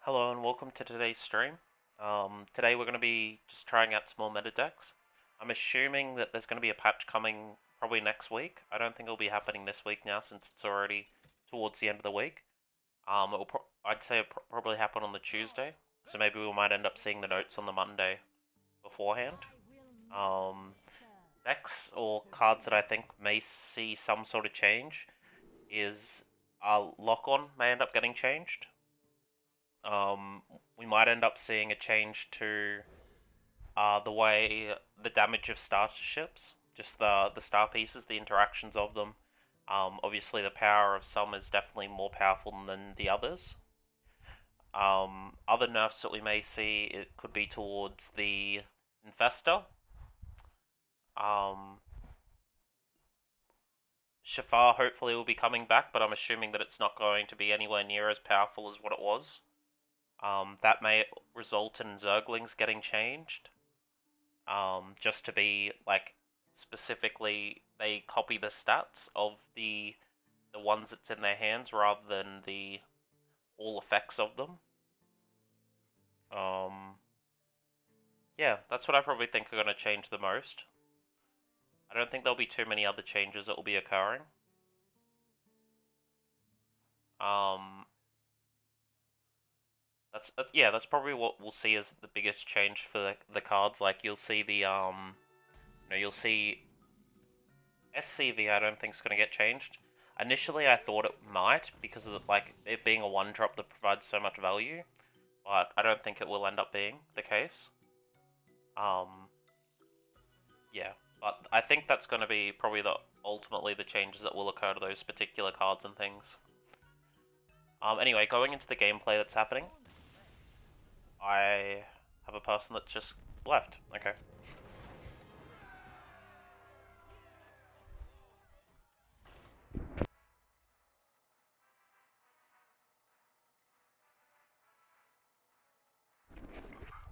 Hello and welcome to today's stream. Today we're going to be just trying out some more meta decks. I'm assuming that there's going to be a patch coming probably next week. I don't think it'll be happening this week now since it's already towards the end of the week. I'd say it'll probably happen on the Tuesday, so maybe we might end up seeing the notes on the Monday beforehand. Decks or cards that I think may see some sort of change is Lock-On may end up getting changed. We might end up seeing a change to the way the damage of starter ships, just the star pieces, the interactions of them. Obviously, the power of some is definitely more powerful than the others. Other nerfs that we may see, it could be towards the Infestor. Shafar hopefully will be coming back, but I'm assuming that it's not going to be anywhere near as powerful as what it was. That may result in Zerglings getting changed. Just to be like specifically they copy the stats of the ones that's in their hands rather than the all effects of them. Yeah, that's what I probably think are going to change the most. I don't think there'll be too many other changes that will be occurring. That's probably what we'll see as the biggest change for the cards. Like you'll see the you'll see SCV. I don't think is going to get changed. Initially, I thought it might because of it being a one drop that provides so much value, but I don't think it will end up being the case. Yeah, but I think that's going to be probably ultimately the changes that will occur to those particular cards and things. Anyway, going into the gameplay that's happening, I have a person that just left. Okay.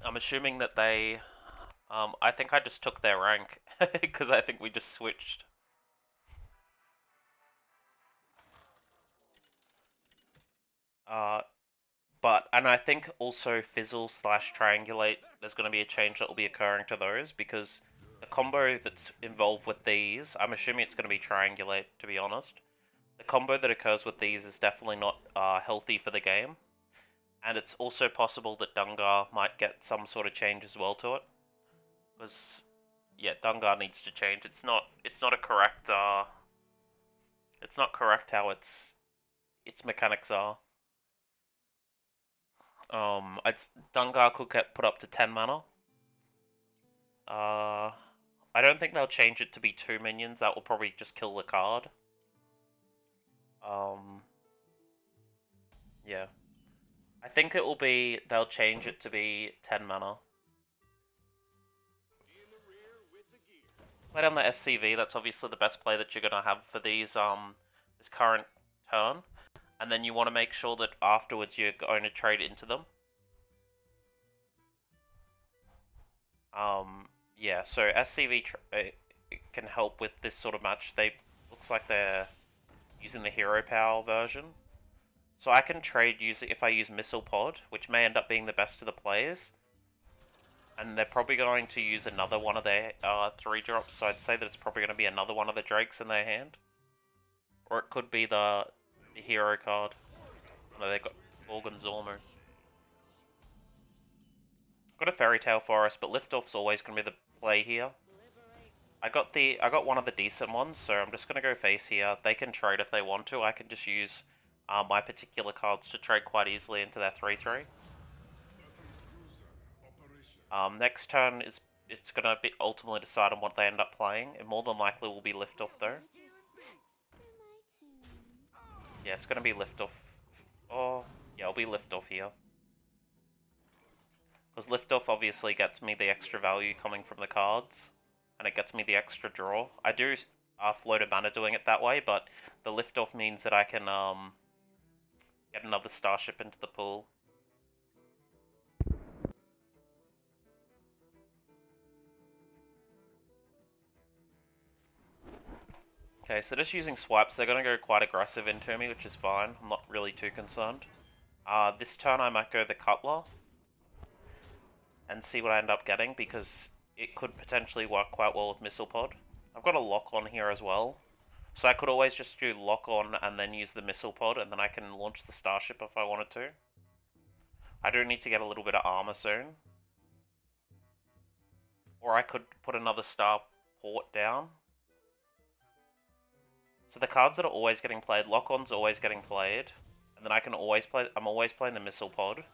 I'm assuming that they... I think I just took their rank, because I think we just switched. And I think also Fizzle / Triangulate, there's going to be a change that will be occurring to those, because the combo that's involved with these, I'm assuming it's going to be Triangulate, to be honest. The combo that occurs with these is definitely not healthy for the game. And it's also possible that Dungar might get some sort of change as well to it. Because, yeah, Dungar needs to change. It's not a correct, it's not correct how its mechanics are. Dungar could get put up to 10 mana. I don't think they'll change it to be 2 minions. That will probably just kill the card. Yeah. I think it will be, they'll change it to be 10 mana. Play down the SCV, that's obviously the best play that you're going to have for these, this current turn. And then you want to make sure that afterwards you're going to trade into them. Yeah, so SCV can help with this sort of match. Looks like they're using the hero power version. So I can trade if I use Missile Pod, which may end up being the best of the players. And they're probably going to use another one of their 3-drops, so I'd say that it's probably going to be another one of the Drakes in their hand. Or it could be the hero card. No, they've got Gorgonzormo. Got a Fairy Tale Forest, but Liftoff's always going to be the play here. I got one of the decent ones, so I'm just going to go face here. They can trade if they want to. I can just use my particular cards to trade quite easily into their 3/3. Next turn it's going to be ultimately decide on what they end up playing. It more than likely will be Liftoff though. Yeah, it's going to be Liftoff. Oh, yeah, it'll be Liftoff here. Because Liftoff obviously gets me the extra value coming from the cards, and it gets me the extra draw. I do float a mana doing it that way, but the Liftoff means that I can get another starship into the pool. Okay, so just using swipes, they're going to go quite aggressive into me, which is fine. I'm not really too concerned. This turn I might go the Cutler and see what I end up getting, because it could potentially work quite well with Missile Pod. I've got a lock on here as well, so I could always just do lock on and then use the Missile Pod, and then I can launch the Starship if I wanted to. I do need to get a little bit of armor soon. Or I could put another Starport down. So the cards that are always getting played, lock-on's always getting played, and then I can always play, I'm always playing the Missile Pod.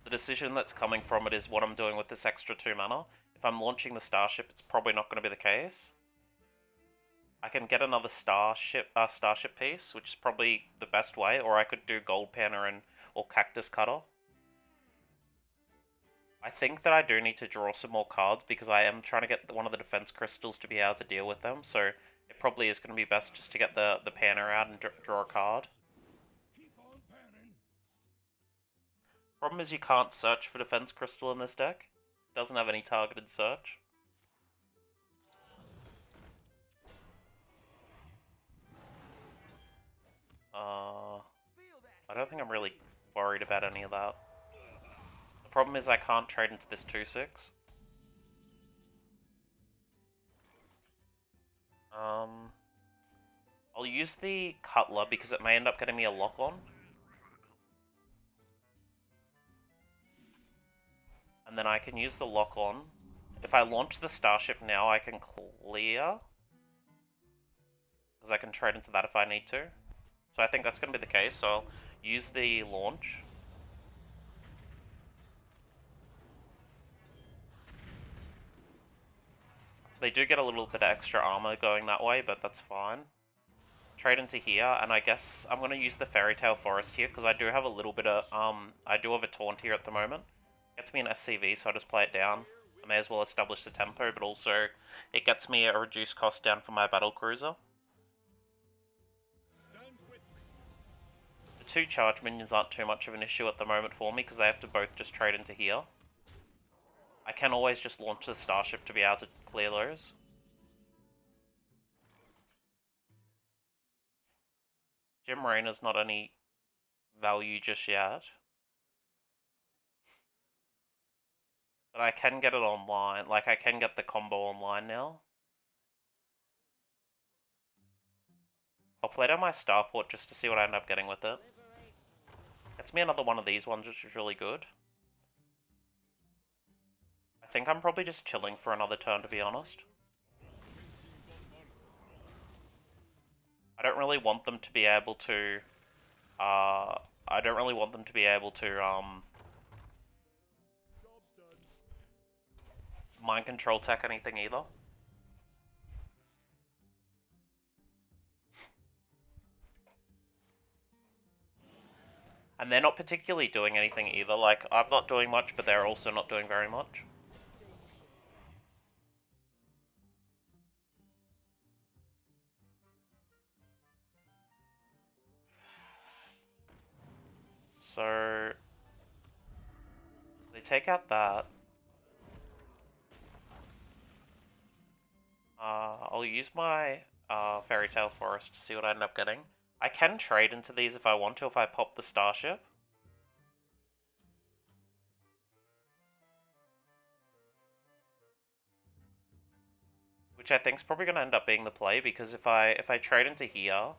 The decision that's coming from it is what I'm doing with this extra 2 mana. If I'm launching the Starship, it's probably not going to be the case. I can get another Starship piece, which is probably the best way, or I could do Gold Panner or Cactus Cutter. I think that I do need to draw some more cards, because I am trying to get one of the defense crystals to be able to deal with them, so it probably is going to be best just to get the Panner out and draw a card. Problem is you can't search for defense crystal in this deck. It doesn't have any targeted search. I don't think I'm really worried about any of that. The problem is I can't trade into this 2/6. I'll use the Cutler because it may end up getting me a lock on. And then I can use the lock on. If I launch the Starship now, I can clear, because I can trade into that if I need to. So I think that's going to be the case, so I'll use the launch. They do get a little bit of extra armor going that way, but that's fine. Trade into here, and I guess I'm going to use the Fairy Tale Forest here, because I do have a little bit of, I do have a taunt here at the moment. Gets me an SCV, so I just play it down. I may as well establish the tempo, but also it gets me a reduced cost down for my battle cruiser. The 2 charge minions aren't too much of an issue at the moment for me, because they have to both just trade into here. I can always just launch the Starship to be able to clear those. Gem Raina's not any value just yet. But I can get it online, like I can get the combo online now. I'll play down my Starport just to see what I end up getting with it. Gets me another one of these ones, which is really good. I think I'm probably just chilling for another turn, to be honest. I don't really want them to be able to, mind control tech anything either. And they're not particularly doing anything either. Like, I'm not doing much, but they're also not doing very much. So they take out that. I'll use my Fairy Tale Forest to see what I end up getting. I can trade into these if I want to, if I pop the Starship. Which I think is probably going to end up being the play, because if I trade into here,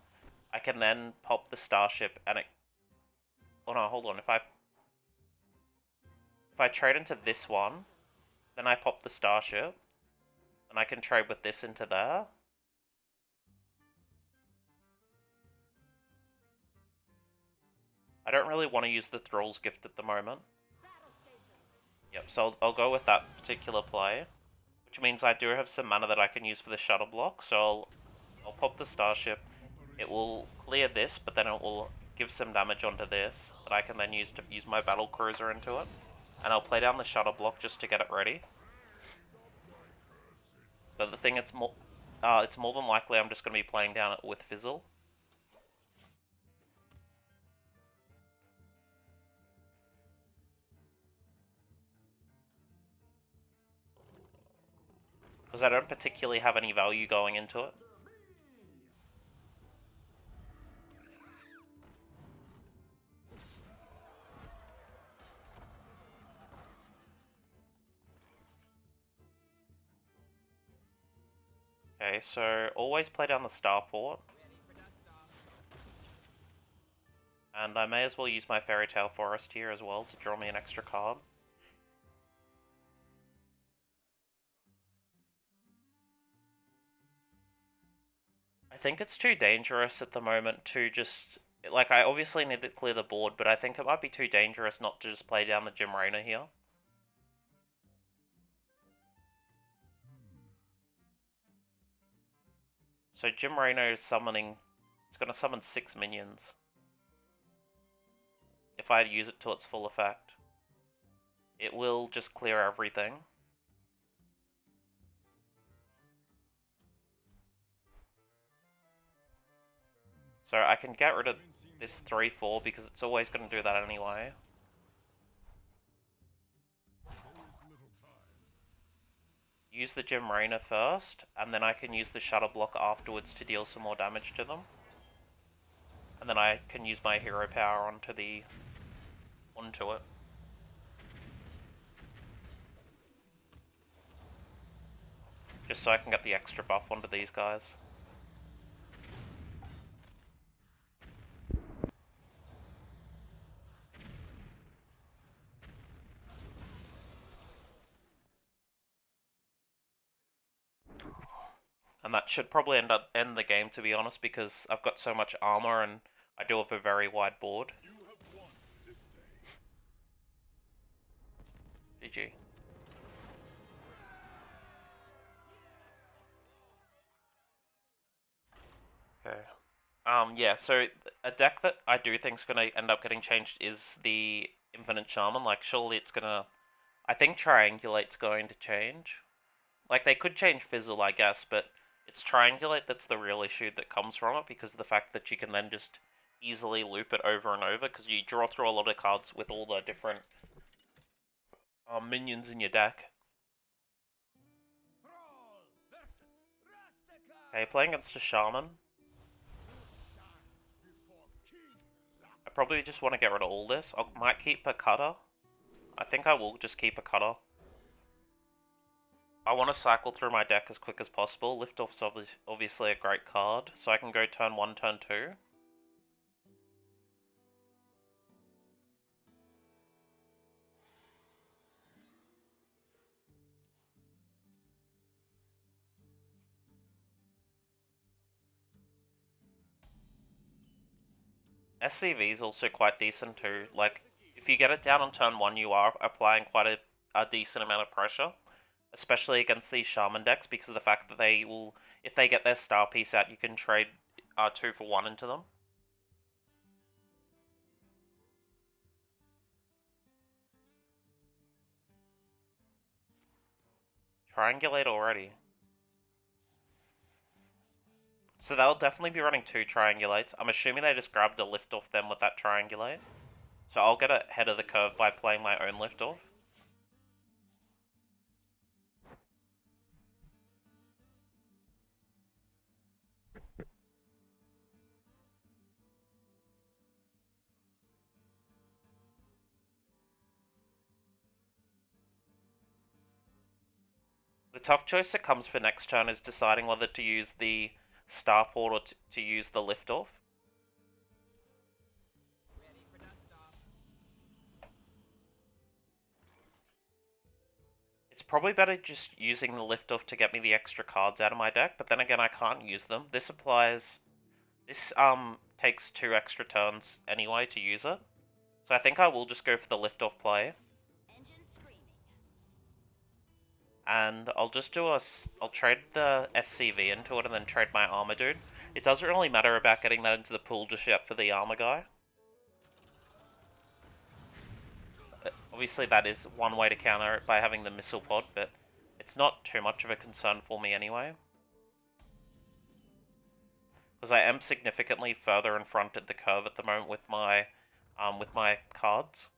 I can then pop the Starship and it... Oh no, hold on. If I trade into this one, then I pop the Starship, and I can trade with this into there. I don't really want to use the Thrall's Gift at the moment. Yep, so I'll go with that particular play, which means I do have some mana that I can use for the Shuttle Block, so I'll pop the Starship. It will clear this, but then it will give some damage onto this that I can then use to use my Battle Cruiser into it. And I'll play down the Shuttle Block just to get it ready. But the thing, it's more than likely I'm just going to be playing down it with Fizzle. Because I don't particularly have any value going into it. Okay, so always play down the starport. And I may as well use my Fairy Tale Forest here as well to draw me an extra card. I think it's too dangerous at the moment to just... Like, I obviously need to clear the board, but I think it might be too dangerous not to just play down the Gym Rainer here. So Gym Rainer is summoning... It's going to summon 6 minions. If I use it to its full effect. It will just clear everything. So I can get rid of this 3-4 because it's always going to do that anyway. Use the Gym Rainer first, and then I can use the Shadow Block afterwards to deal some more damage to them. And then I can use my hero power onto it. Just so I can get the extra buff onto these guys. And that should probably end the game, to be honest, because I've got so much armor and I do have a very wide board. GG. Okay. Yeah, so a deck that I do think is going to end up getting changed is the Infinite Shaman. Like, surely it's going to... I think Triangulate's going to change. Like, they could change Fizzle, I guess, but it's Triangulate that's the real issue that comes from it, because of the fact that you can then just easily loop it over and over, because you draw through a lot of cards with all the different minions in your deck. Okay, playing against a Shaman. I probably just want to get rid of all this. I might keep a Cutter. I think I will just keep a Cutter. I want to cycle through my deck as quick as possible. Liftoff's obviously a great card, so I can go turn 1, turn 2. SCV is also quite decent too. Like, if you get it down on turn 1, you are applying quite a decent amount of pressure. Especially against these Shaman decks, because of the fact that they will, if they get their star piece out, you can trade 2 for 1 into them. Triangulate already. So they'll definitely be running 2 Triangulates. I'm assuming they just grabbed a lift off them with that Triangulate. So I'll get ahead of the curve by playing my own lift off. The tough choice that comes for next turn is deciding whether to use the Starport or to use the lift off. It's probably better just using the lift off to get me the extra cards out of my deck, but then again I can't use them. This takes 2 extra turns anyway to use it. So I think I will just go for the lift off play. And I'll just I'll trade the SCV into it and then trade my armor dude. It doesn't really matter about getting that into the pool just yet for the armor guy. Obviously that is one way to counter it by having the missile pod, but it's not too much of a concern for me anyway. Because I am significantly further in front at the curve at the moment with my cards.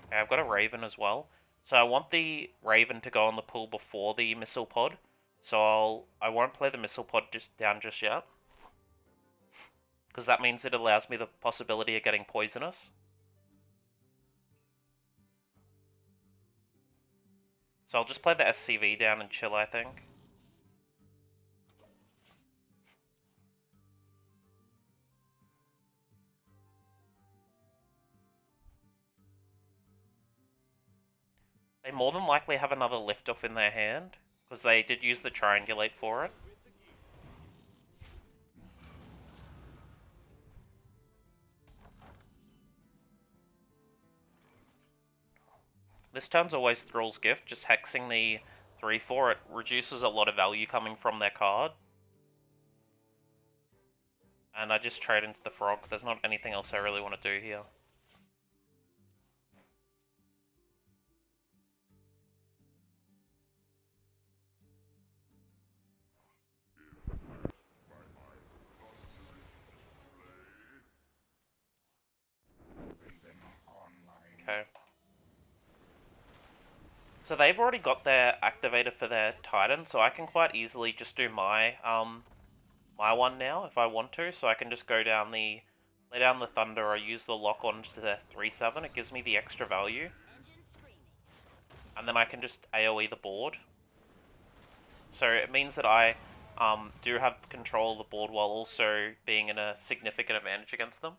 Okay, I've got a Raven as well. So I want the Raven to go on the pool before the missile pod. So I won't play the missile pod down just yet. Because that means it allows me the possibility of getting poisonous. So I'll just play the SCV down and chill, I think. They more than likely have another lift-off in their hand, because they did use the triangulate for it. This turn's always Thrall's Gift, just hexing the 3/4, it reduces a lot of value coming from their card. And I just trade into the frog, there's not anything else I really want to do here. Okay. So they've already got their activator for their Titan, so I can quite easily just do my my one now if I want to. So I can just go down the lay down the Thunder or use the lock on to the 3/7. It gives me the extra value. And then I can just AoE the board. So it means that I do have control of the board while also being in a significant advantage against them.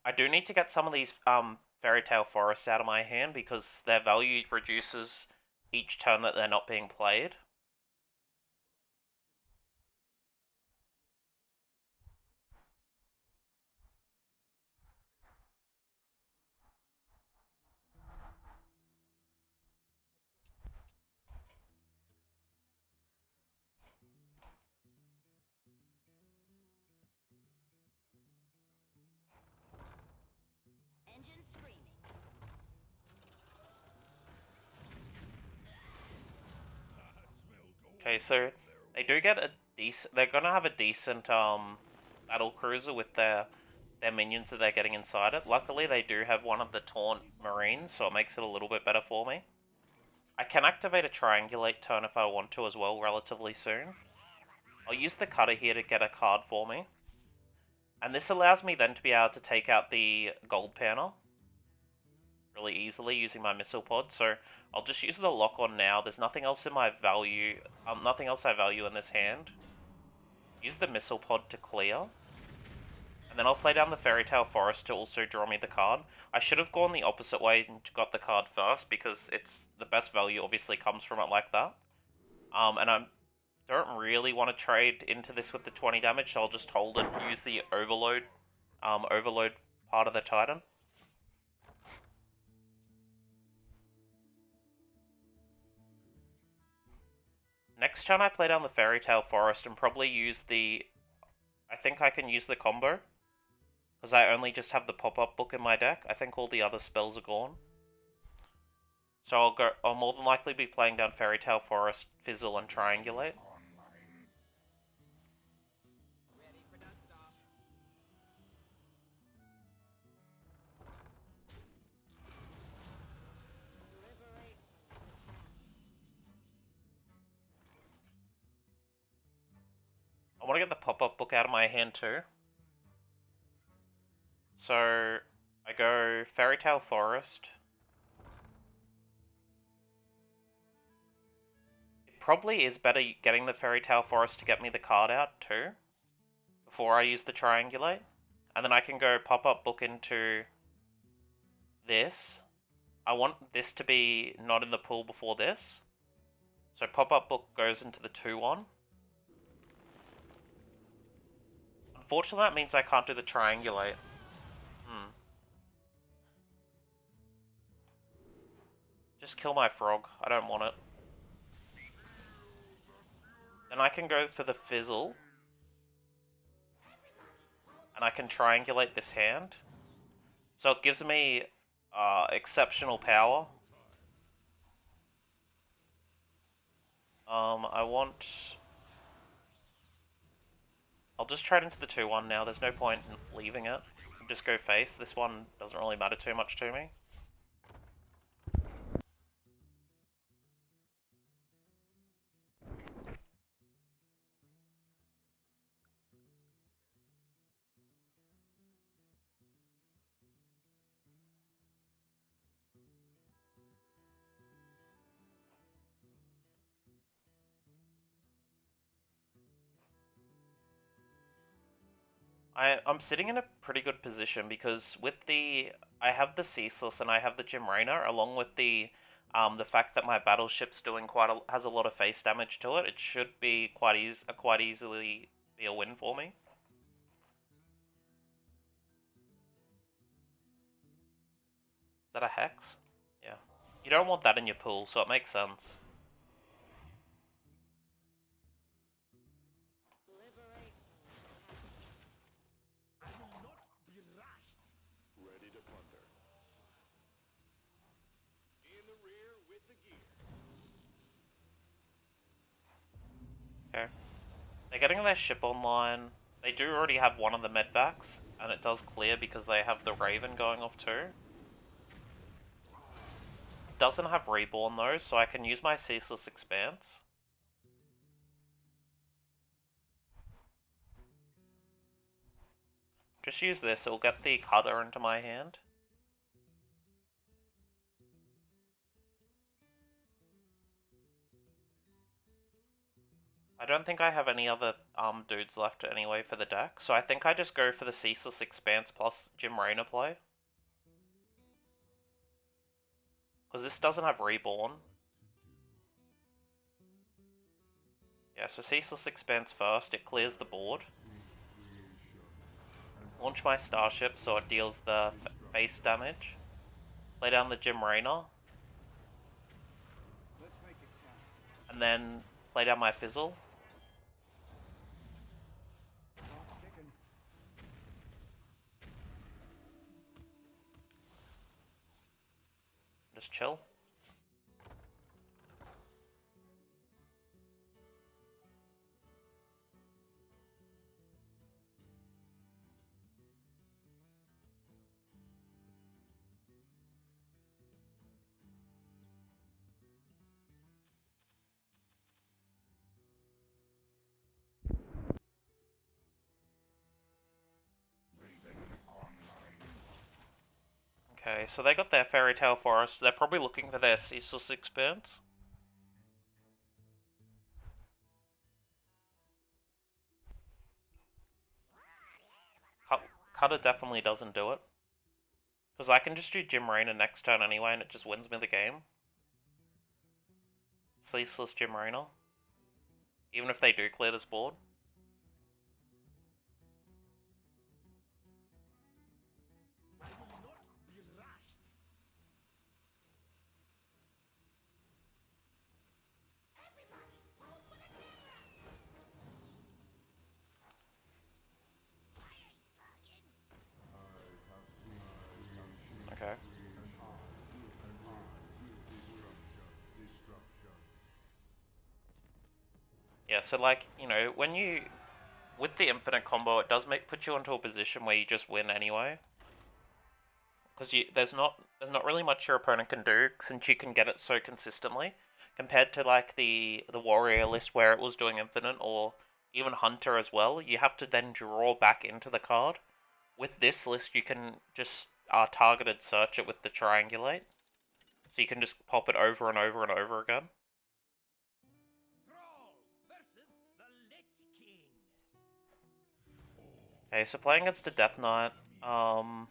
I do need to get some of these Fairy Tale Forests out of my hand because their value reduces each turn that they're not being played. Okay, so they do get a decent. They're gonna have a decent battle cruiser with their minions that they're getting inside it. Luckily, they do have one of the taunt marines, so it makes it a little bit better for me. I can activate a triangulate turn if I want to as well, relatively soon. I'll use the cutter here to get a card for me, and this allows me then to be able to take out the gold panel really easily using my missile pod. So I'll just use the lock on now. There's nothing else in my value. Nothing else I value in this hand. Use the missile pod to clear. And then I'll play down the Fairy Tale Forest to also draw me the card. I should have gone the opposite way and got the card first because it's the best value obviously comes from it like that. And I don't really want to trade into this with the 20 damage, so I'll just hold it, use the overload part of the Titan. Next turn I play down the Fairy Tale Forest and probably use the... I think I can use the combo. Because I only just have the pop-up book in my deck. I think all the other spells are gone. So I'll more than likely be playing down Fairy Tale Forest, Fizzle, and Triangulate. I want to get the pop-up book out of my hand too. So I go Fairy Tale Forest. It probably is better getting the Fairy Tale Forest to get me the card out too, before I use the Triangulate. And then I can go pop-up book into this. I want this to be not in the pool before this. So pop-up book goes into the 2/1. Unfortunately, that means I can't do the triangulate. Just kill my frog. I don't want it. Then I can go for the fizzle. And I can triangulate this hand. So it gives me exceptional power. I want... I'll just trade into the 2/1 now. There's no point in leaving it. Just go face. This one doesn't really matter too much to me. I'm sitting in a pretty good position because I have the Ceaseless and I have the Jim Raynor, along with the fact that my battleship's doing has a lot of face damage to it. It should be quite easily be a win for me. Is that a Hex? Yeah. You don't want that in your pool, so it makes sense. Okay. They're getting their ship online. They do already have one of the medvacs, and it does clear because they have the Raven going off too. Doesn't have Reborn though, so I can use my Ceaseless Expanse. Just use this, it'll get the cutter into my hand. I don't think I have any other dudes left anyway for the deck, so I think I just go for the Ceaseless Expanse plus Jim Raynor play. Because this doesn't have Reborn. Yeah, so Ceaseless Expanse first, it clears the board. Launch my Starship so it deals the face damage. Play down the Jim Raynor. And then play down my Fizzle. Just chill. Okay, so they got their Fairy Tale Forest. They're probably looking for their Ceaseless Expanse. Cutter definitely doesn't do it. Because I can just do Jim Raynor next turn anyway and it just wins me the game. Ceaseless Jim Raynor. Even if they do clear this board. Okay. Yeah, so like, you know, with the infinite combo, it does put you into a position where you just win anyway. Because there's not really much your opponent can do since you can get it so consistently, compared to like the warrior list where it was doing infinite, or even hunter as well. You have to then draw back into the card. With this list, you can just targeted search it with the triangulate, so you can just pop it over and over and over again. Okay, so playing against the Death Knight, I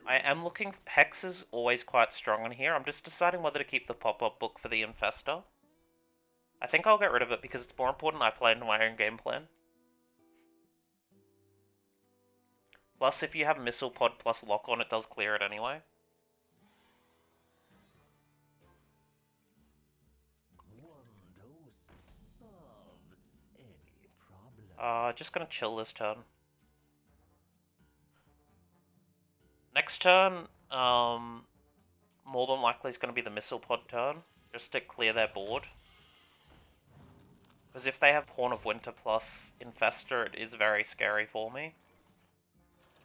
am looking... Hex is always quite strong in here. I'm just deciding whether to keep the pop-up book for the Infestor. I think I'll get rid of it because it's more important I play into my own game plan. Plus, if you have Missile Pod plus Lock On, it does clear it anyway. Just gonna chill this turn. Next turn, more than likely is gonna be the Missile Pod turn, just to clear their board. Because if they have Horn of Winter plus Infestor, it is very scary for me.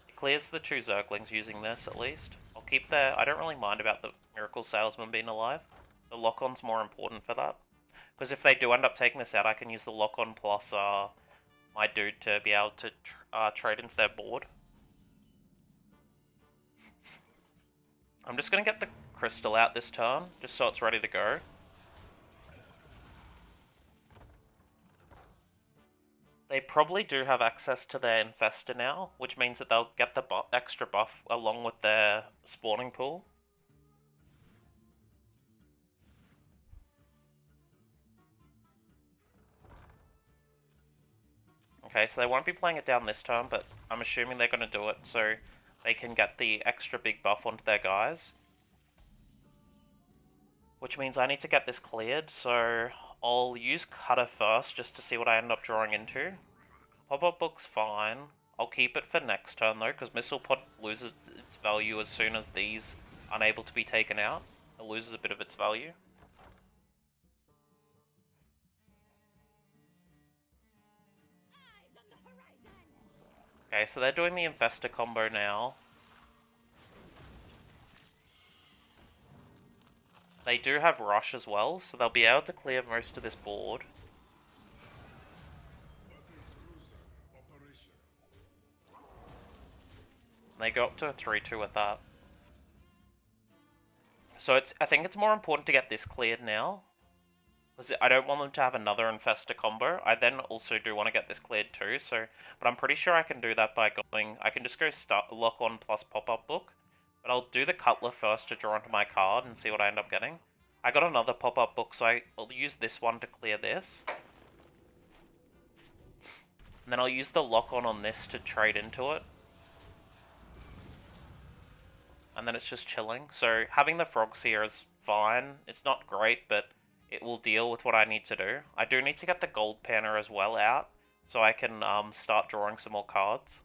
It clears the 2 Zerglings using this, at least. I'll keep their... I don't really mind about the Miracle Salesman being alive. The lock-on's more important for that. Because if they do end up taking this out, I can use the lock-on plus my dude to be able to trade into their board. I'm just going to get the Crystal out this turn, just so it's ready to go. They probably do have access to their Infestor now, which means that they'll get the extra buff along with their spawning pool. Okay, so they won't be playing it down this turn, but I'm assuming they're going to do it so they can get the extra big buff onto their guys. Which means I need to get this cleared, so I'll use Cutter first just to see what I end up drawing into. Pop-up book's fine. I'll keep it for next turn though, because Missile Pod loses its value as soon as these are unable to be taken out. It loses a bit of its value. Okay, so they're doing the Infestor combo now. They do have Rush as well, so they'll be able to clear most of this board. They go up to a 3-2 with that. So I think it's more important to get this cleared now. Because I don't want them to have another Infestor combo. I then also do want to get this cleared too, but I'm pretty sure I can do that by going... I can just go lock on plus pop-up book. But I'll do the Cutler first to draw into my card and see what I end up getting. I got another pop-up book, so I'll use this one to clear this. And then I'll use the lock-on this to trade into it. And then it's just chilling. So having the frogs here is fine. It's not great, but it will deal with what I need to do. I do need to get the gold panner as well out, so I can start drawing some more cards.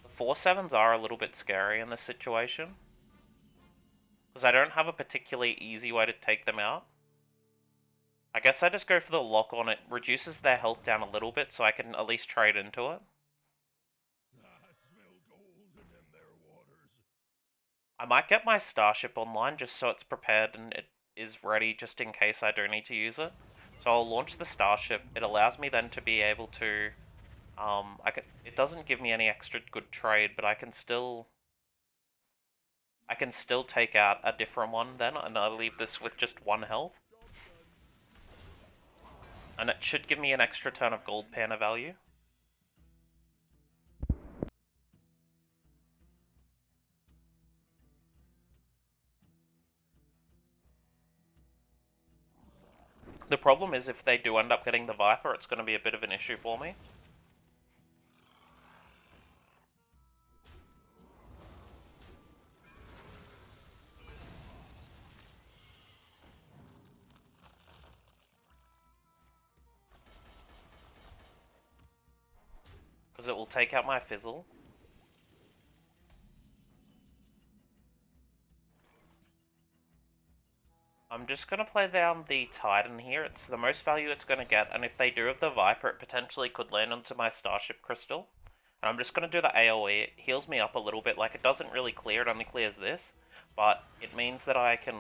The 4/7s are a little bit scary in this situation, because I don't have a particularly easy way to take them out. I guess I just go for the lock on. It reduces their health down a little bit, so I can at least trade into it. I might get my Starship online just so it's prepared and it is ready just in case I do need to use it. So I'll launch the Starship. It allows me then to be able to... it doesn't give me any extra good trade, but I can still take out a different one then, and I'll leave this with just 1 health. And it should give me an extra turn of gold panner value. The problem is if they do end up getting the Viper, it's going to be a bit of an issue for me. Because it will take out my Fizzle. I'm just going to play down the Titan here. It's the most value it's going to get, and if they do have the Viper, it potentially could land onto my Starship Crystal. And I'm just going to do the AoE. It heals me up a little bit. Like, it doesn't really clear, it only clears this. But it means that I can,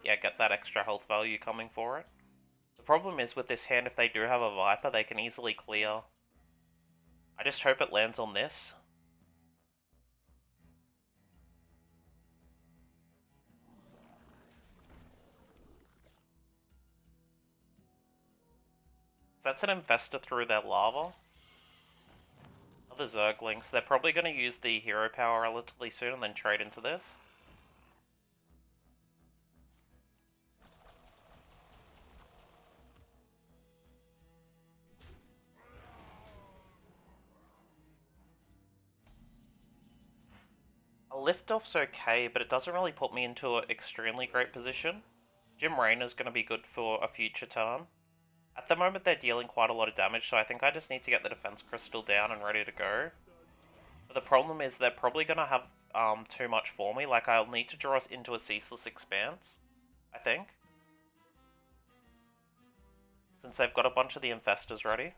get that extra health value coming for it. The problem is with this hand, if they do have a Viper, they can easily clear. I just hope it lands on this. So that's an Infestor through their lava. Other Zerglings. They're probably going to use the hero power relatively soon and then trade into this. A liftoff's okay, but it doesn't really put me into an extremely great position. Jim Raynor's going to be good for a future turn. At the moment they're dealing quite a lot of damage, so I think I just need to get the defense crystal down and ready to go. But the problem is they're probably going to have too much for me. Like, I'll need to draw us into a Ceaseless Expanse, I think. Since they've got a bunch of the Infestors ready.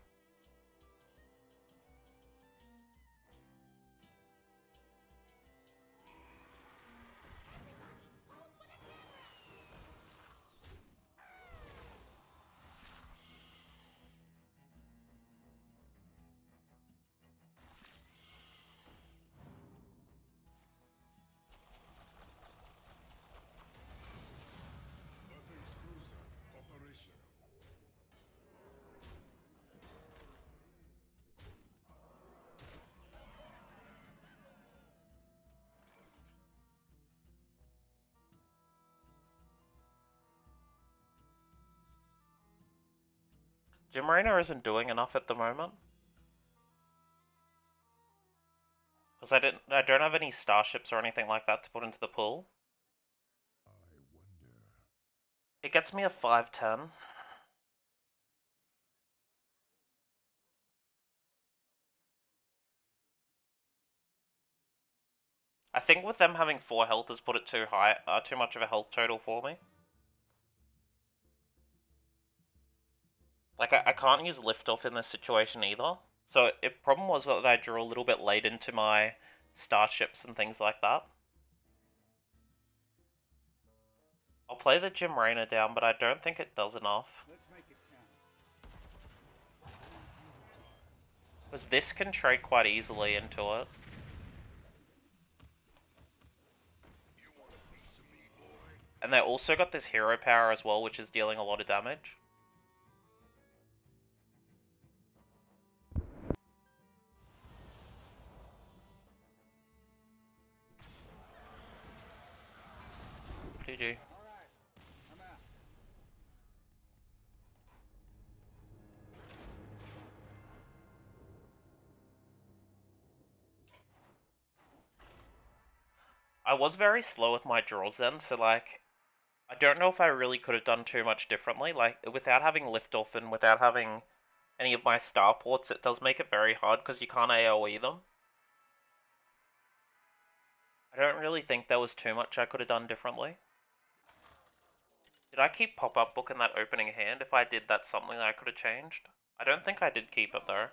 Gym Arena isn't doing enough at the moment. Because I don't have any starships or anything like that to put into the pool. It gets me a 5-10. I think with them having 4 health has put it too high, too much of a health total for me. Like, I can't use Liftoff in this situation either. So, the problem was that I drew a little bit late into my starships and things like that. I'll play the Gym Rainer down, but I don't think it does enough. Because this can trade quite easily into it. And they also got this hero power as well, which is dealing a lot of damage. GG. I was very slow with my draws then, so like, I don't know if I really could have done too much differently. Like, without having Liftoff and without having any of my starports, it does make it very hard because you can't AoE them. I don't really think there was too much I could have done differently. Did I keep Pop-Up Book in that opening hand? If I did, that's something that I could have changed. I don't think I did keep it though.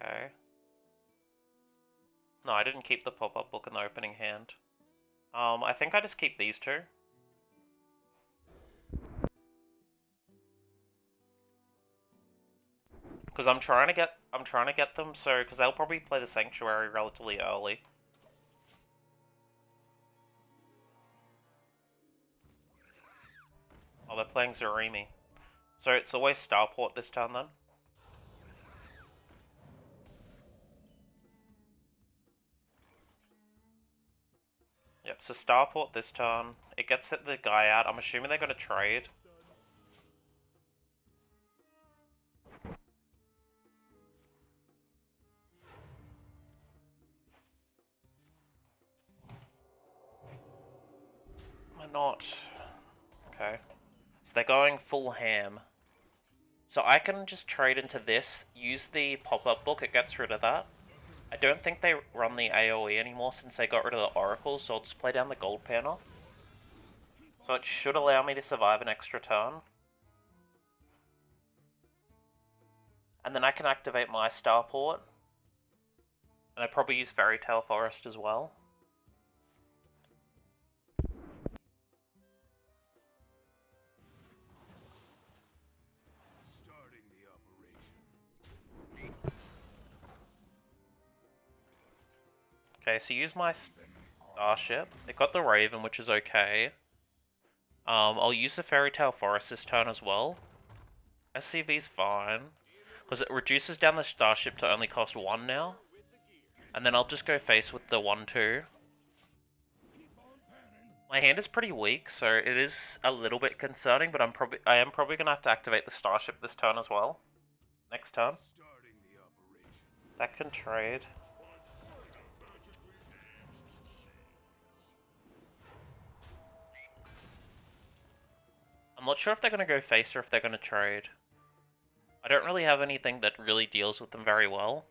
Okay. No, I didn't keep the Pop-Up Book in the opening hand. I think I just keep these two. Because I'm trying to get them so, because they'll probably play the Sanctuary relatively early. Oh, they're playing Zarimi. So it's always Starport this turn then? Yep, so Starport this turn. It gets the guy out. I'm assuming they're going to trade. Am I not? Okay. So they're going full ham. So I can just trade into this, use the pop-up book, it gets rid of that. I don't think they run the AoE anymore since they got rid of the Oracle, so I'll just play down the gold panel. So it should allow me to survive an extra turn. And then I can activate my Starport. And I probably use Fairy Tale Forest as well. Okay, so use my Starship. It got the Raven, which is okay. I'll use the Fairy Tale Forest this turn as well. SCV's fine. Because it reduces down the Starship to only cost 1 now. And then I'll just go face with the 1-2. My hand is pretty weak, so it is a little bit concerning, but I am probably going to have to activate the Starship this turn as well. Next turn. That can trade. I'm not sure if they're going to go face or if they're going to trade. I don't really have anything that really deals with them very well.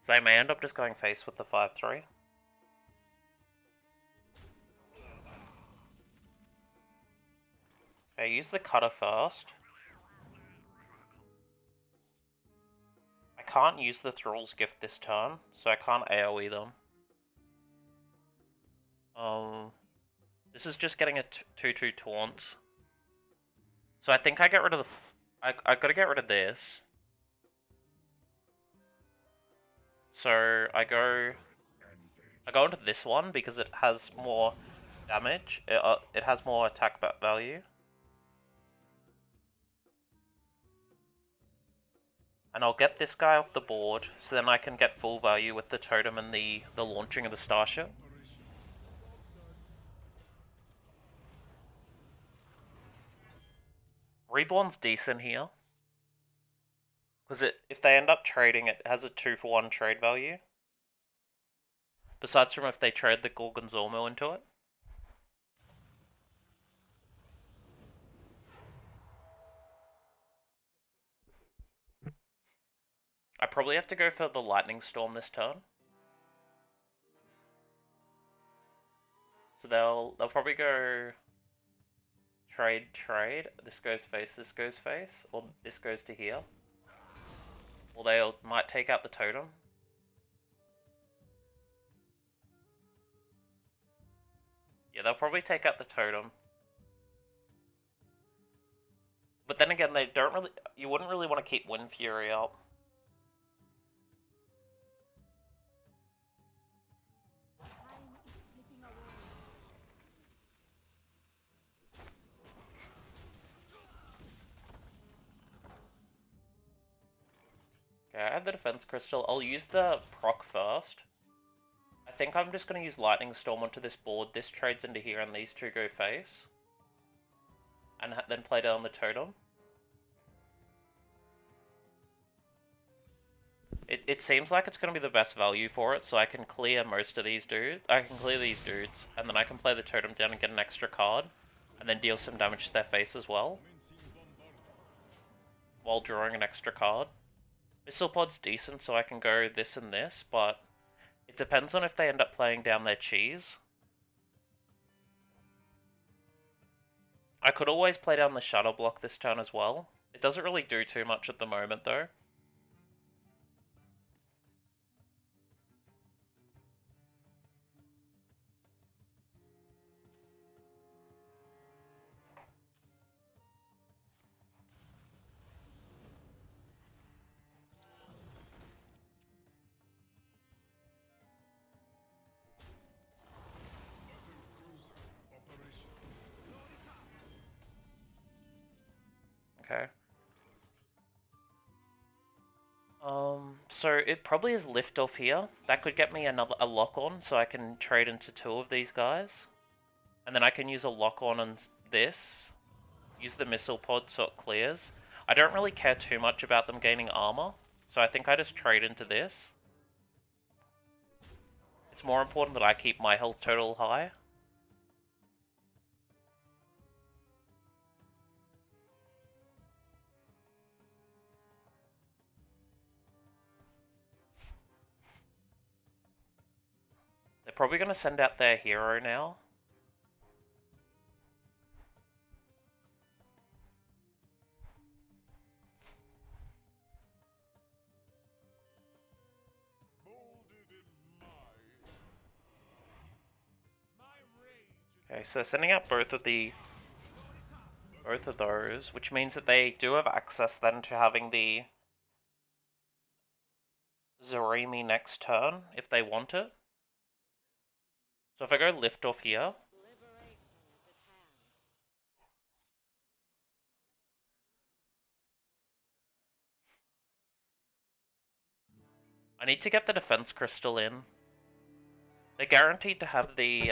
So they may end up just going face with the 5-3. Okay, use the cutter first. I can't use the Thrall's Gift this turn, so I can't AoE them. This is just getting a 2-2 taunt. So I think I get rid of the... I gotta get rid of this. So I go into this one because it has more damage. It has more attack value. And I'll get this guy off the board, so then I can get full value with the totem and the launching of the starship. Reborn's decent here. Because if they end up trading, it has a 2-for-1 trade value. Besides from if they trade the Gorgonzormo into it. I probably have to go for the Lightning Storm this turn. So they'll probably go trade. This goes face, or this goes to here. Or they might take out the totem. Yeah, they'll probably take out the totem. But then again, they don't really. You wouldn't really want to keep Wind Fury up. Okay, I have the Defense Crystal. I'll use the proc first. I think I'm just going to use Lightning Storm onto this board. This trades into here and these two go face. And then play down the totem. It seems like it's going to be the best value for it, so I can clear most of these dudes. I can clear these dudes, and then I can play the totem down and get an extra card. And then deal some damage to their face as well. While drawing an extra card. Missile Pod's decent, so I can go this and this, but it depends on if they end up playing down their cheese. I could always play down the Shadow Block this turn as well. It doesn't really do too much at the moment, though. Okay. So it probably is Liftoff here. That could get me a lock-on, so I can trade into two of these guys. And then I can use a lock-on on this. Use the Missile Pod so it clears. I don't really care too much about them gaining armor, so I think I just trade into this. It's more important that I keep my health total high. They're probably going to send out their hero now. Okay, so sending out both of those, which means that they do have access then to having the Zarimi next turn if they want it. So if I go Liftoff here, I need to get the Defense Crystal in. They're guaranteed to have the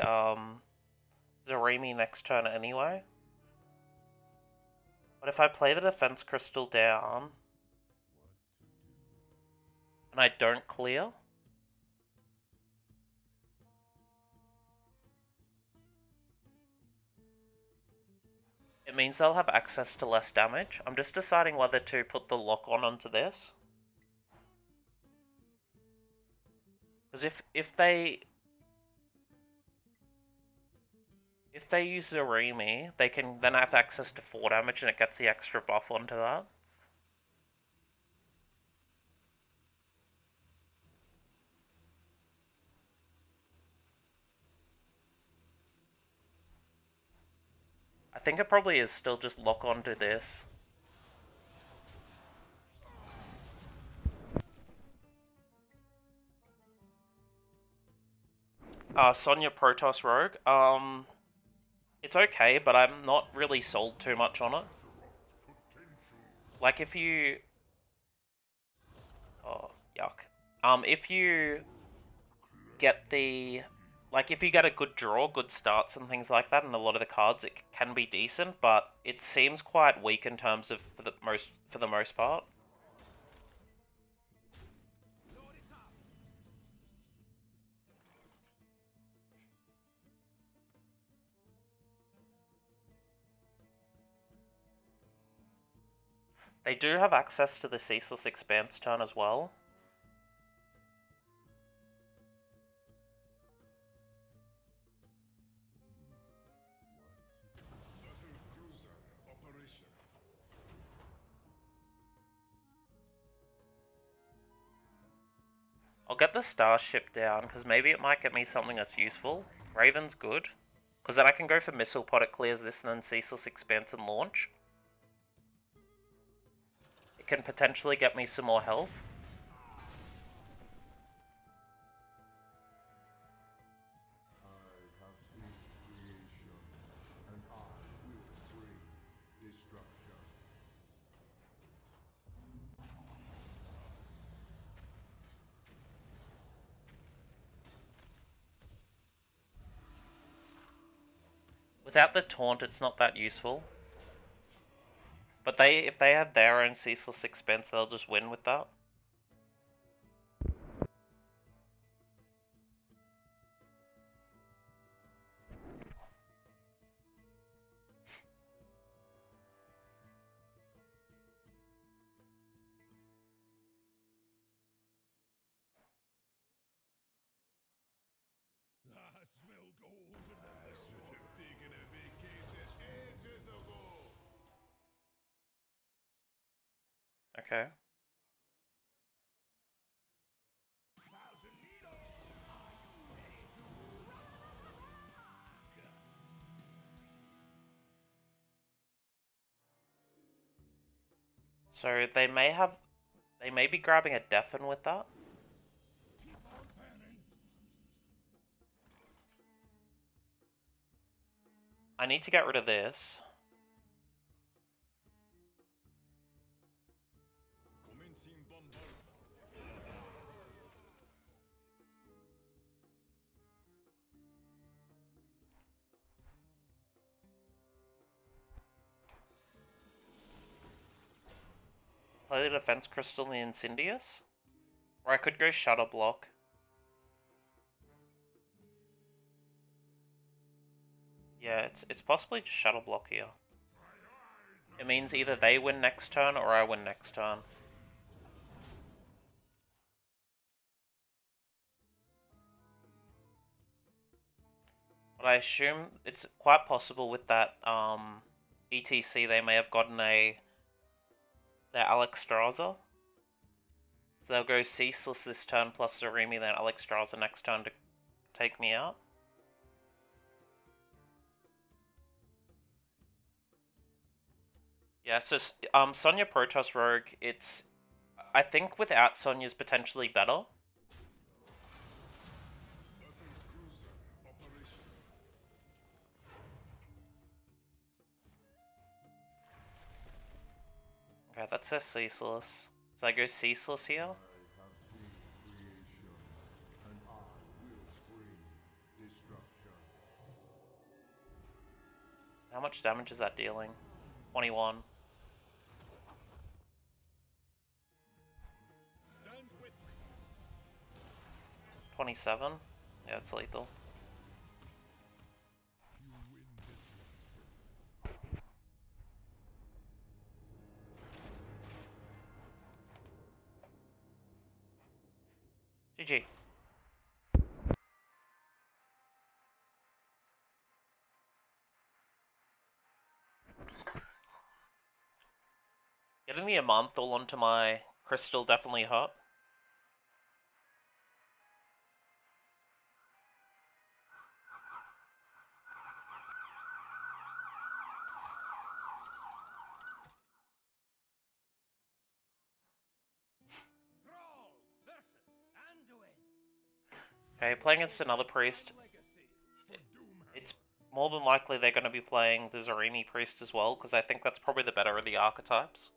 Zarimi next turn anyway. But if I play the Defense Crystal down, and I don't clear, it means they'll have access to less damage. I'm just deciding whether to put the lock-on onto this. Because if they use Zarimi, they can then have access to 4 damage and it gets the extra buff onto that. I think it probably is still just lock onto this. Sonya Protoss Rogue. It's okay, but I'm not really sold too much on it. Like, if you Yuck. If you get the... Like, if you get a good draw, good starts and things like that, and a lot of the cards, it can be decent, but it seems quite weak in terms of for the most part. They do have access to the Ceaseless Expanse turn as well. I'll get the Starship down, because maybe it might get me something that's useful. Raven's good. Because then I can go for Missile Pot, it clears this, and then Ceaseless Expanse and launch. It can potentially get me some more health. Without the taunt, it's not that useful. But if they have their own Ceaseless Expense, they'll just win with that. I smell gold. I should have taken a vacation ages ago. Okay. So they may be grabbing a Deafen with that. I need to get rid of this. Play the Defense Crystal and the Incendious. Or I could go Shadow Block. Yeah, it's possibly just Shadow Block here. It means either they win next turn or I win next turn. But I assume it's quite possible with that ETC they may have gotten their Alexstrasza. So they'll go Ceaseless this turn plus Zaremi, then Alexstrasza next turn to take me out. Yeah, so Sonya Protoss Rogue, I think without Sonya's potentially better. Okay, that says Ceaseless. So I go Ceaseless here. How much damage is that dealing? 21. 27? Yeah, it's lethal. GG. Getting the Amanthal onto my crystal definitely hurt. Okay, playing against another priest. It's more than likely they're going to be playing the Zaremi priest as well, because I think that's probably the better of the archetypes.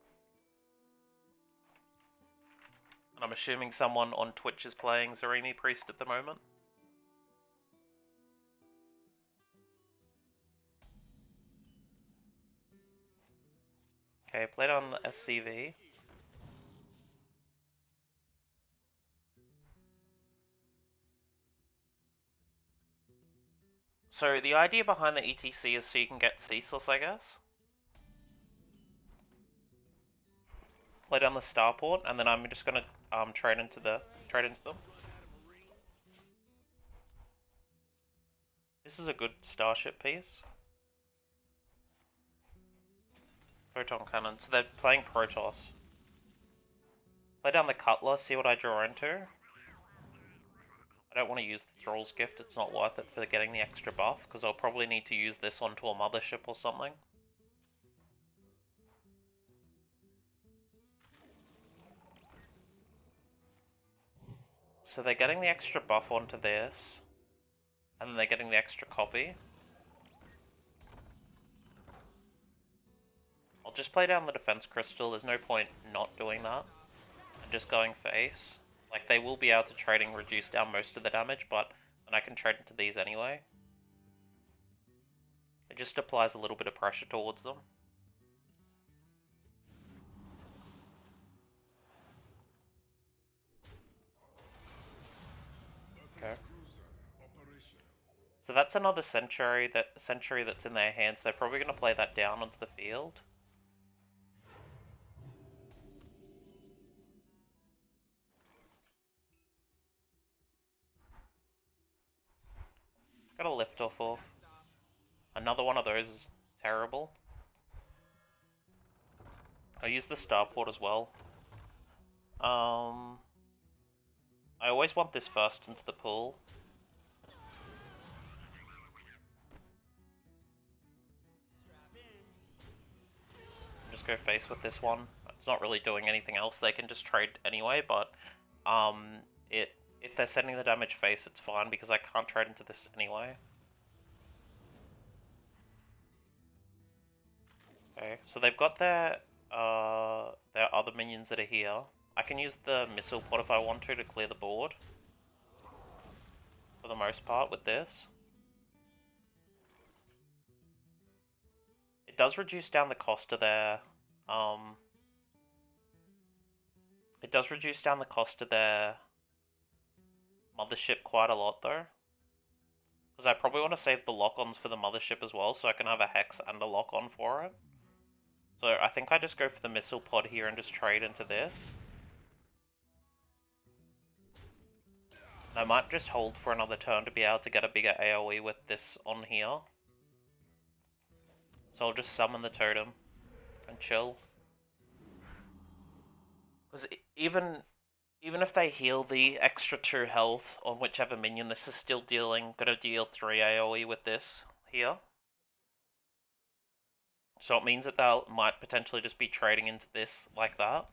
And I'm assuming someone on Twitch is playing Zarimi Priest at the moment. Okay, played on the SCV. So the idea behind the ETC is so you can get ceaseless, I guess. Play down the starport, and then I'm just gonna trade into them. This is a good starship piece. Photon cannon. So they're playing Protoss. Play down the Cutler, see what I draw into. I don't want to use the Thrall's Gift, it's not worth it for getting the extra buff, because I'll probably need to use this onto a mothership or something. So they're getting the extra buff onto this, and then they're getting the extra copy. I'll just play down the defense crystal, there's no point not doing that. And just going for ace. Like, they will be able to trading reduce down most of the damage, but then I can trade into these anyway. It just applies a little bit of pressure towards them. Okay. So that's another sentry that's in their hands. They're probably going to play that down onto the field. Got a lift off. Another one of those is terrible. I'll use the starport as well. I always want this first into the pool. Just go face with this one. It's not really doing anything else. They can just trade anyway, but if they're sending the damage face, it's fine because I can't trade into this anyway. Okay, so they've got their other minions that are here. I can use the missile pod if I want to clear the board. For the most part with this. It does reduce down the cost of their mothership quite a lot though. Because I probably want to save the lock-ons for the mothership as well, so I can have a hex and a lock-on for it. So I think I just go for the missile pod here and just trade into this. I might just hold for another turn to be able to get a bigger AoE with this on here. So I'll just summon the totem and chill. Because even if they heal the extra 2 health on whichever minion, this is still gonna deal 3 AoE with this here. So it means that they might potentially just be trading into this like that.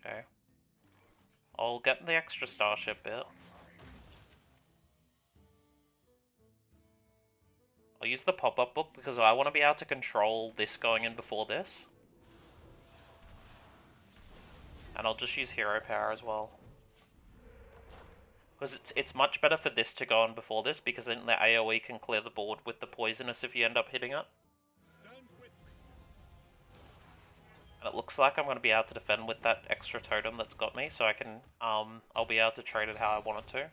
Okay. I'll get the extra starship bit. I'll use the pop-up book because I want to be able to control this going in before this. And I'll just use hero power as well. Because it's much better for this to go on before this, because then the AoE can clear the board with the poisonous if you end up hitting it. And it looks like I'm going to be able to defend with that extra totem that's got me, so I can, I'll be able to trade it how I want it to.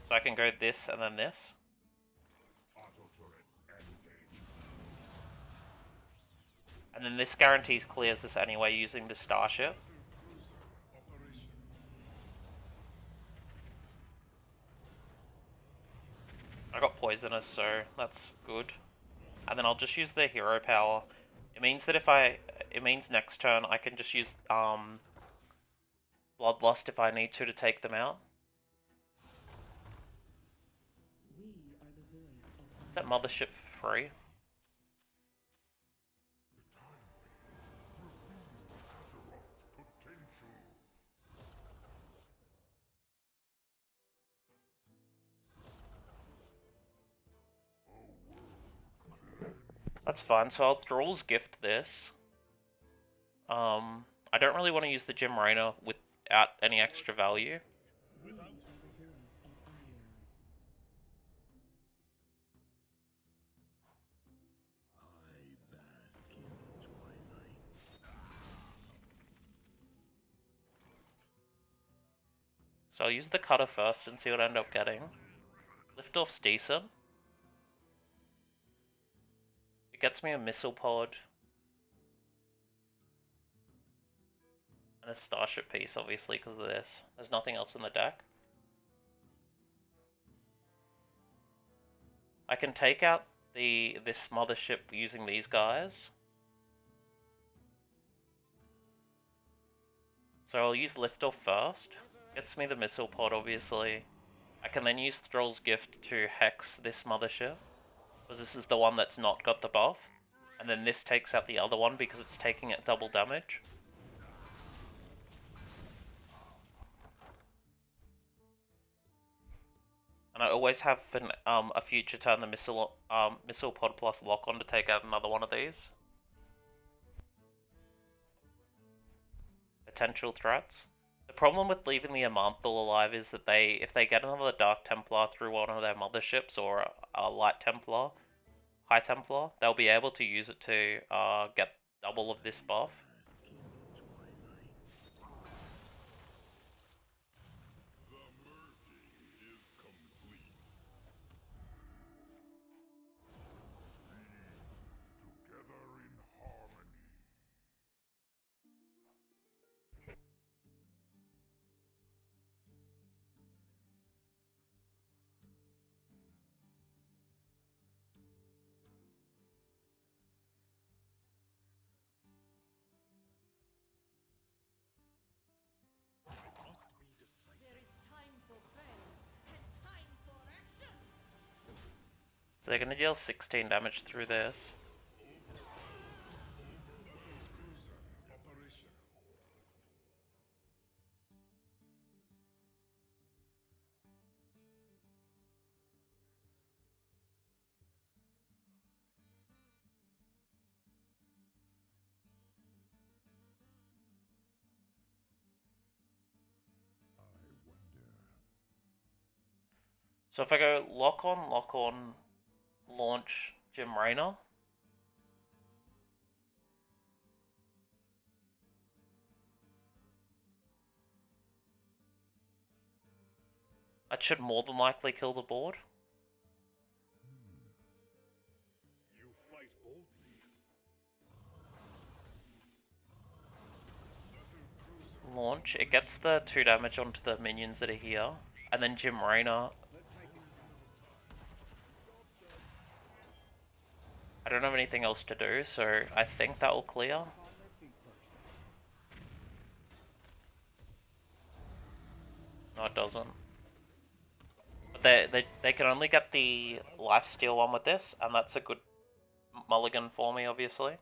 So I can go this and then this. And then this guarantees clears this anyway using the starship. I got poisonous, so that's good. And then I'll just use the hero power. It means that it means next turn I can just use Bloodlust if I need to take them out. Is that mothership free? That's fine. So I'll Thrall's Gift this. I don't really want to use the Gym Rainer without any extra value. So I'll use the Cutter first and see what I end up getting. Liftoff's decent. It gets me a Missile Pod. And a Starship piece, obviously, because of this. There's nothing else in the deck. I can take out this mothership using these guys. So I'll use Liftoff first. Gets me the Missile Pod, obviously. I can then use Thrall's Gift to hex this mothership, because this is the one that's not got the buff. And then this takes out the other one because it's taking it double damage. And I always have a future turn the missile pod plus lock on to take out another one of these potential threats. The problem with leaving the Amanthal alive is that if they get another Dark Templar through one of their motherships or a Light Templar, High Templar, they'll be able to use it to get double of this buff. So they're going to deal 16 damage through this. So if I go lock on, launch Gym Rainer. That should more than likely kill the board. You fight boldly. Launch. It gets the 2 damage onto the minions that are here. And then Gym Rainer. I don't have anything else to do, so I think that will clear. No, it doesn't. But they can only get the lifesteal one with this, and that's a good mulligan for me, obviously.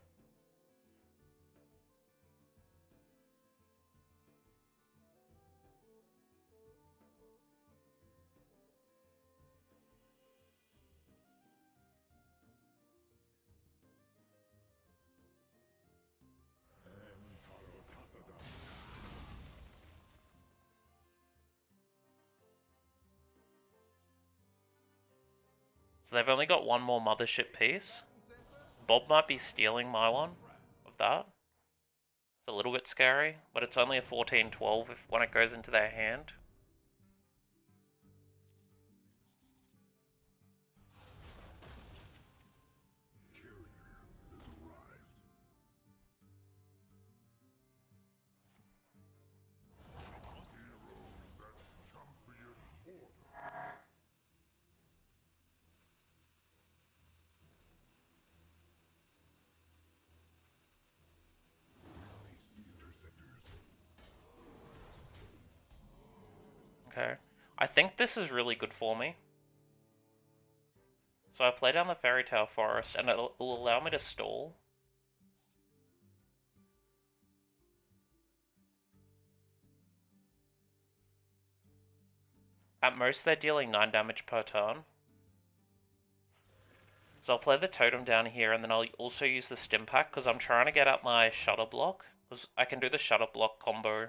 So they've only got one more mothership piece. Bob might be stealing my one of that. It's a little bit scary, but it's only a 14-12 when it goes into their hand. Okay. I think this is really good for me. So I play down the Fairy Tale Forest, and it'll allow me to stall. At most, they're dealing 9 damage per turn. So I'll play the totem down here, and then I'll also use the stim pack, because I'm trying to get out my shutter block, because I can do the shutter block combo.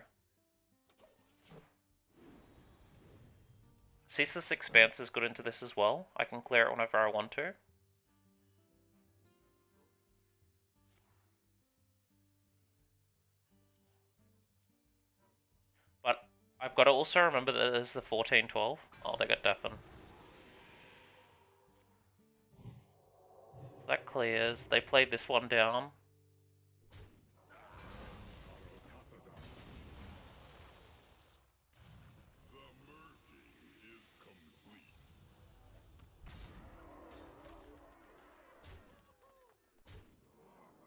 Ceaseless Expanse is good into this as well. I can clear it whenever I want to. But I've got to also remember that there's the 14-12. Oh, they got deafened. So that clears. They played this one down.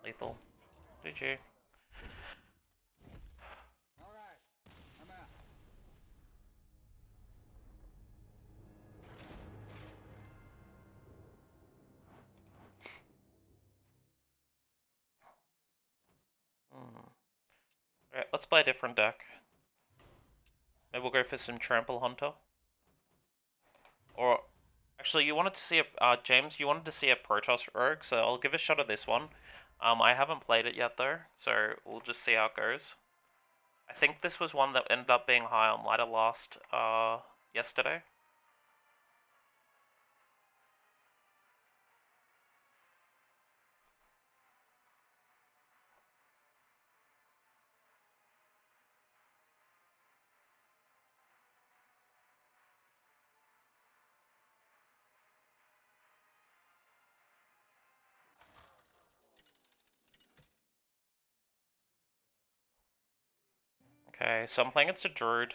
Lethal. GG. Alright, I'm out. Alright, let's play a different deck. Maybe we'll go for some Trample Hunter. Or, actually, you wanted to see a, James, you wanted to see a Protoss Rogue, so I'll give a shot at this one. I haven't played it yet though, so we'll just see how it goes. I think this was one that ended up being high on ladder last, yesterday. Okay, so I'm playing against a Druid.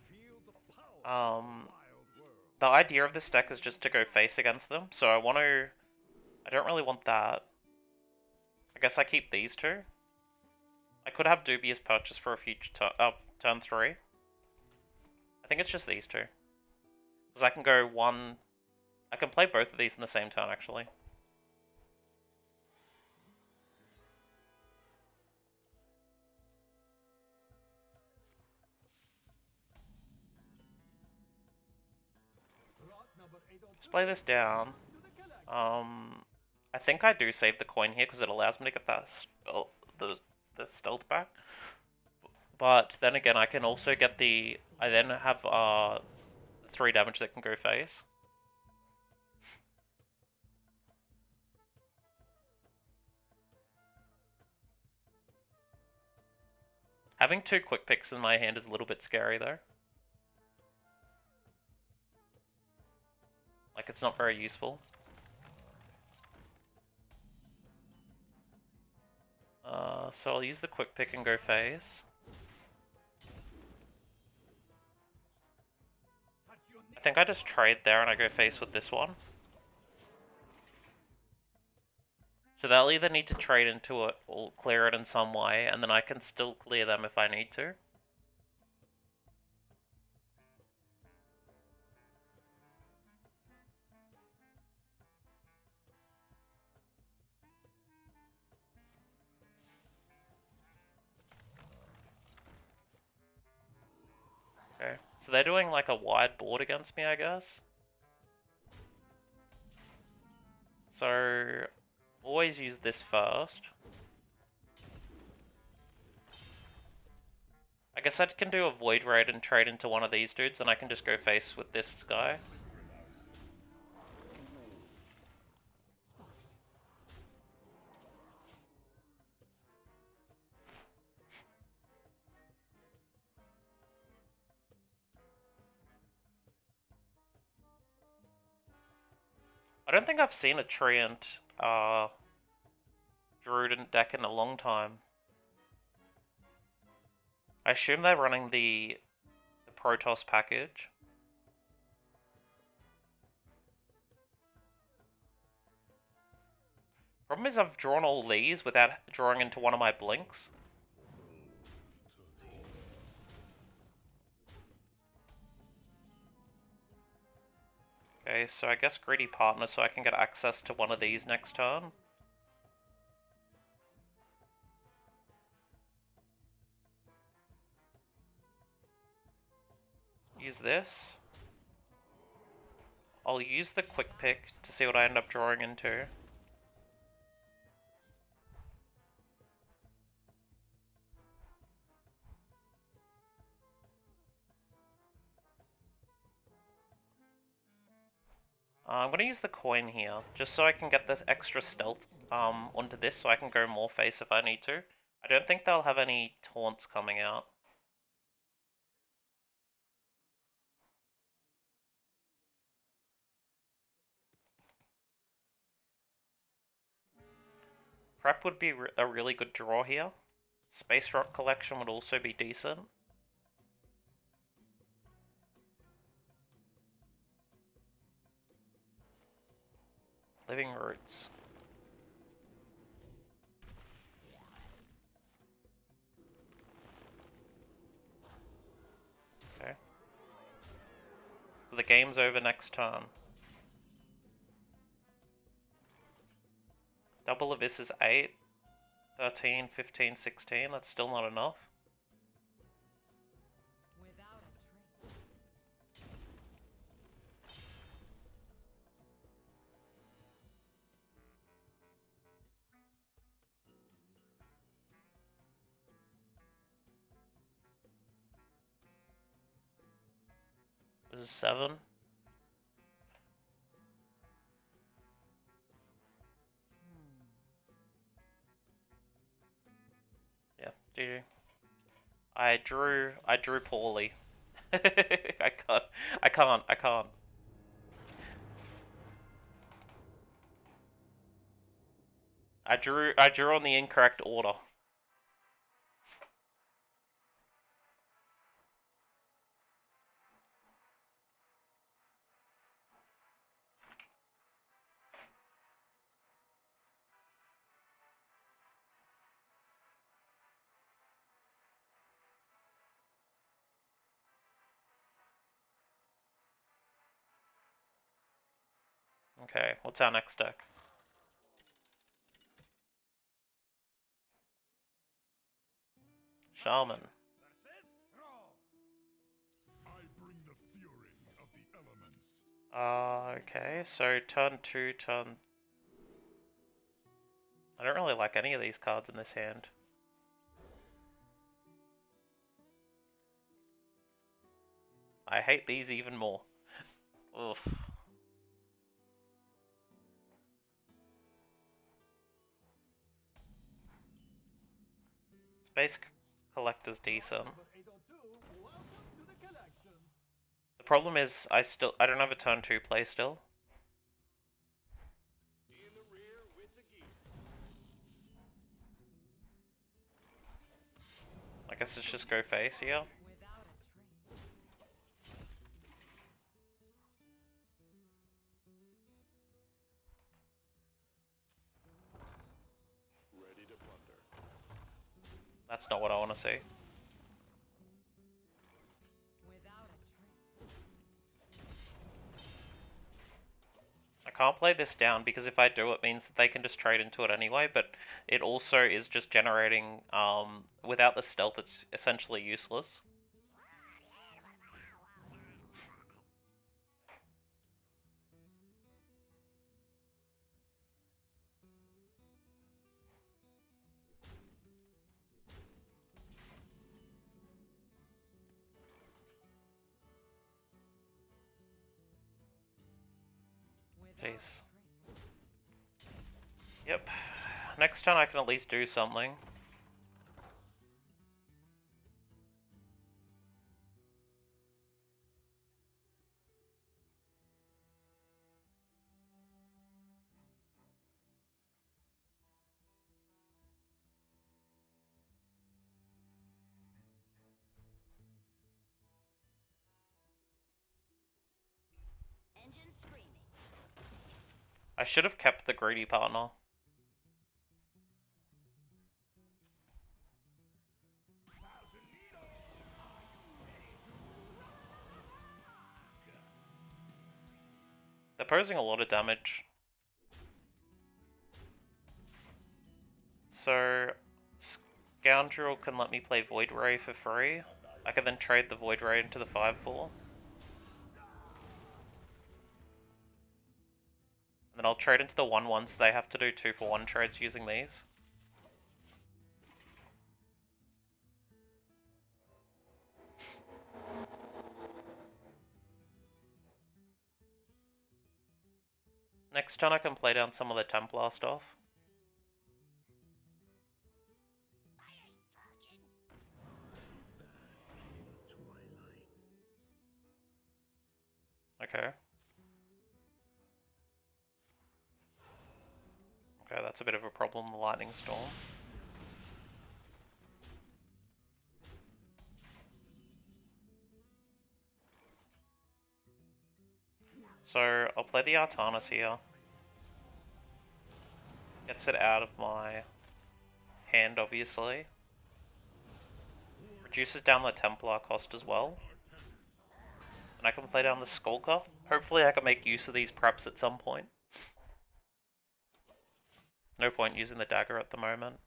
Feel the power of the wild world. The idea of this deck is just to go face against them, so I don't really want that. I guess I keep these two. I could have Dubious Purchase for a future turn 3. I think it's just these two. Because I can go one... I can play both of these in the same turn, actually. Let's play this down. I think I do save the coin here because it allows me to get that the stealth back. But then again, I can also get the... I then have 3 damage that can go face. Having 2 quick picks in my hand is a little bit scary though. Like, it's not very useful. So I'll use the quick pick and go face. I think I just trade there and I go face with this one. So they'll either need to trade into it or clear it in some way, and then I can still clear them if I need to. Okay, so they're doing like a wide board against me, I guess. So, always use this first. I guess I can do a Void Raid and trade into one of these dudes, and I can just go face with this guy. I don't think I've seen a Treant Druid deck in a long time. I assume they're running the Protoss package. Problem is I've drawn all these without drawing into one of my blinks. Okay, so I guess Greedy Partner so I can get access to one of these next turn. Use this. I'll use the quick pick to see what I end up drawing into. I'm gonna use the coin here, just so I can get this extra stealth onto this, so I can go more face if I need to. I don't think they'll have any taunts coming out. Prep would be a really good draw here. Space Rock Collection would also be decent. Living Roots. Okay. So the game's over next turn. Double of this is 8, 13, 15, 16. That's still not enough. This is 7. Yeah, GG. I drew poorly. I can't. I drew on the incorrect order. Okay, what's our next deck? Shaman. I bring the fury of the elements. Okay, so turn 2, turn... I don't really like any of these cards in this hand. I hate these even more. Oof. Space Collector's decent. The problem is I don't have a turn 2 play still. I guess let's just go face here. Ready to plunder. That's not what I want to see. I can't play this down because if I do, it means that they can just trade into it anyway, but it also is just generating, without the stealth, it's essentially useless. Jeez. Yep. Next turn I can at least do something. I should have kept the greedy partner. They're posing a lot of damage. So, Scoundrel can let me play Void Ray for free. I can then trade the Void Ray into the 5/4. Then I'll trade into the 1/1s so they have to do 2-for-1 trades using these. Next turn I can play down some of the Templar stuff. Okay. Okay, that's a bit of a problem, the Lightning Storm. So, I'll play the Artanis here. Gets it out of my hand, obviously. Reduces down the Templar cost as well. And I can play down the Skulker. Hopefully I can make use of these preps at some point. No point using the dagger at the moment.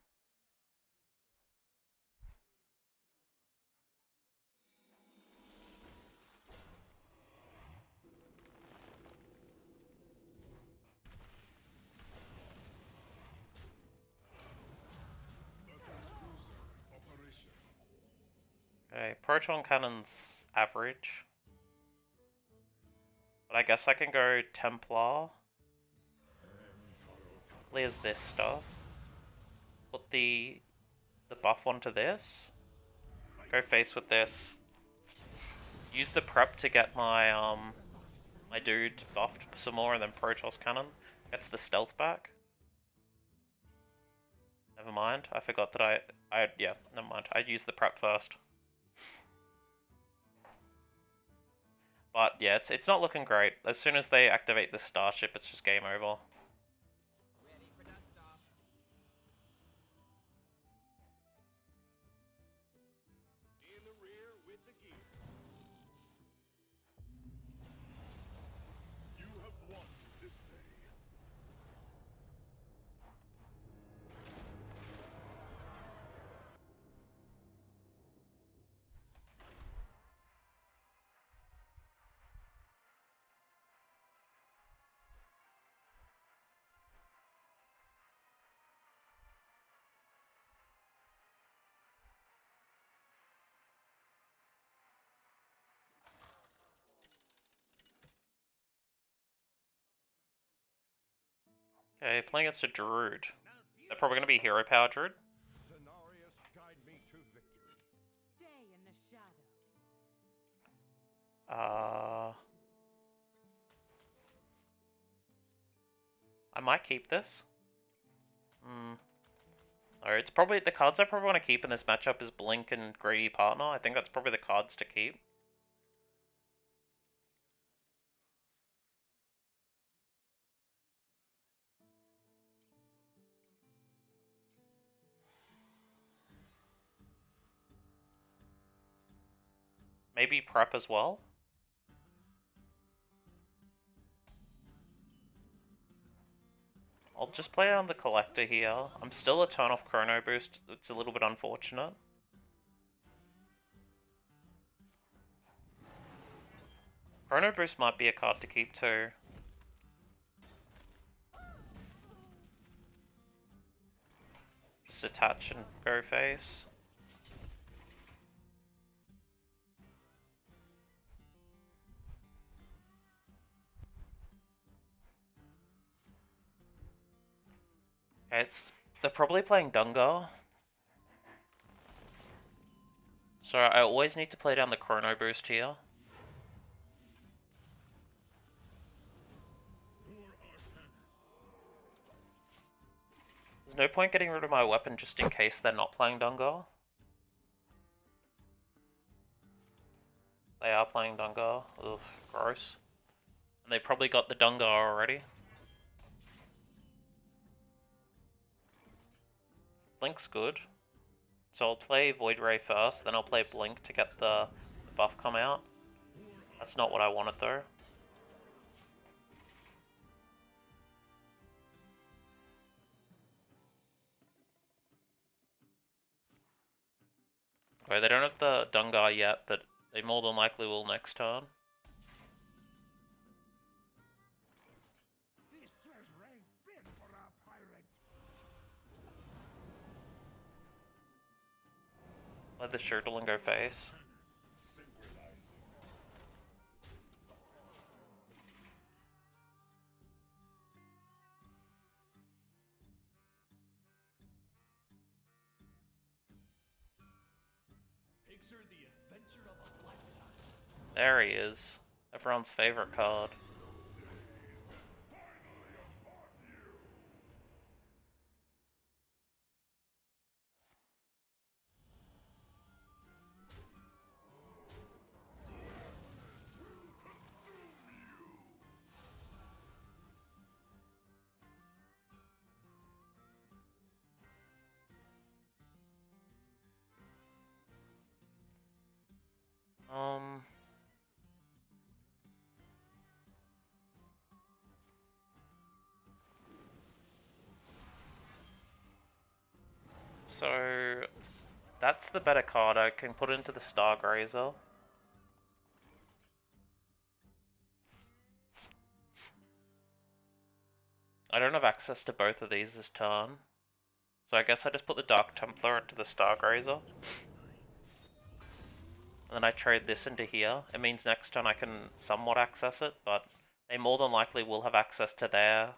Okay, Proton Cannon's average. But I guess I can go Templar. Clears this stuff. Put the buff onto this. Go face with this. Use the prep to get my my dude buffed some more, and then Protoss Cannon gets the stealth back. Never mind, I forgot that yeah, never mind. I'd use the prep first. But yeah, it's not looking great. As soon as they activate the starship, it's just game over. Ready for dust off. In the rear with the gear. You have won this day. Okay, playing against a Druid. They're probably going to be Hero Power Druid. Cenarius, guide me to victory. Stay in the shadows. I might keep this. Alright, it's probably the cards I probably want to keep in this matchup is Blink and Greedy Partner. I think that's probably the cards to keep. Maybe prep as well. I'll just play on the Collector here. I'm still a turn off Chrono Boost. It's a little bit unfortunate. Chrono Boost might be a card to keep too. Just attach and go face. Okay, they're probably playing Dungar. So I always need to play down the Chrono Boost here. There's no point getting rid of my weapon just in case they're not playing Dungar. They are playing Dungar. Ugh, gross. And they probably got the Dungar already. Blink's good. So I'll play Void Ray first, then I'll play Blink to get the buff come out. That's not what I wanted though. Okay, they don't have the Dungar yet, but they more than likely will next turn. Let the Shurtling go face. Picture the adventure of a lifetime. There he is. Everyone's favorite card. So that's the better card. I can put into the Stargrazer. I don't have access to both of these this turn. So I guess I just put the Dark Templar into the Stargrazer. And then I trade this into here. It means next turn I can somewhat access it, but they more than likely will have access to their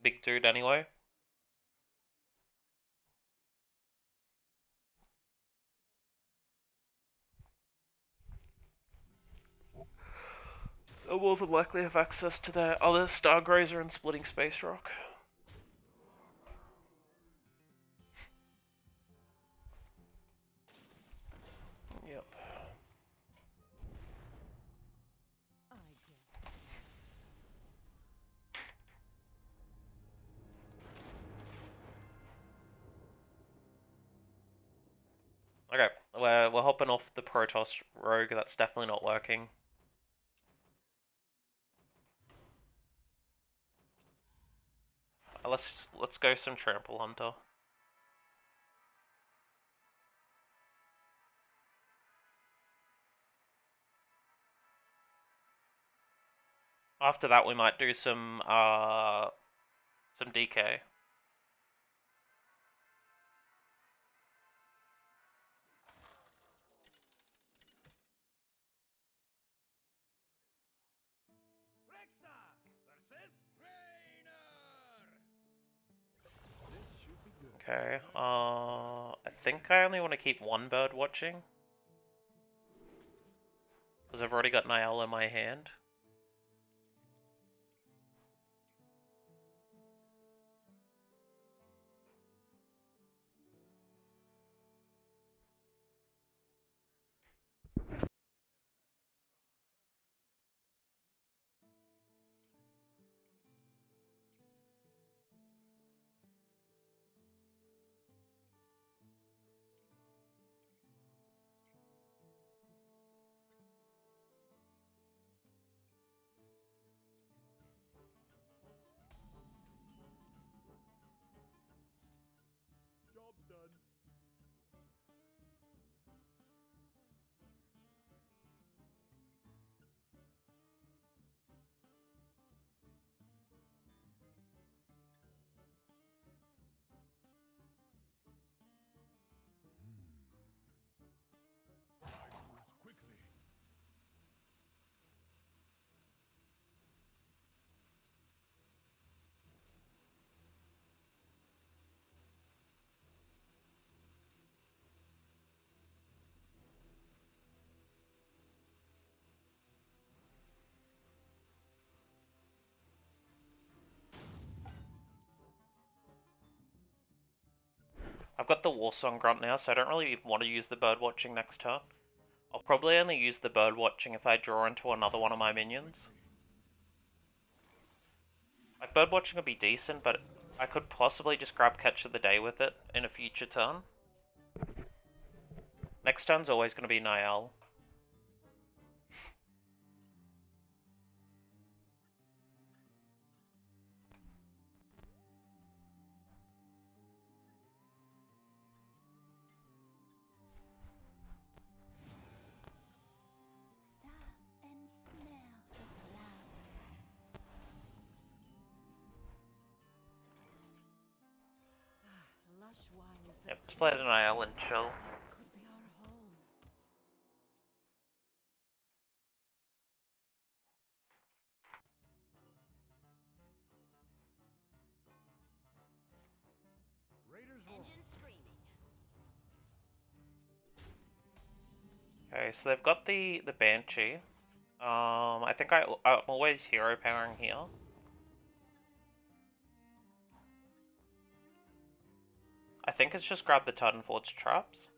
big dude anyway. They'll more than likely have access to their other Stargrazer and Splitting Space Rock. Yep. I get Okay, we're hopping off the Protoss Rogue. That's definitely not working. Let's go some Trample Hunter. After that, we might do some DK. Rexa versus Raynor. This should be good. Okay. I think I only want to keep one bird watching because I've already got Niall in my hand. Job's done. Time moves quickly. I've got the Warsong Grunt now, so I don't really even want to use the bird watching next turn. I'll probably only use the bird watching if I draw into another one of my minions. Like, bird watching would be decent, but I could possibly just grab Catch of the Day with it in a future turn. Next turn's always going to be Niall. Stop and smell the flowers. lush wilds. Yep, let's play the Niall and chill. This could be our home. Okay, so they've got the Banshee. I think I'm always hero powering here. I think it's just grab the Titanforge traps.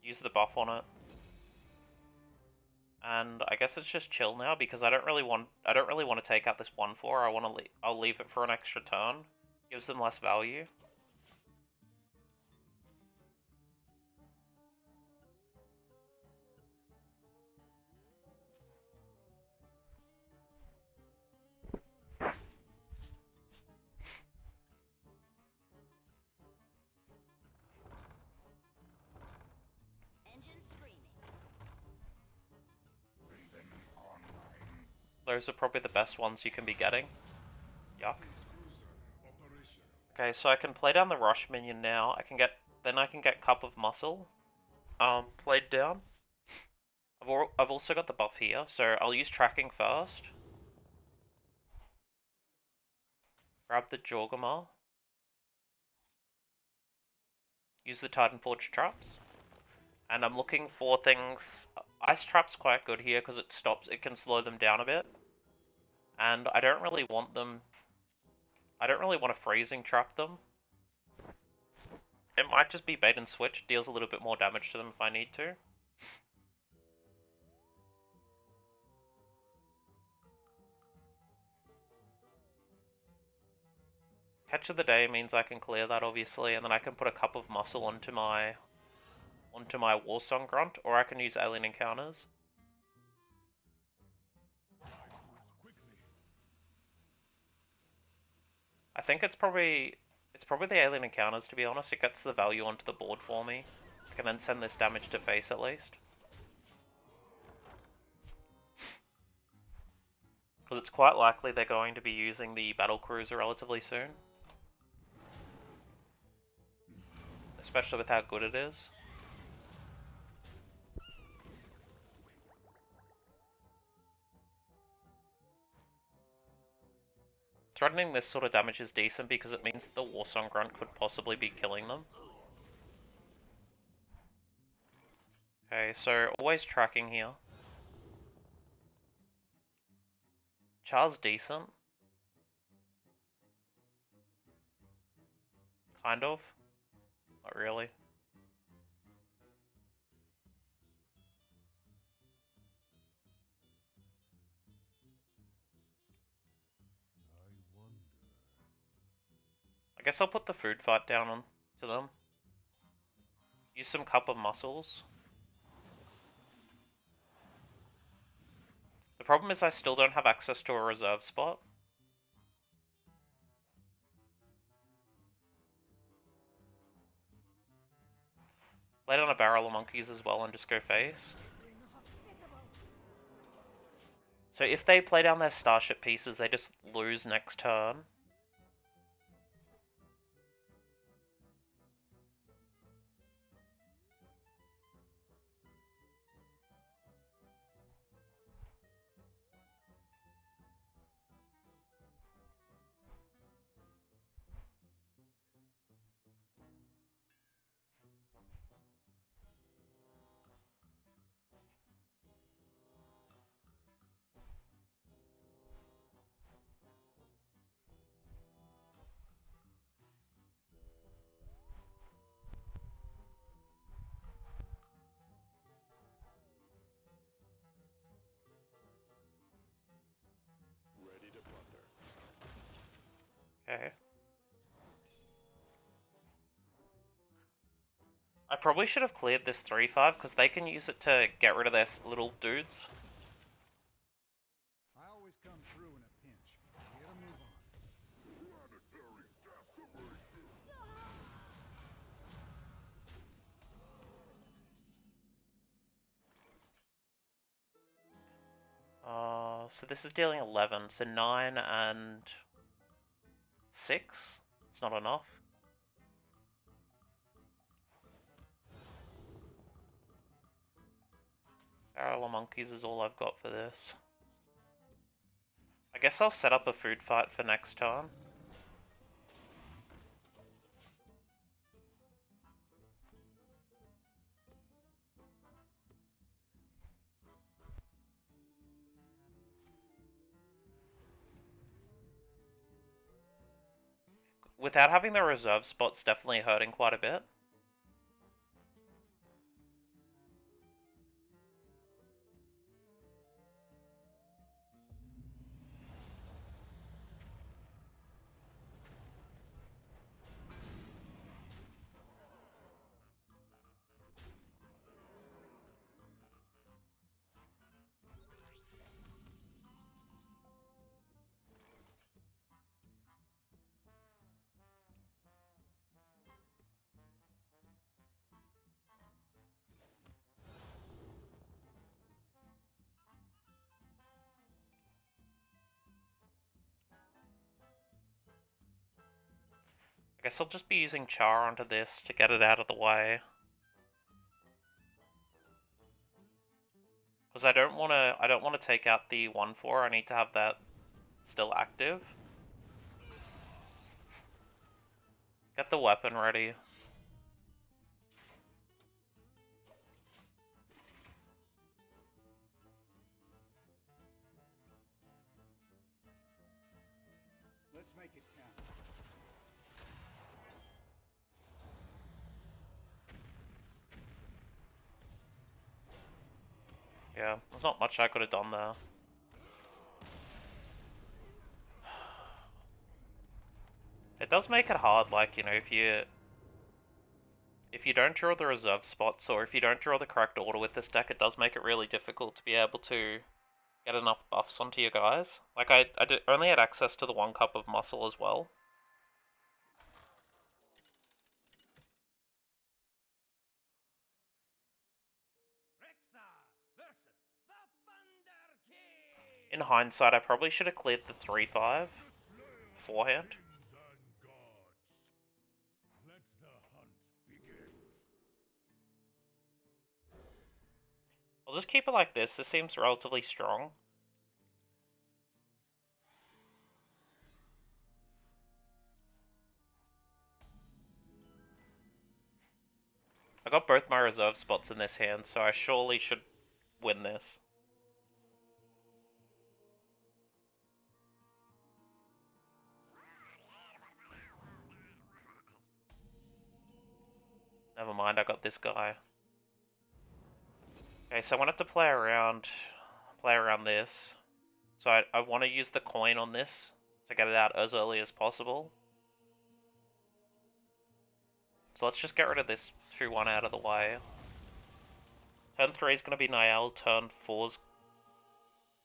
Use the buff on it. And I guess it's just chill now because I don't really want to take out this 1/4. I'll leave it for an extra turn. Gives them less value. Engine screaming. Those are probably the best ones you can be getting. Yuck. Okay, so I can play down the rush minion now. I can get Cup of Muscle. Played down. I've also got the buff here, so I'll use tracking first. Grab the Jorgama. Use the Titanforge traps. And I'm looking for things. Ice Trap's quite good here because it can slow them down a bit. And I don't really want to freezing trap them. It might just be bait and switch, deals a little bit more damage to them if I need to. Catch of the Day means I can clear that obviously, and then I can put a Cup of Muscle onto my Warsong Grunt, or I can use Alien Encounters. I think it's probably the Alien Encounters, to be honest. It gets the value onto the board for me. I can then send this damage to face at least. Because it's quite likely they're going to be using the Battle Cruiser relatively soon. Especially with how good it is. Threatening this sort of damage is decent because it means the Warsong Grunt could possibly be killing them. Okay, so always tracking here. Char's decent. Kind of. Not really. I guess I'll put the food fight down on to them. Use some Cup of Muscles. The problem is I still don't have access to a reserve spot. Lay down a barrel of monkeys as well and just go face. So if they play down their starship pieces, they just lose next turn. Okay. I probably should have cleared this 3/5 because they can use it to get rid of their little dudes. I always come through in a pinch. Get a move on. Planetary decimation. So this is dealing 11, so 9 and 6. It's not enough. Barrel of monkeys is all I've got for this. I guess I'll set up a food fight for next turn. without having the reserve spots definitely hurting quite a bit. I guess I'll just be using Char onto this to get it out of the way. Because I don't wanna take out the 1/4, I need to have that still active. Get the weapon ready. Let's make it count. Yeah, there's not much I could have done there. It does make it hard, like, you know, if you don't draw the reserve spots, or if you don't draw the correct order with this deck, it does make it really difficult to be able to get enough buffs onto your guys. Like, I only had access to the 1 cup of muscle as well. In hindsight, I probably should have cleared the 3/5 beforehand. Kings and gods. Let the hunt begin. I'll just keep it like this. This seems relatively strong. I got both my reserve spots in this hand, so I surely should win this. Never mind, I got this guy. Okay, so I wanted to play around this. So I want to use the coin on this to get it out as early as possible. So let's just get rid of this 2-1 out of the way. Turn 3 is going to be Niall, turn 4 is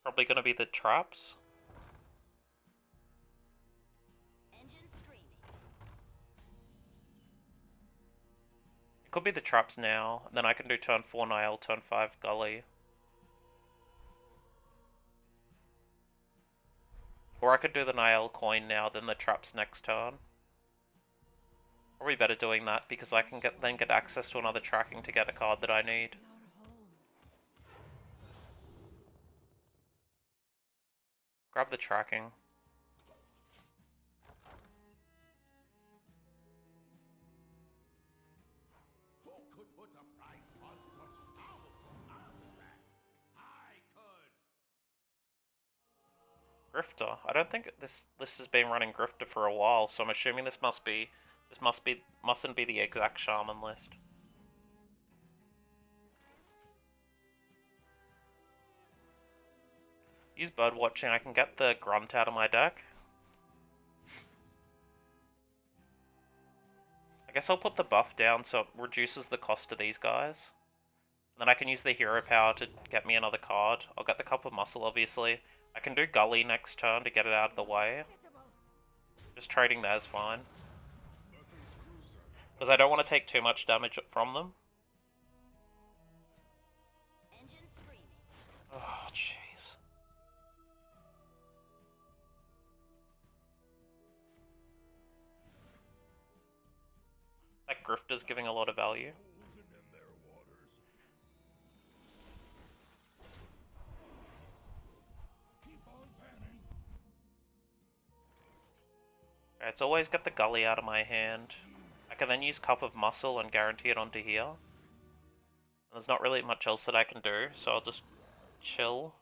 probably going to be the traps. Engine screaming. It could be the traps now, and then I can do turn 4 Niall, turn 5 Gully. Or I could do the Niall coin now, then the traps next turn. Probably better doing that, because I can then get access to another tracking to get a card that I need. Grab the tracking. Who could put a price on such powerful artifacts? I could. Grifter. I don't think this has been running Grifter for a while, so I'm assuming this mustn't be the exact Shaman list. Use bird watching, I can get the grunt out of my deck. I guess I'll put the buff down so it reduces the cost of these guys. Then I can use the hero power to get me another card. I'll get the cup of muscle, obviously. I can do Gully next turn to get it out of the way. Just trading there is fine. Because I don't want to take too much damage from them. Engine screaming. Oh, jeez. That Grifter's giving a lot of value. Golden in their waters. Keep on panning. It's always get the Gully out of my hand. I can then use Cup of Muscle and guarantee it onto here. And there's not really much else that I can do, so I'll just chill.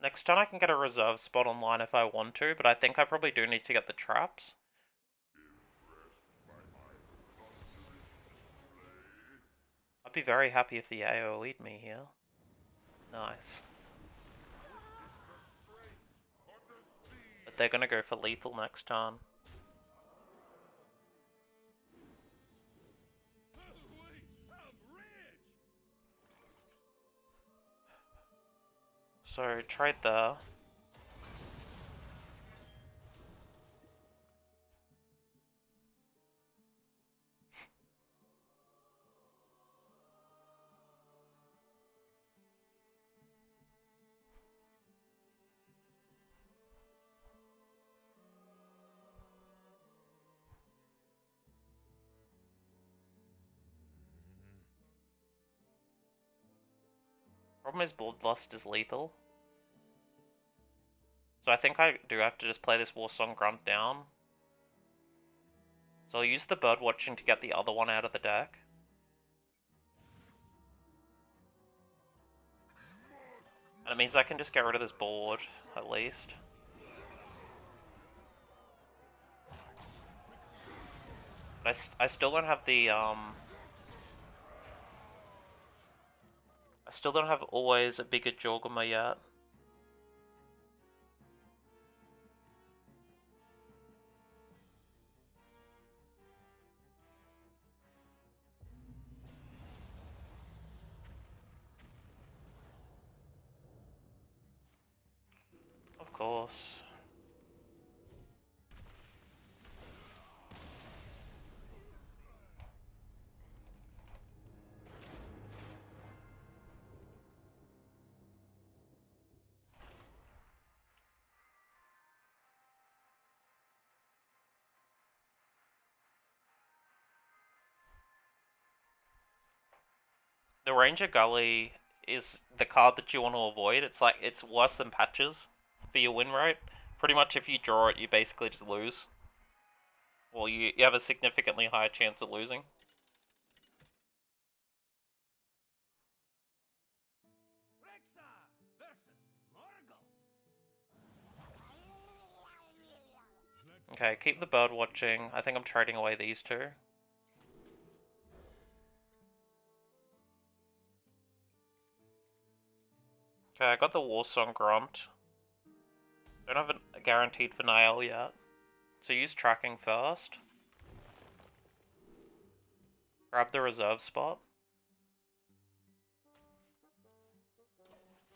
Next turn I can get a reserve spot online if I want to, but I think I probably do need to get the traps. I'd be very happy if the AoE'd me here. Nice. But they're gonna go for lethal next turn. So trade there. Problem is Bloodlust is lethal. So I think I do have to just play this Warsong Grunt down. So I'll use the bird watching to get the other one out of the deck. And it means I can just get rid of this board, at least. But I still don't have the, I still don't have always a bigger Jorgama yet. Of course. The Ranger Gully is the card that you want to avoid. It's like, it's worse than Patches for your win rate. Pretty much if you draw it, you basically just lose. Well, you have a significantly higher chance of losing. Okay, keep the bird watching. I think I'm trading away these two. Okay, I got the Warsong Grunt. Don't have a guaranteed for Niall yet. So use tracking first. Grab the reserve spot.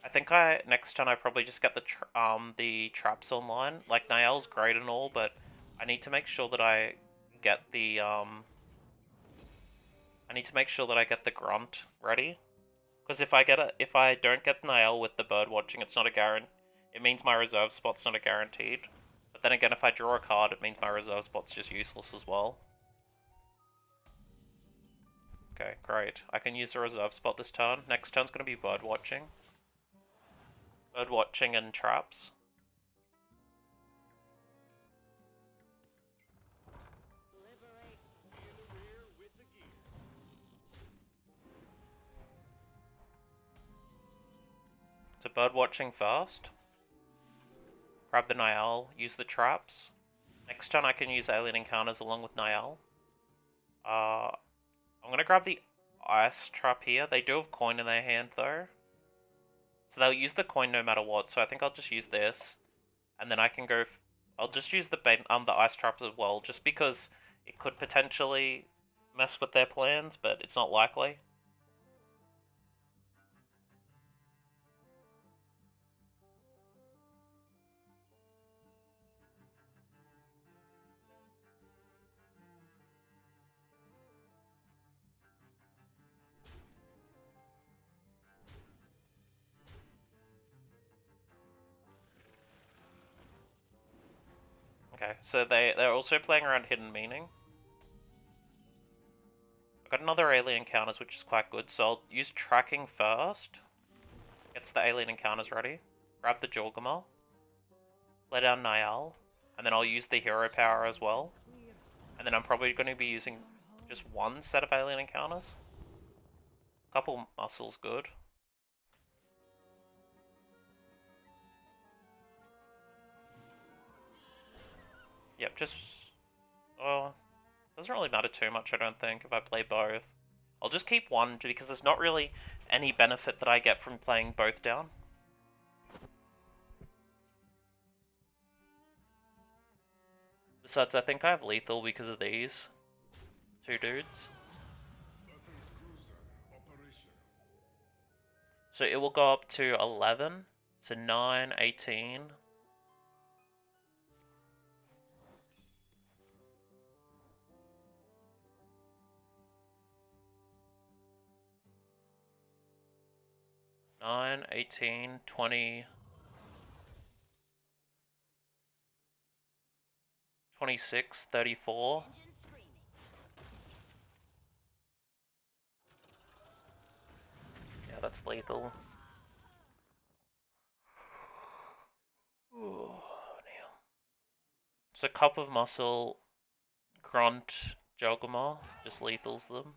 I think next turn I probably just get the traps online. Like Niall's great and all, but I need to make sure that I get the grunt ready. Because if I don't get Niall with the bird watching, it's not a guarantee. It means my reserve spot's not a guaranteed. But then again, if I draw a card, it means my reserve spot's just useless as well. Okay, great. I can use the reserve spot this turn. Next turn's gonna be bird watching. Bird watching and traps. So bird watching first. Grab the Niall, use the traps. Next turn I can use Alien Encounters along with Niall. I'm gonna grab the Ice Trap here. They do have coin in their hand though. So they'll use the coin no matter what, so I think I'll just use this. And then I can go... I'll just use the Ice Traps as well, just because it could potentially mess with their plans, but it's not likely. Okay, so they're also playing around Hidden Meaning. I've got another Alien Encounters, which is quite good, so I'll use Tracking first. Gets the Alien Encounters ready. Grab the Jorgama. Play down Niall. And then I'll use the Hero Power as well. And then I'm probably going to be using just one set of Alien Encounters. Couple Muscles good. Yep, just... Well, doesn't really matter too much, I don't think, if I play both. I'll just keep one, because there's not really any benefit that I get from playing both down. Besides, I think I have lethal because of these two dudes. So it will go up to 11, so 9, 18. Nine, 18, 20, 26, 34. Engine screaming. Yeah, that's lethal. Ooh, damn. So cup of muscle, grunt, joggermaw, just lethals them.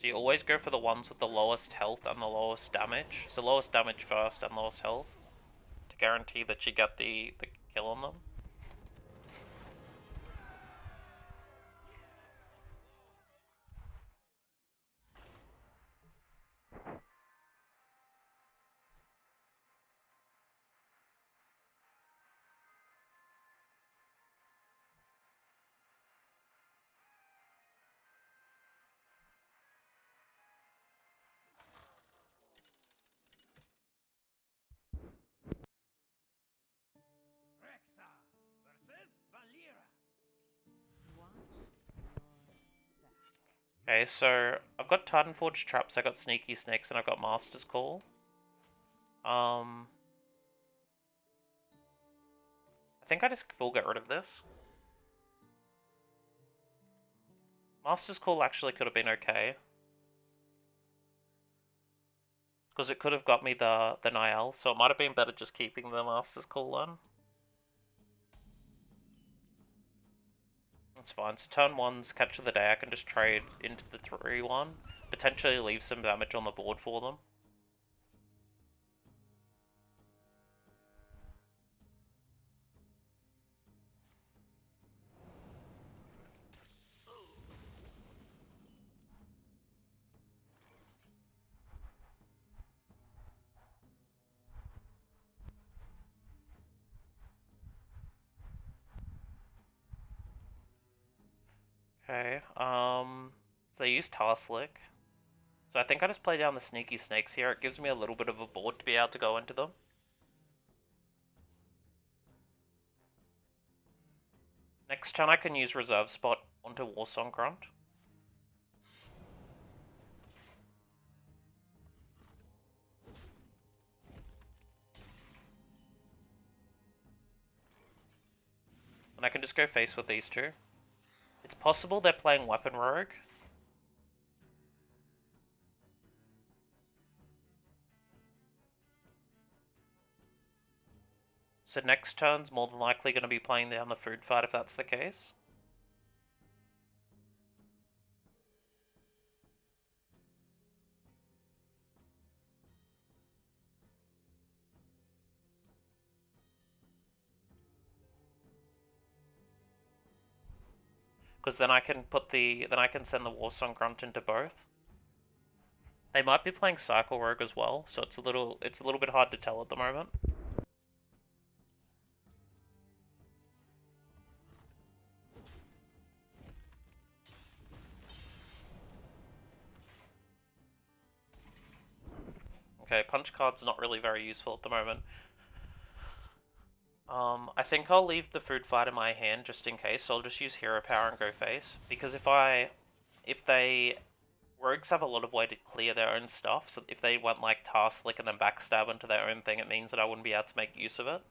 So you always go for the ones with the lowest health and the lowest damage. So lowest damage first and lowest health, to guarantee that you get the kill on them. Okay, so I've got Titanforge traps, I got Sneaky Snakes, and I've got Master's Call. I think I just will get rid of this. Master's Call actually could have been okay, because it could have got me the Niall, so it might have been better just keeping the Master's Call on. That's fine. So turn 1's Catch of the Day, I can just trade into the 3-1. Potentially leave some damage on the board for them. Okay, so they use Tarslick. So I think I just play down the Sneaky Snakes here. It gives me a little bit of a board to be able to go into them. Next turn I can use Reserve Spot onto Warsong Grunt. And I can just go face with these two. It's possible they're playing Weapon Rogue. So next turn's more than likely going to be playing down the food fight if that's the case. Because then I can send the Warsong Grunt into both. They might be playing Cycle Rogue as well, so it's a little bit hard to tell at the moment. Okay, punch card's not really very useful at the moment. I think I'll leave the food fight in my hand just in case, so I'll just use hero power and go face. Because if rogues have a lot of way to clear their own stuff, so if they went like Tarslick and then backstab into their own thing, it means that I wouldn't be able to make use of it.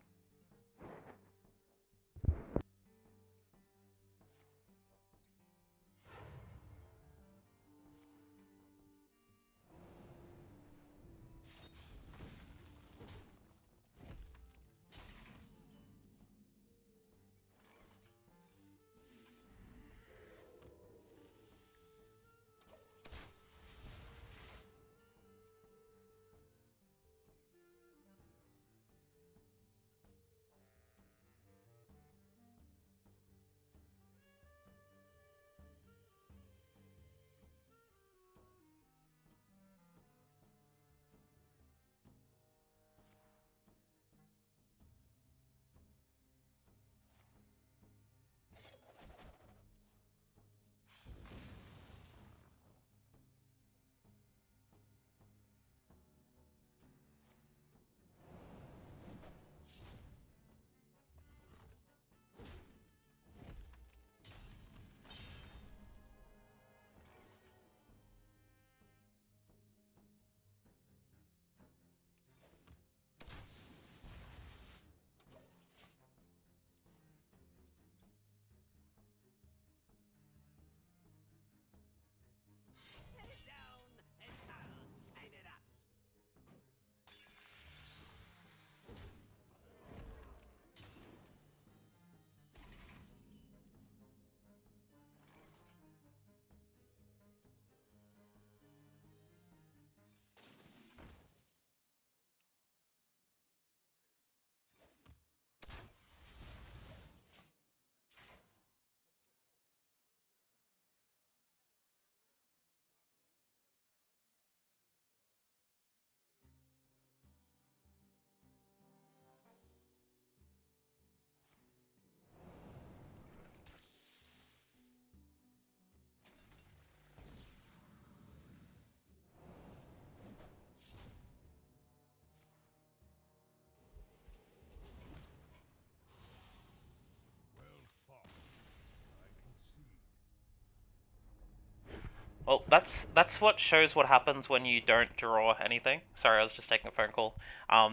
Well, that's what shows what happens when you don't draw anything. Sorry, I was just taking a phone call.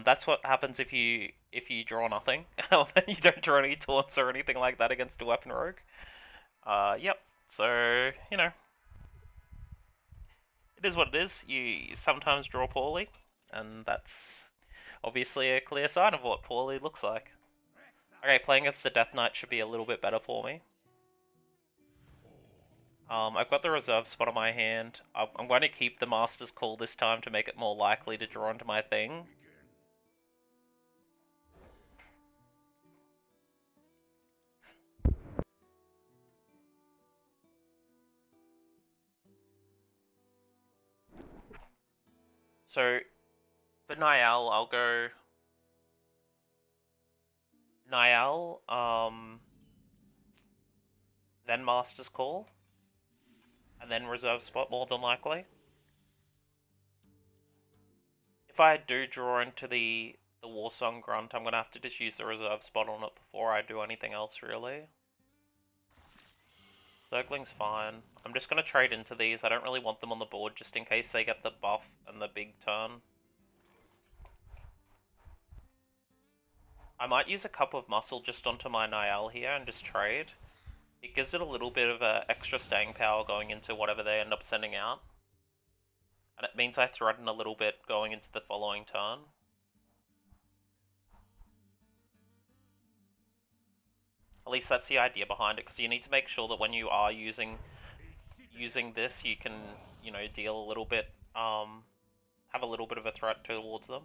That's what happens if you draw nothing. You don't draw any taunts or anything like that against a weapon rogue. Yep. So you know, it is what it is. You sometimes draw poorly, and that's obviously a clear sign of what poorly looks like. Okay, playing against the Death Knight should be a little bit better for me. I've got the reserve spot on my hand. I'm going to keep the Master's Call this time to make it more likely to draw into my thing. So, for Niall, I'll go Niall, then Master's Call, and then reserve spot more than likely. If I do draw into the Warsong Grunt, I'm going to have to just use the reserve spot on it before I do anything else, really. Zergling's fine. I'm just going to trade into these. I don't really want them on the board just in case they get the buff and the big turn. I might use a cup of muscle just onto my Niall here and just trade. It gives it a little bit of extra staying power going into whatever they end up sending out. And it means I threaten a little bit going into the following turn. At least that's the idea behind it, because you need to make sure that when you are using this, you can, you know, deal a little bit, have a little bit of a threat towards them.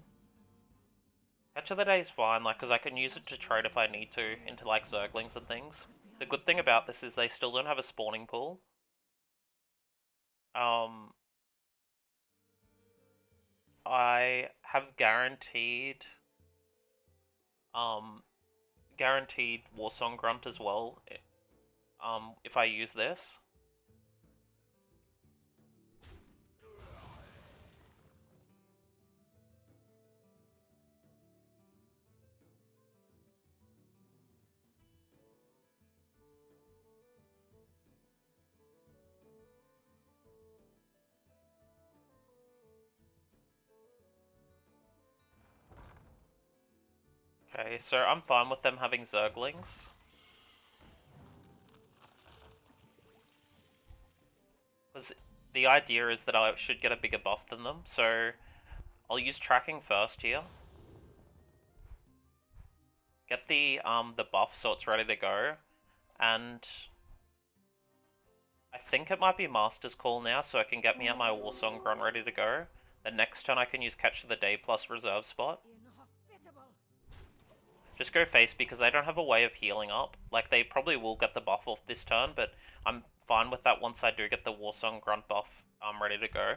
Catch of the Day is fine, like, because I can use it to trade if I need to into, like, Zerglings and things. The good thing about this is they still don't have a spawning pool. I have guaranteed Warsong Grunt as well, if I use this. Okay, so I'm fine with them having Zerglings. Because the idea is that I should get a bigger buff than them, so I'll use tracking first here. Get the buff so it's ready to go, and I think it might be Master's Call now, so it can get me at my Warsong Grunt ready to go. The next turn I can use Catch of the Day plus reserve spot. Just go face because they don't have a way of healing up. Like, they probably will get the buff off this turn, but I'm fine with that once I do get the Warsong Grunt buff ready to go.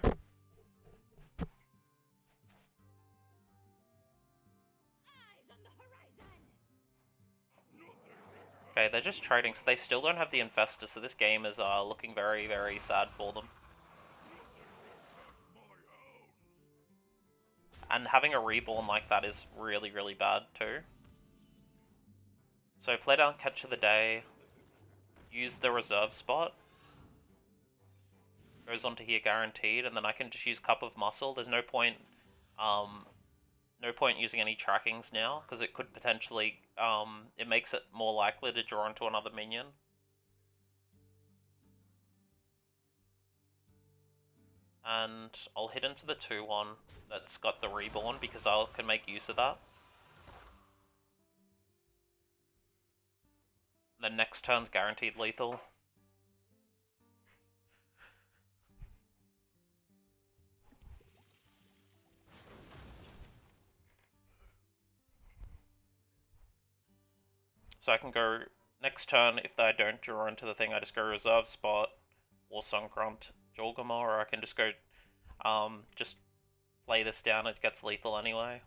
Okay, they're just trading, so they still don't have the Infestor, so this game is looking very, very sad for them. And having a reborn like that is really, really bad too. So play down Catch of the Day, use the reserve spot, goes onto here guaranteed, and then I can just use Cup of Muscle. There's no point using any trackings now, because it could potentially, it makes it more likely to draw into another minion. And I'll hit into the 2-1 that's got the reborn, because I can make use of that. The next turn's guaranteed lethal. So I can go next turn, if I don't draw into the thing, I just go reserve spot, Warsong Grunt, Jorgama, or I can just go, just play this down, it gets lethal anyway.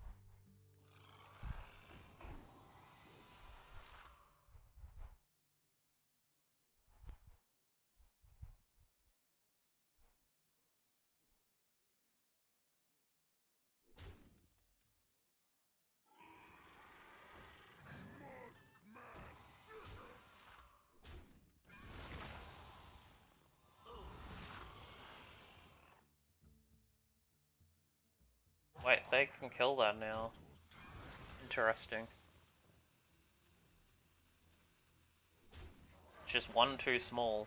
Wait, they can kill that now. Interesting. It's just one too small.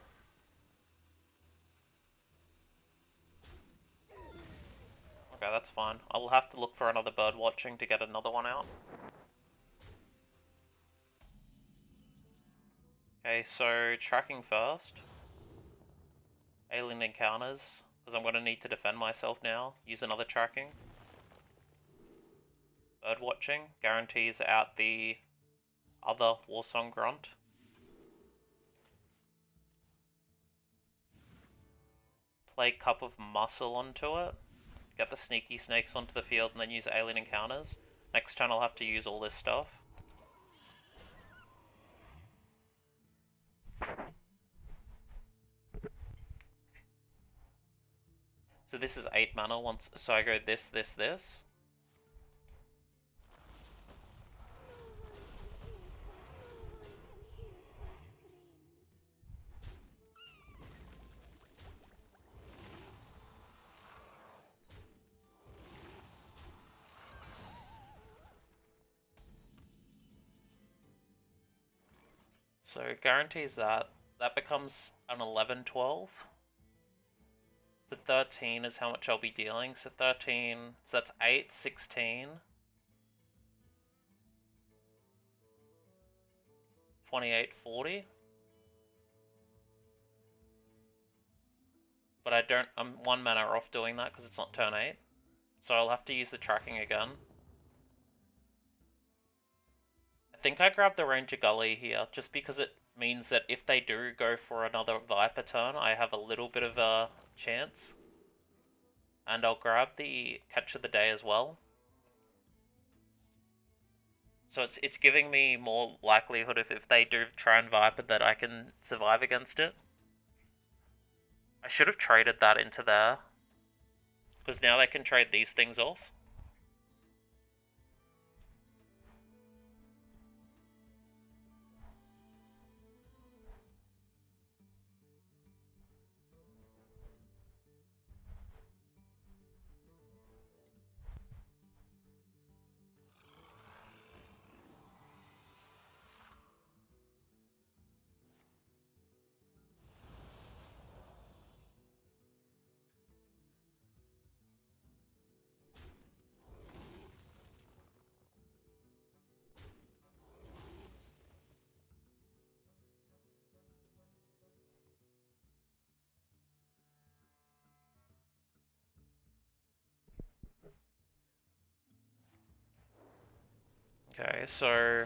Okay, that's fine. I'll have to look for another bird watching to get another one out. Okay, so tracking first. Alien encounters, because I'm going to need to defend myself now. Use another tracking. Bird watching guarantees out the other Warsong grunt. Play Cup of Muscle onto it. Get the sneaky snakes onto the field and then use alien encounters. Next turn I'll have to use all this stuff. So this is 8 mana once, so I go this, this, this. So it guarantees that. That becomes an 11-12. So 13 is how much I'll be dealing. So 13, so that's 8, 16. 28, 40. But I don't, I'm 1 mana off doing that because it's not turn 8. So I'll have to use the tracking again. I think I grabbed the Ranger Gully here, just because it means that if they do go for another Viper turn, I have a little bit of a chance. And I'll grab the Catch of the Day as well. So it's giving me more likelihood if they do try and Viper that I can survive against it. I should have traded that into there. Because now they can trade these things off. Okay, so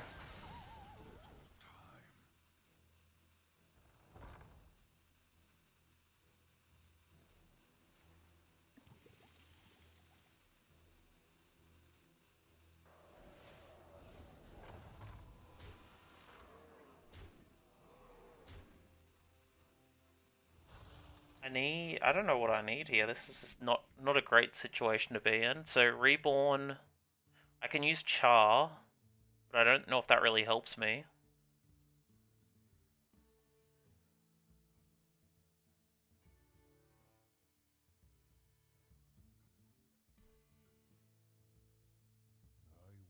I don't know what I need here. This is just not a great situation to be in. So Reborn, I can use Char, but I don't know if that really helps me. I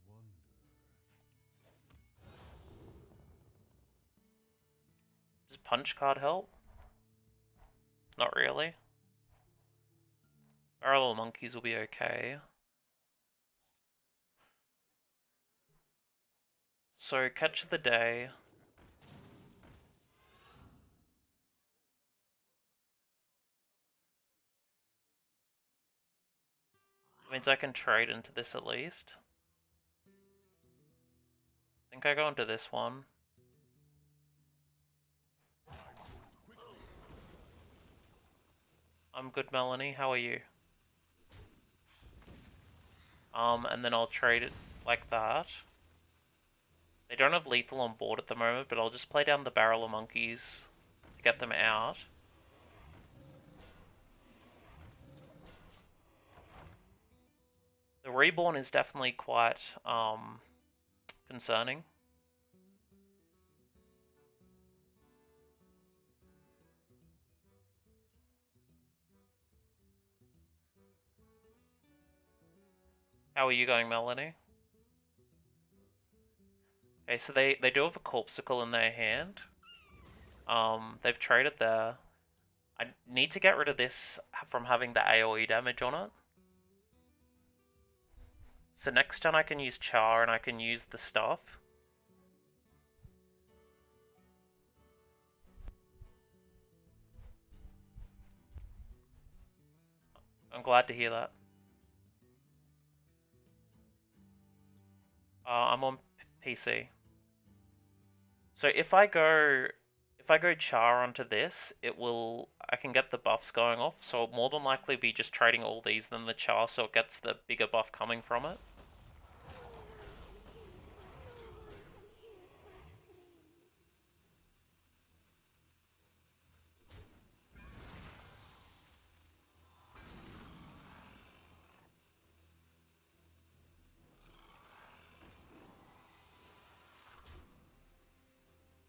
wonder. Does Punch Card help? Not really. Barrel of Monkeys will be okay. So Catch of the Day. Means I can trade into this at least. I think I go into this one. I'm good, Melanie. How are you? And then I'll trade it like that. They don't have lethal on board at the moment, but I'll just play down the Barrel of Monkeys to get them out. The Reborn is definitely quite concerning. How are you going, Melanie? Okay, so they do have a Corpsicle in their hand. They've traded there. I need to get rid of this from having the AoE damage on it. So next turn I can use Char and I can use the stuff. I'm glad to hear that. I'm on PC. So if I go Char onto this, I can get the buffs going off, so it'll more than likely be just trading all these than the Char, so it gets the bigger buff coming from it.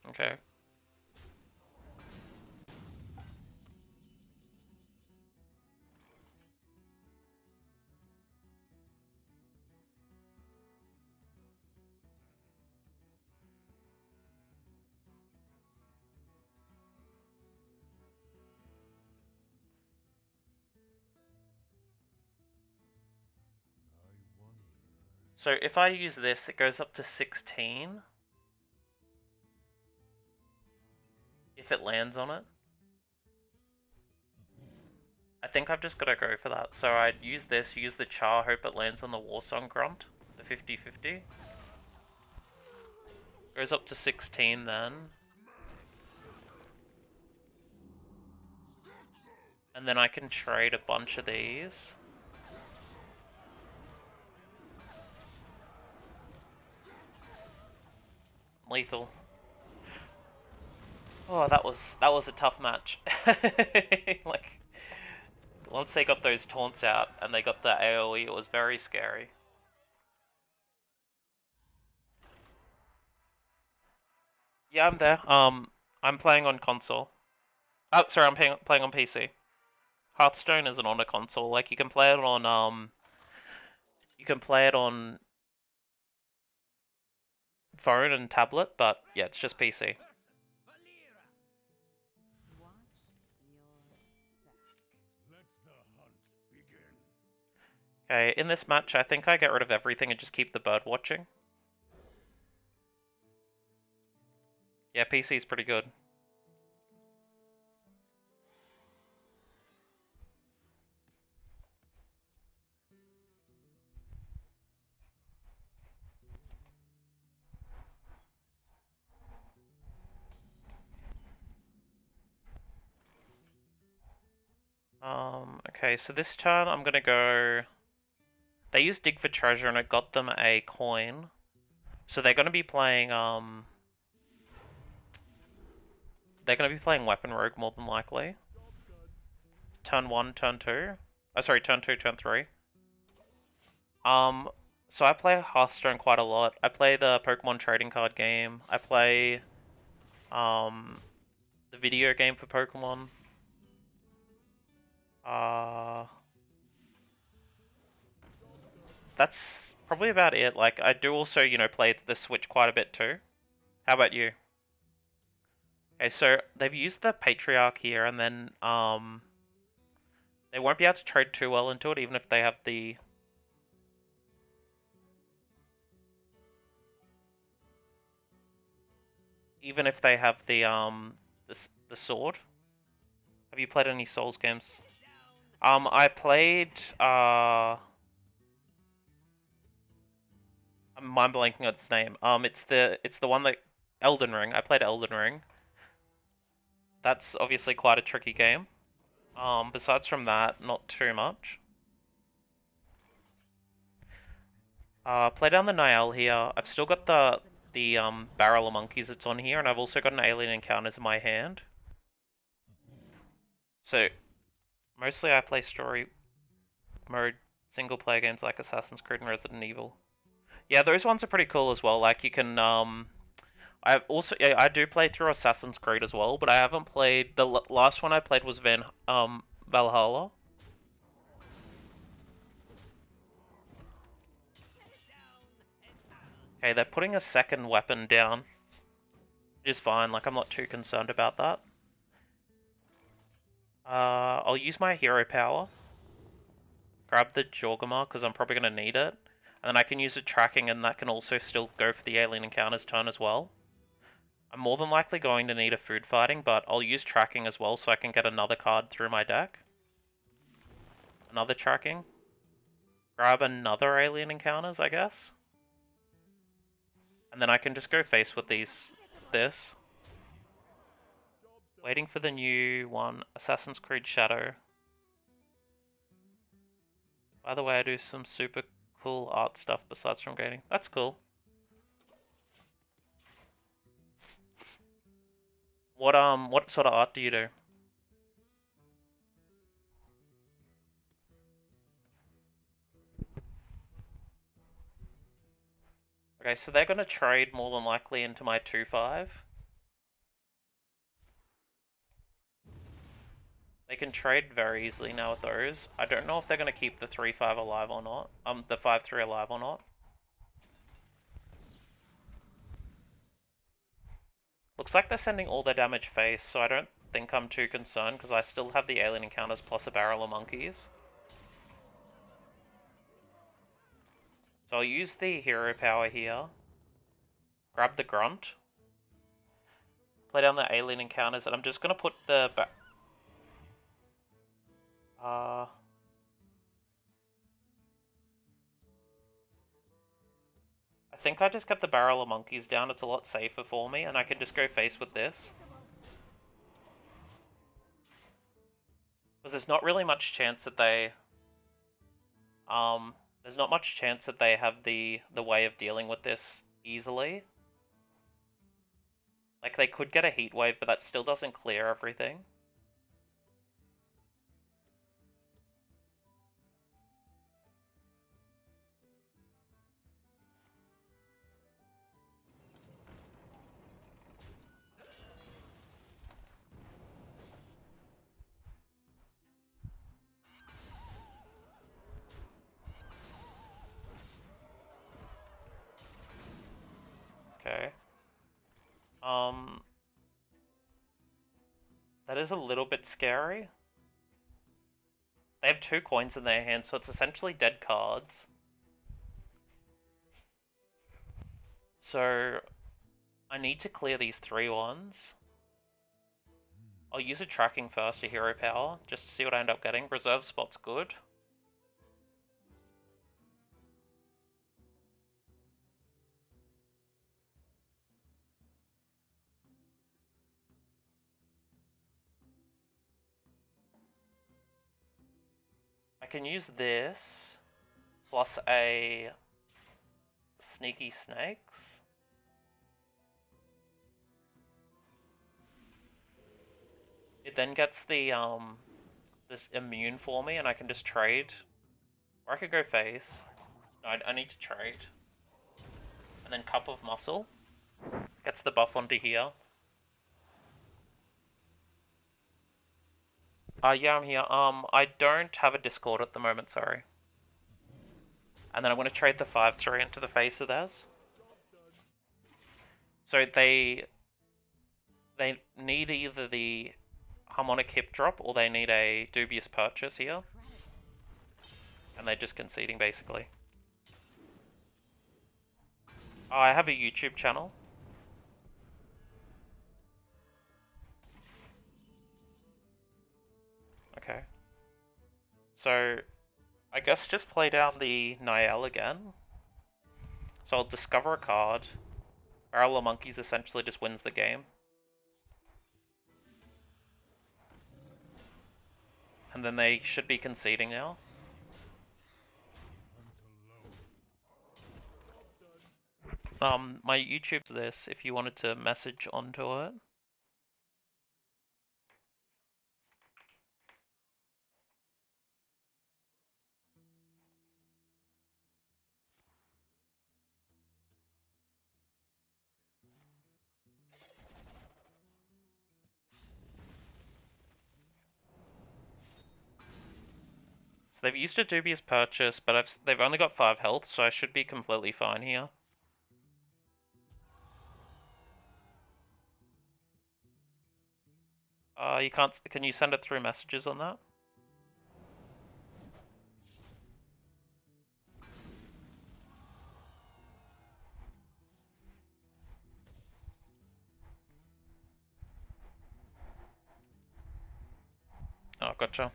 Okay. So if I use this, it goes up to 16. If it lands on it. I think I've just got to go for that. So I'd use this, use the Char, hope it lands on the Warsong Grunt, the 50-50. Goes up to 16 then. And then I can trade a bunch of these. Lethal. Oh, that was a tough match. Like, once they got those taunts out and they got the AoE, it was very scary. Yeah, I'm there. I'm playing on console. Oh, sorry, I'm playing on PC. Hearthstone isn't on a console. Like, you can play it on phone and tablet, but yeah, it's just PC. Watch your back. Let the hunt begin. Okay, in this match, I think I get rid of everything and just keep the bird watching. Yeah, PC's pretty good. Okay, so this turn I'm gonna go... They used Dig for Treasure and it got them a coin. So they're gonna be playing, they're gonna be playing Weapon Rogue more than likely. Turn 1, turn 2. Oh, sorry, turn 2, turn 3. So I play Hearthstone quite a lot. I play the Pokemon trading card game. I play, the video game for Pokemon. That's probably about it. Like, I do also, play the Switch quite a bit too. How about you? Okay, so they've used the Patriarch here, and then, they won't be able to trade too well into it, even if they have the... Even if they have the sword. Have you played any Souls games? I played, I'm mind blanking on its name. It's the one that... Elden Ring. I played Elden Ring. That's obviously quite a tricky game. Besides from that, not too much. Play down the Niall here. I've still got the Barrel of Monkeys that's on here, and I've also got an Alien Encounters in my hand. So, mostly I play story mode single player games like Assassin's Creed and Resident Evil. Yeah, those ones are pretty cool as well. Like, you can, I do play through Assassin's Creed as well, but I haven't played... The last one I played was Valhalla. Okay, they're putting a second weapon down. Which is fine, like I'm not too concerned about that. I'll use my hero power. Grab the Jorgama, because I'm probably going to need it. And then I can use the tracking, and that can also still go for the alien encounters turn as well. I'm more than likely going to need a food fighting, but I'll use tracking as well so I can get another card through my deck. Another tracking. Grab another alien encounters, I guess. And then I can just go face with this. Waiting for the new one, Assassin's Creed Shadow. By the way, I do some super cool art stuff besides from grading. That's cool. What sort of art do you do? Okay, so they're gonna trade more than likely into my 2/5. They can trade very easily now with those. I don't know if they're gonna keep the 3/5 alive or not. The 5/3 alive or not. Looks like they're sending all their damage face, so I don't think I'm too concerned because I still have the alien encounters plus a barrel of monkeys. So I'll use the hero power here. Grab the grunt. Play down the alien encounters, and I'm just gonna put the I think I just kept the barrel of monkeys down. It's a lot safer for me, and I can just go face with this. Because there's not really much chance that they there's not much chance that they have the way of dealing with this easily. Like, they could get a heat wave, but that still doesn't clear everything. Okay. That is a little bit scary. They have 2 coins in their hand, so it's essentially dead cards. So I need to clear these 3 ones. I'll use a tracking first, a hero power, just to see what I end up getting. Reserve spot's good. I can use this, plus a sneaky snakes. It then gets the this immune for me, and I can just trade. Or I could go face. No, I need to trade. And then Cup of Muscle gets the buff onto here. Yeah, I'm here. I don't have a Discord at the moment, sorry. And then I'm going to trade the 5/3 into the face of theirs. So they need either the Harmonic Hip Drop or they need a Dubious Purchase here. And they're just conceding, basically. Oh, I have a YouTube channel. Okay. So, I guess just play down the Niall again. So I'll discover a card. Barrel of Monkeys essentially just wins the game. And then they should be conceding now. My YouTube's this, if you wanted to message onto it. So they've used a Dubious Purchase, but they've only got 5 health, so I should be completely fine here. You can't. Can you send it through messages on that? Oh, gotcha.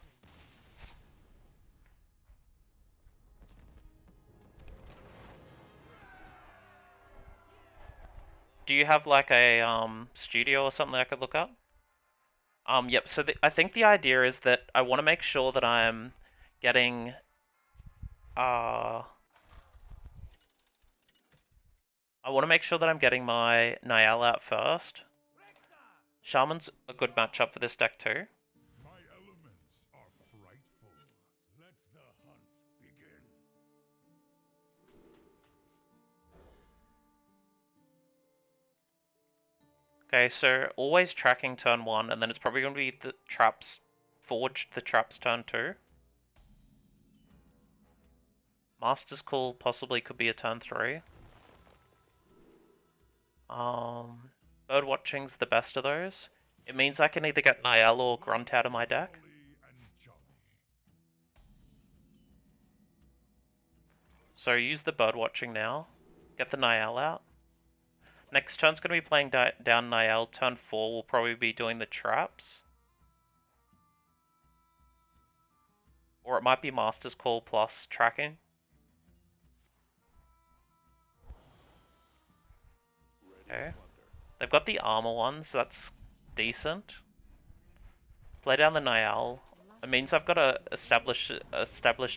Do you have like a studio or something I could look up? Yep. So I think the idea is that I want to make sure that I'm getting I want to make sure that I'm getting my Niall out first. Shaman's a good matchup for this deck too. My elements are frightful. Let the hunt begin. Okay, so always tracking turn 1, and then it's probably going to be the traps forged the traps turn 2. Master's Call possibly could be a turn 3. Bird Watching's the best of those. It means I can either get Niall or Grunt out of my deck. So use the Bird Watching now. Get the Niall out. Next turn's going to be playing down Niall. Turn 4 will probably be doing the traps. Or it might be Master's Call plus tracking. Okay. They've got the armor ones, so that's decent. Play down the Niall. It means I've got to established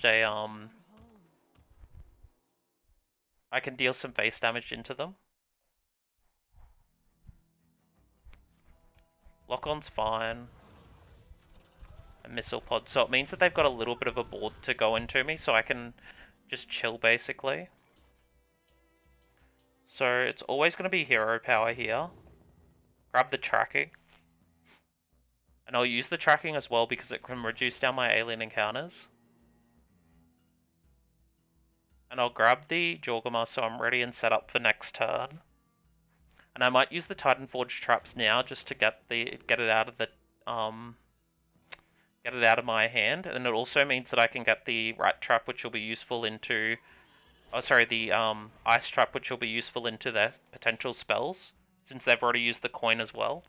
a I can deal some face damage into them. Lock-on's fine. A missile pod, so it means that they've got a little bit of a board to go into me, so I can just chill basically. So it's always going to be hero power here. Grab the tracking. And I'll use the tracking as well because it can reduce down my alien encounters. And I'll grab the Jorgama so I'm ready and set up for next turn. And I might use the Titan Forge traps now just to get it out of the get it out of my hand. And it also means that I can get the Rat Trap, which will be useful into the Ice Trap, which will be useful into their potential spells, since they've already used the coin as well.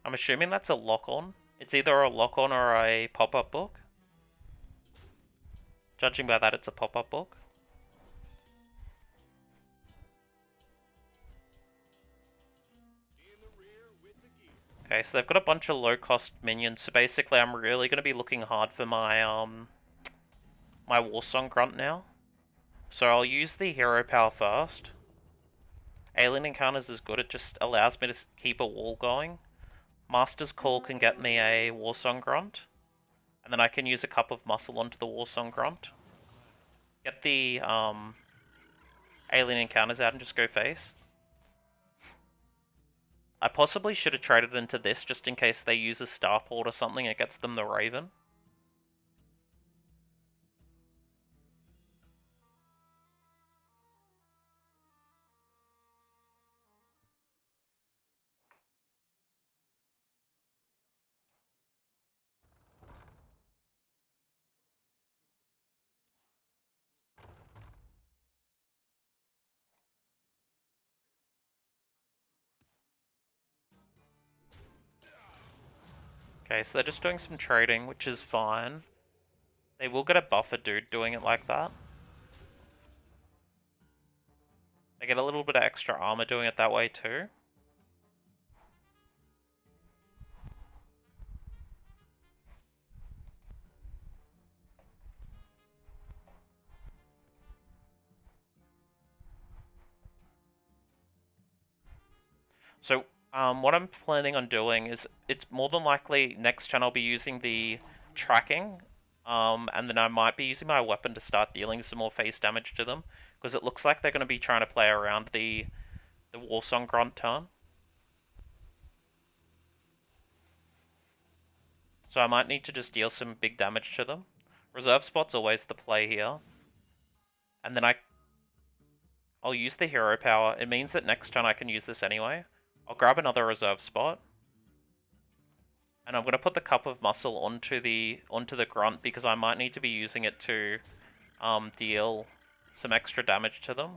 I'm assuming that's a lock-on. It's either a lock-on or a pop-up book. Judging by that, it's a pop-up book. Okay, so they've got a bunch of low-cost minions, so basically I'm really going to be looking hard for my my Warsong Grunt now. So I'll use the hero power first. Alien Encounters is good, it just allows me to keep a wall going. Master's Call can get me a Warsong Grunt. And then I can use a cup of muscle onto the Warsong Grunt. Get the Alien Encounters out and just go face. I possibly should have traded into this just in case they use a Starport or something and it gets them the Raven. Okay, so they're just doing some trading, which is fine. They will get a buffer dude doing it like that. They get a little bit of extra armor doing it that way too. So what I'm planning on doing is, it's more than likely next turn I'll be using the tracking, and then I might be using my weapon to start dealing some more face damage to them, because it looks like they're going to be trying to play around the the Warsong Grunt turn. So I might need to just deal some big damage to them. Reserve spot's always the play here. And then I'll use the hero power. It means that next turn I can use this anyway. I'll grab another reserve spot. And I'm going to put the Cup of Muscle onto the Grunt because I might need to be using it to deal some extra damage to them.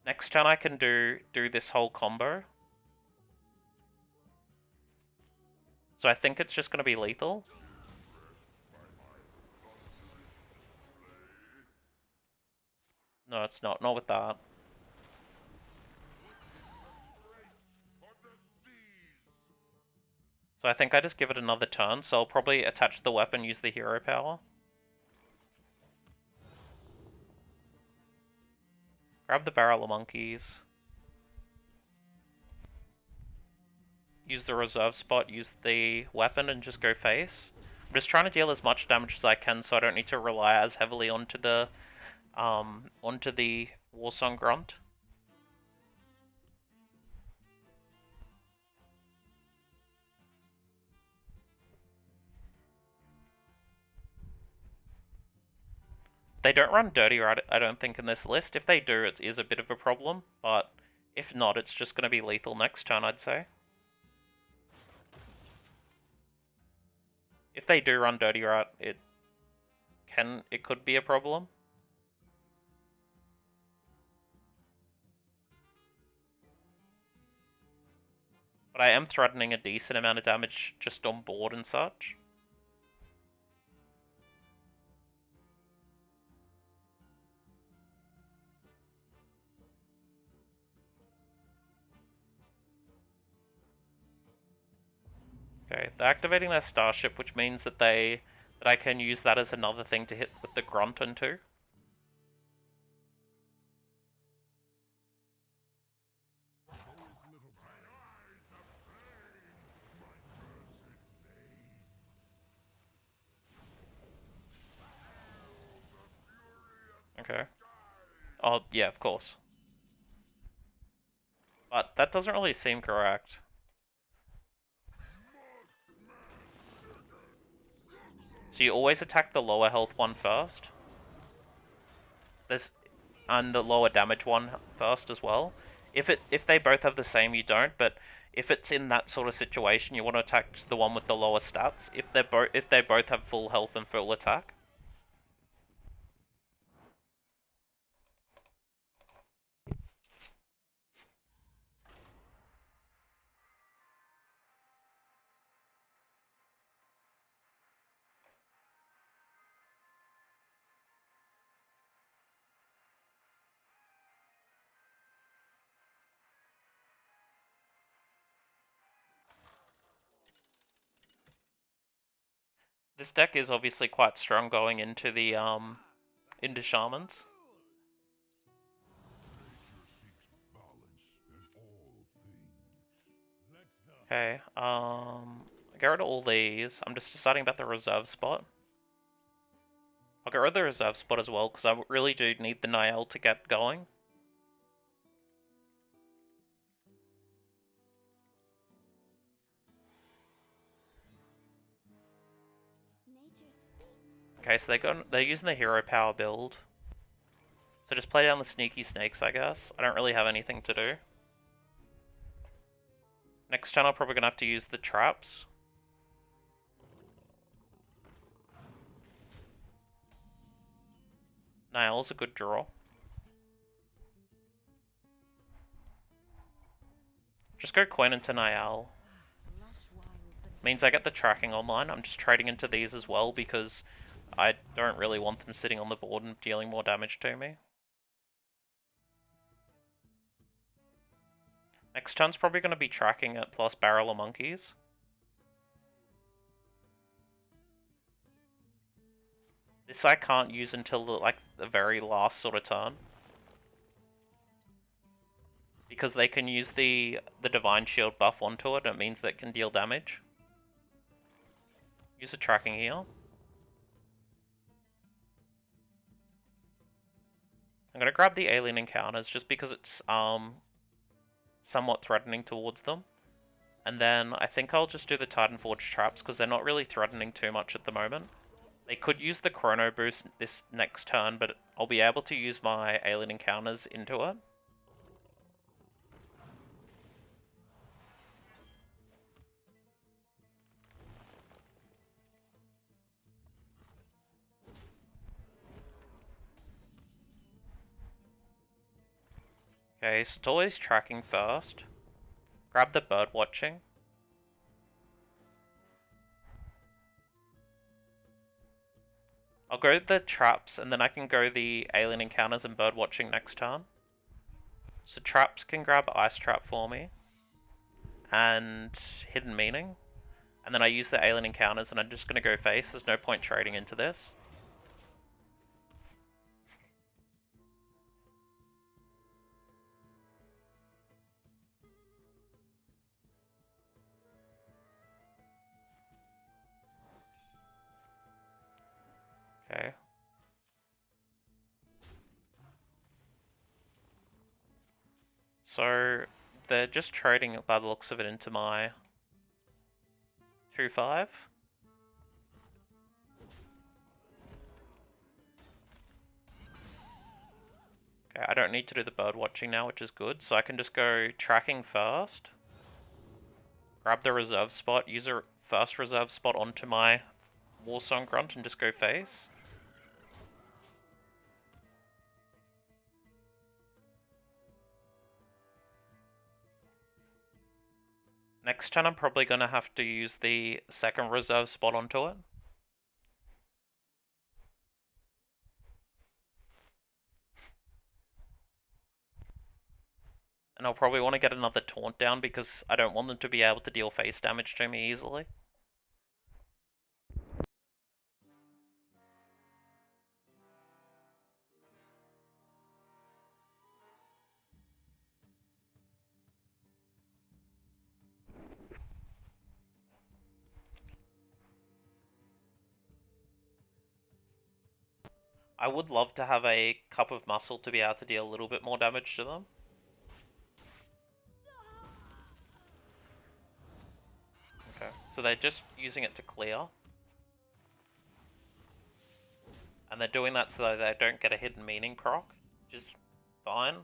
Next turn I can do this whole combo. So I think it's just going to be lethal. No, it's not. Not with that. So I think I just give it another turn, so I'll probably attach the weapon, use the hero power. Grab the barrel of monkeys. Use the reserve spot, use the weapon, and just go face. I'm just trying to deal as much damage as I can so I don't need to rely as heavily onto the Warsong Grunt. They don't run Dirty Right, I don't think, in this list. If they do, it is a bit of a problem, but if not, it's just going to be lethal next turn, I'd say. If they do run Dirty Right, it could be a problem. But I am threatening a decent amount of damage just on board and such. Okay, they're activating their starship, which means that I can use that as another thing to hit with the Grunt into. Okay. Oh, yeah, of course. But that doesn't really seem correct. So you always attack the lower health one first. And the lower damage one first as well. If they both have the same, you don't, but if it's in that sort of situation, you want to attack the one with the lower stats. If they both have full health and full attack. This deck is obviously quite strong going into the into Shamans. Okay, get rid of all these. I'm just deciding about the reserve spot. I'll get rid of the reserve spot as well, because I really do need the Niall to get going. Okay, so they're using the hero power build. So just play down the sneaky snakes, I guess. I don't really have anything to do. Next turn I'm probably going to have to use the traps. Niall's a good draw. Just go Queen into Niall. Means I get the tracking online. I'm just trading into these as well because I don't really want them sitting on the board and dealing more damage to me. Next turn's probably going to be tracking it plus Barrel of Monkeys. This I can't use until the very last sort of turn. Because they can use the Divine Shield buff onto it, and it means that it can deal damage. Use a tracking here. I'm going gonna grab the alien encounters just because it's somewhat threatening towards them. And then I think I'll just do the Titanforge traps because they're not really threatening too much at the moment. They could use the Chrono Boost this next turn, but I'll be able to use my alien encounters into it. Okay, so it's always tracking first. Grab the bird watching. I'll go the traps and then I can go the alien encounters and bird watching next turn. So traps can grab ice trap for me. And hidden meaning. And then I use the alien encounters and I'm just going to go face. There's no point trading into this. Okay. So they're just trading by the looks of it into my 2-5. Okay, I don't need to do the bird watching now, which is good. So I can just go tracking first. Grab the reserve spot, use a first reserve spot onto my Warsong Grunt and just go face. Next turn I'm probably going to have to use the second reserve spot onto it. And I'll probably want to get another taunt down because I don't want them to be able to deal face damage to me easily. I would love to have a cup of muscle to be able to deal a little bit more damage to them. Okay, so they're just using it to clear. And they're doing that so that they don't get a hidden meaning proc, which is fine.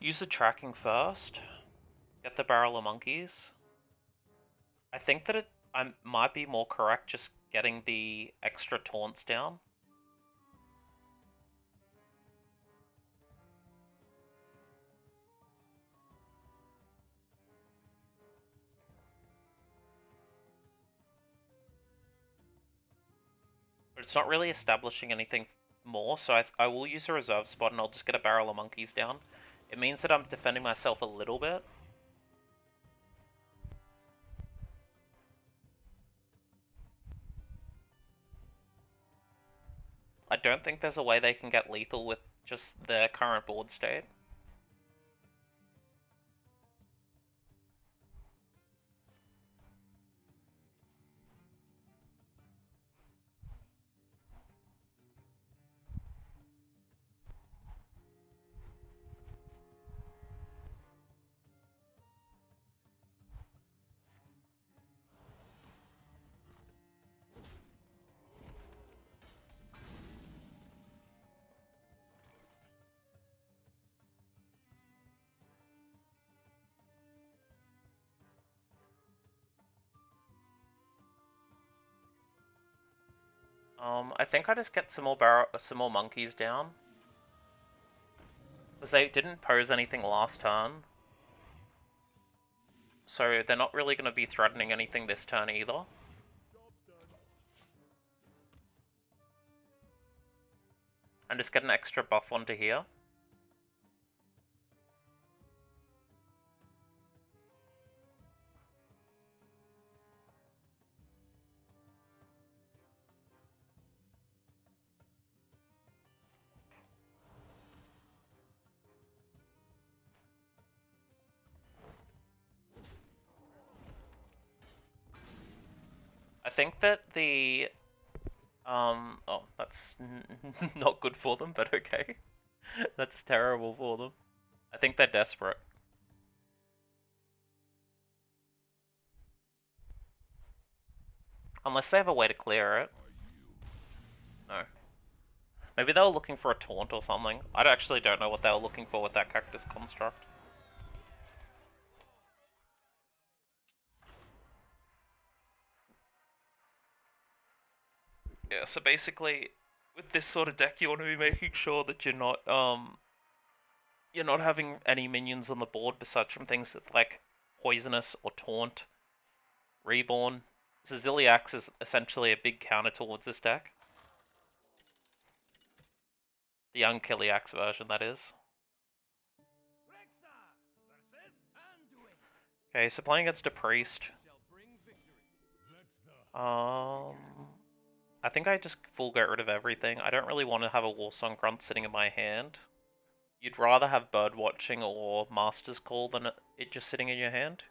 Use the tracking first. Get the barrel of monkeys. I think that I might be more correct just getting the extra taunts down. But it's not really establishing anything more, so I will use a reserve spot and I'll just get a barrel of monkeys down. It means that I'm defending myself a little bit. I don't think there's a way they can get lethal with just their current board state. I think I just get some more monkeys down. Because they didn't pose anything last turn. So they're not really going to be threatening anything this turn either. And just get an extra buff onto here. I think that the Oh, that's not good for them, but okay. That's terrible for them. I think they're desperate. Unless they have a way to clear it. No. Maybe they were looking for a taunt or something. I actually don't know what they were looking for with that cactus construct. Yeah, so basically, with this sort of deck, you want to be making sure that you're not having any minions on the board besides from things like Poisonous or Taunt, Reborn. So Ziliax is essentially a big counter towards this deck. The young Kiliax version, that is. Okay, so playing against a Priest. I think I just full get rid of everything. I don't really want to have a Warsong Grunt sitting in my hand. You'd rather have Bird Watching or Master's Call than it just sitting in your hand.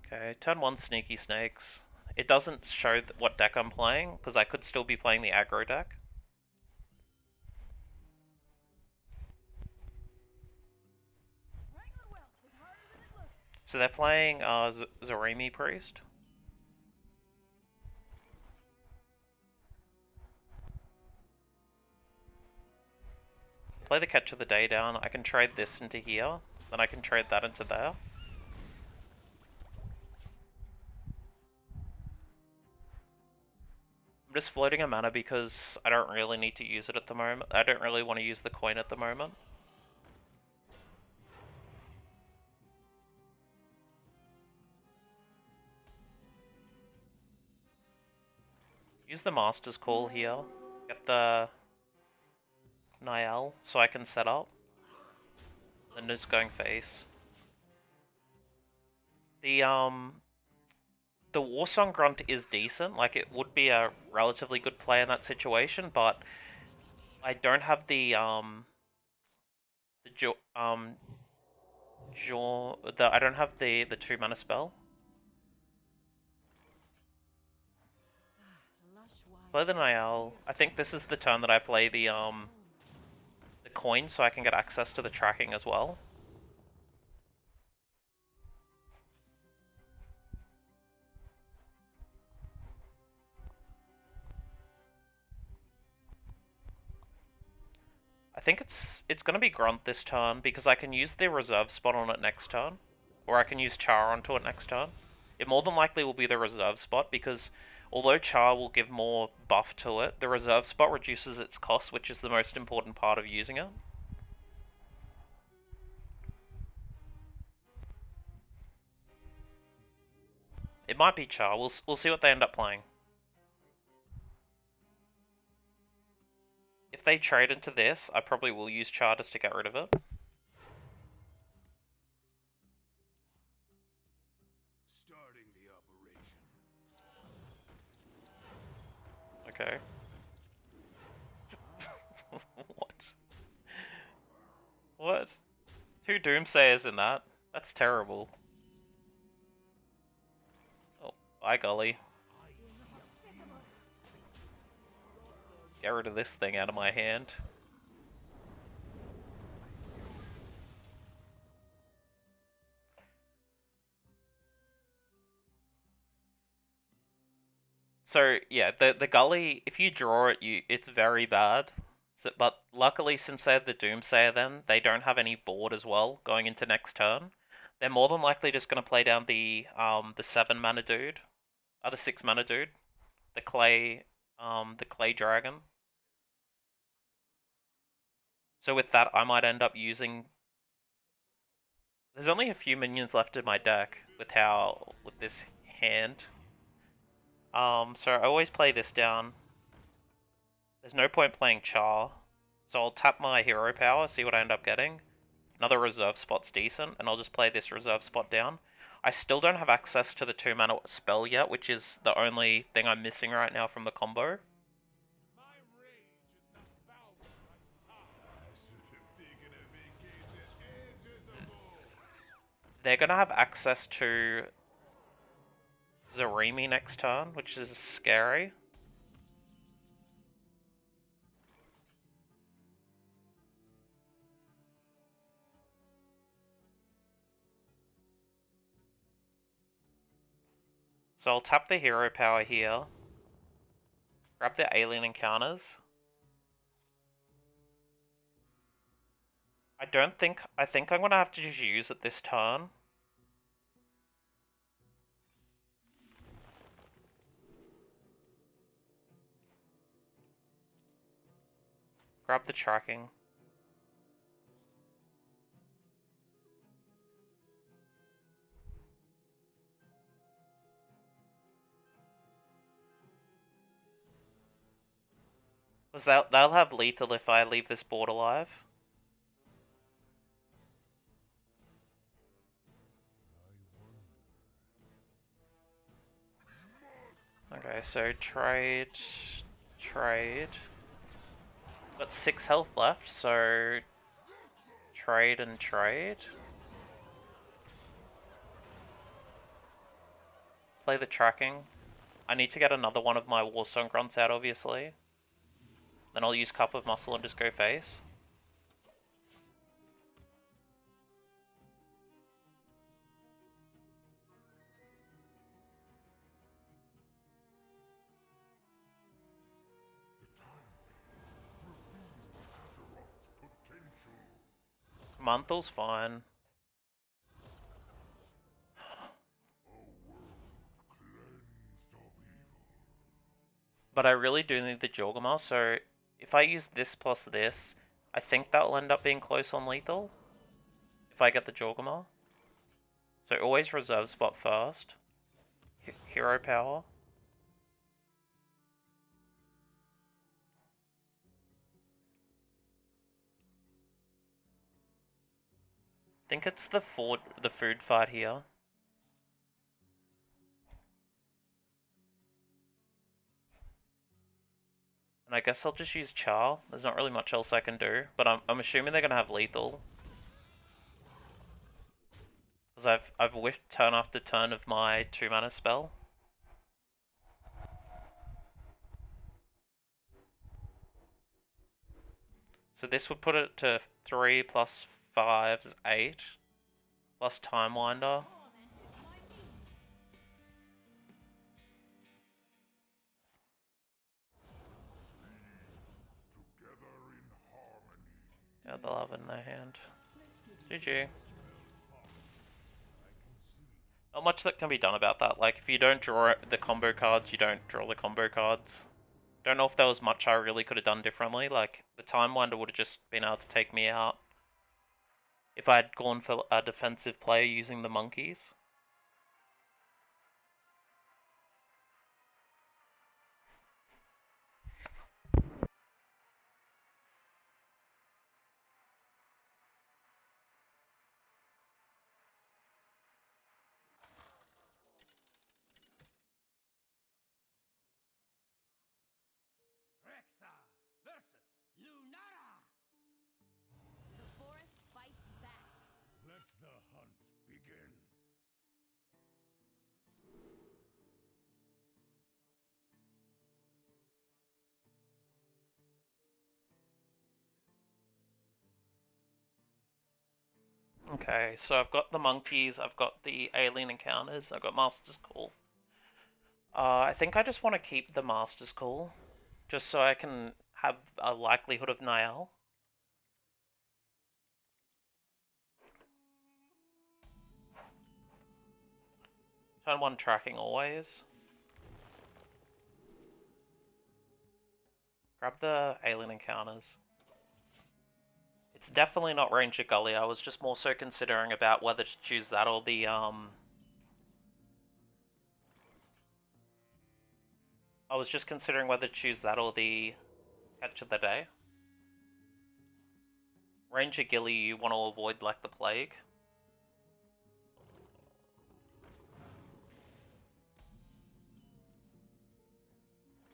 Okay, turn 1 Sneaky Snakes. It doesn't show what deck I'm playing, because I could still be playing the aggro deck. So they're playing Zaremi Priest. Play the Catch of the Day down. I can trade this into here, then I can trade that into there. I'm just floating a mana because I don't really need to use it at the moment. I don't really want to use the coin at the moment. Use the Master's Call here. Get the Niall so I can set up. And just going face. The Warsong Grunt is decent. Like, it would be a relatively good play in that situation, but I don't have the I don't have the 2 mana spell. Play the Niall. I think this is the turn that I play the coin so I can get access to the tracking as well. I think it's gonna be Grunt this turn because I can use the reserve spot on it next turn. Or I can use Char onto it next turn. It more than likely will be the reserve spot because although Char will give more buff to it, the reserve spot reduces its cost, which is the most important part of using it. It might be Char. We'll see what they end up playing. If they trade into this, I probably will use Char just to get rid of it. Starting the operation. Okay. What? What? 2 Doomsayers in that? That's terrible. Oh, by golly. Get rid of this thing out of my hand. So yeah, the gully, if you draw it, it's very bad. So, but luckily, since they have the Doomsayer, then they don't have any board as well going into next turn. They're more than likely just going to play down the 7 mana dude, the 6 mana dude, the clay dragon. So with that, I might end up using. There's only a few minions left in my deck with this hand. So I always play this down. There's no point playing Char, so I'll tap my hero power, see what I end up getting. Another reserve spot's decent, and I'll just play this reserve spot down. I still don't have access to the 2 mana spell yet, which is the only thing I'm missing right now from the combo. My rage is not foul I should have taken a vacation ages ago. They're gonna have access to Zarimi next turn, which is scary. So I'll tap the hero power here. Grab the alien encounters. I think I'm gonna have to just use it this turn. Grab the tracking. Because they'll have lethal if I leave this board alive. Okay, so trade. Got 6 health left, so trade and trade. Play the tracking. I need to get another one of my Warstone grunts out, obviously. Then I'll use Cup of Muscle and just go face. Mantle's fine. But I really do need the Jorgama, so if I use this plus this, I think that'll end up being close on lethal. If I get the Jorgama. So always reserve spot first. Hero power. I think it's the food fight here. And I guess I'll just use Char. There's not really much else I can do, but I'm assuming they're gonna have lethal. Because I've whiffed turn after turn of my 2 mana spell. So this would put it to 3 plus 5 is 8. Plus Time Winder. Yeah, they'll have it in their hand. GG. Not much that can be done about that. Like, if you don't draw the combo cards, you don't draw the combo cards. Don't know if there was much I really could have done differently. Like, the Time Winder would have just been able to take me out if I had gone for a defensive player using the monkeys. Rexa versus Lunara. The forest fights back. Let the hunt begin. Okay, so I've got the monkeys, I've got the alien encounters, I've got Master's Call. I think I just want to keep the Master's Call, just so I can have a likelihood of Niall. Turn 1 tracking always. Grab the alien encounters. It's definitely not Ranger Gully. I was just more so considering about whether to choose that or the I was just considering whether to choose that or the Catch of the Day. Ranger Gilly you want to avoid like the plague.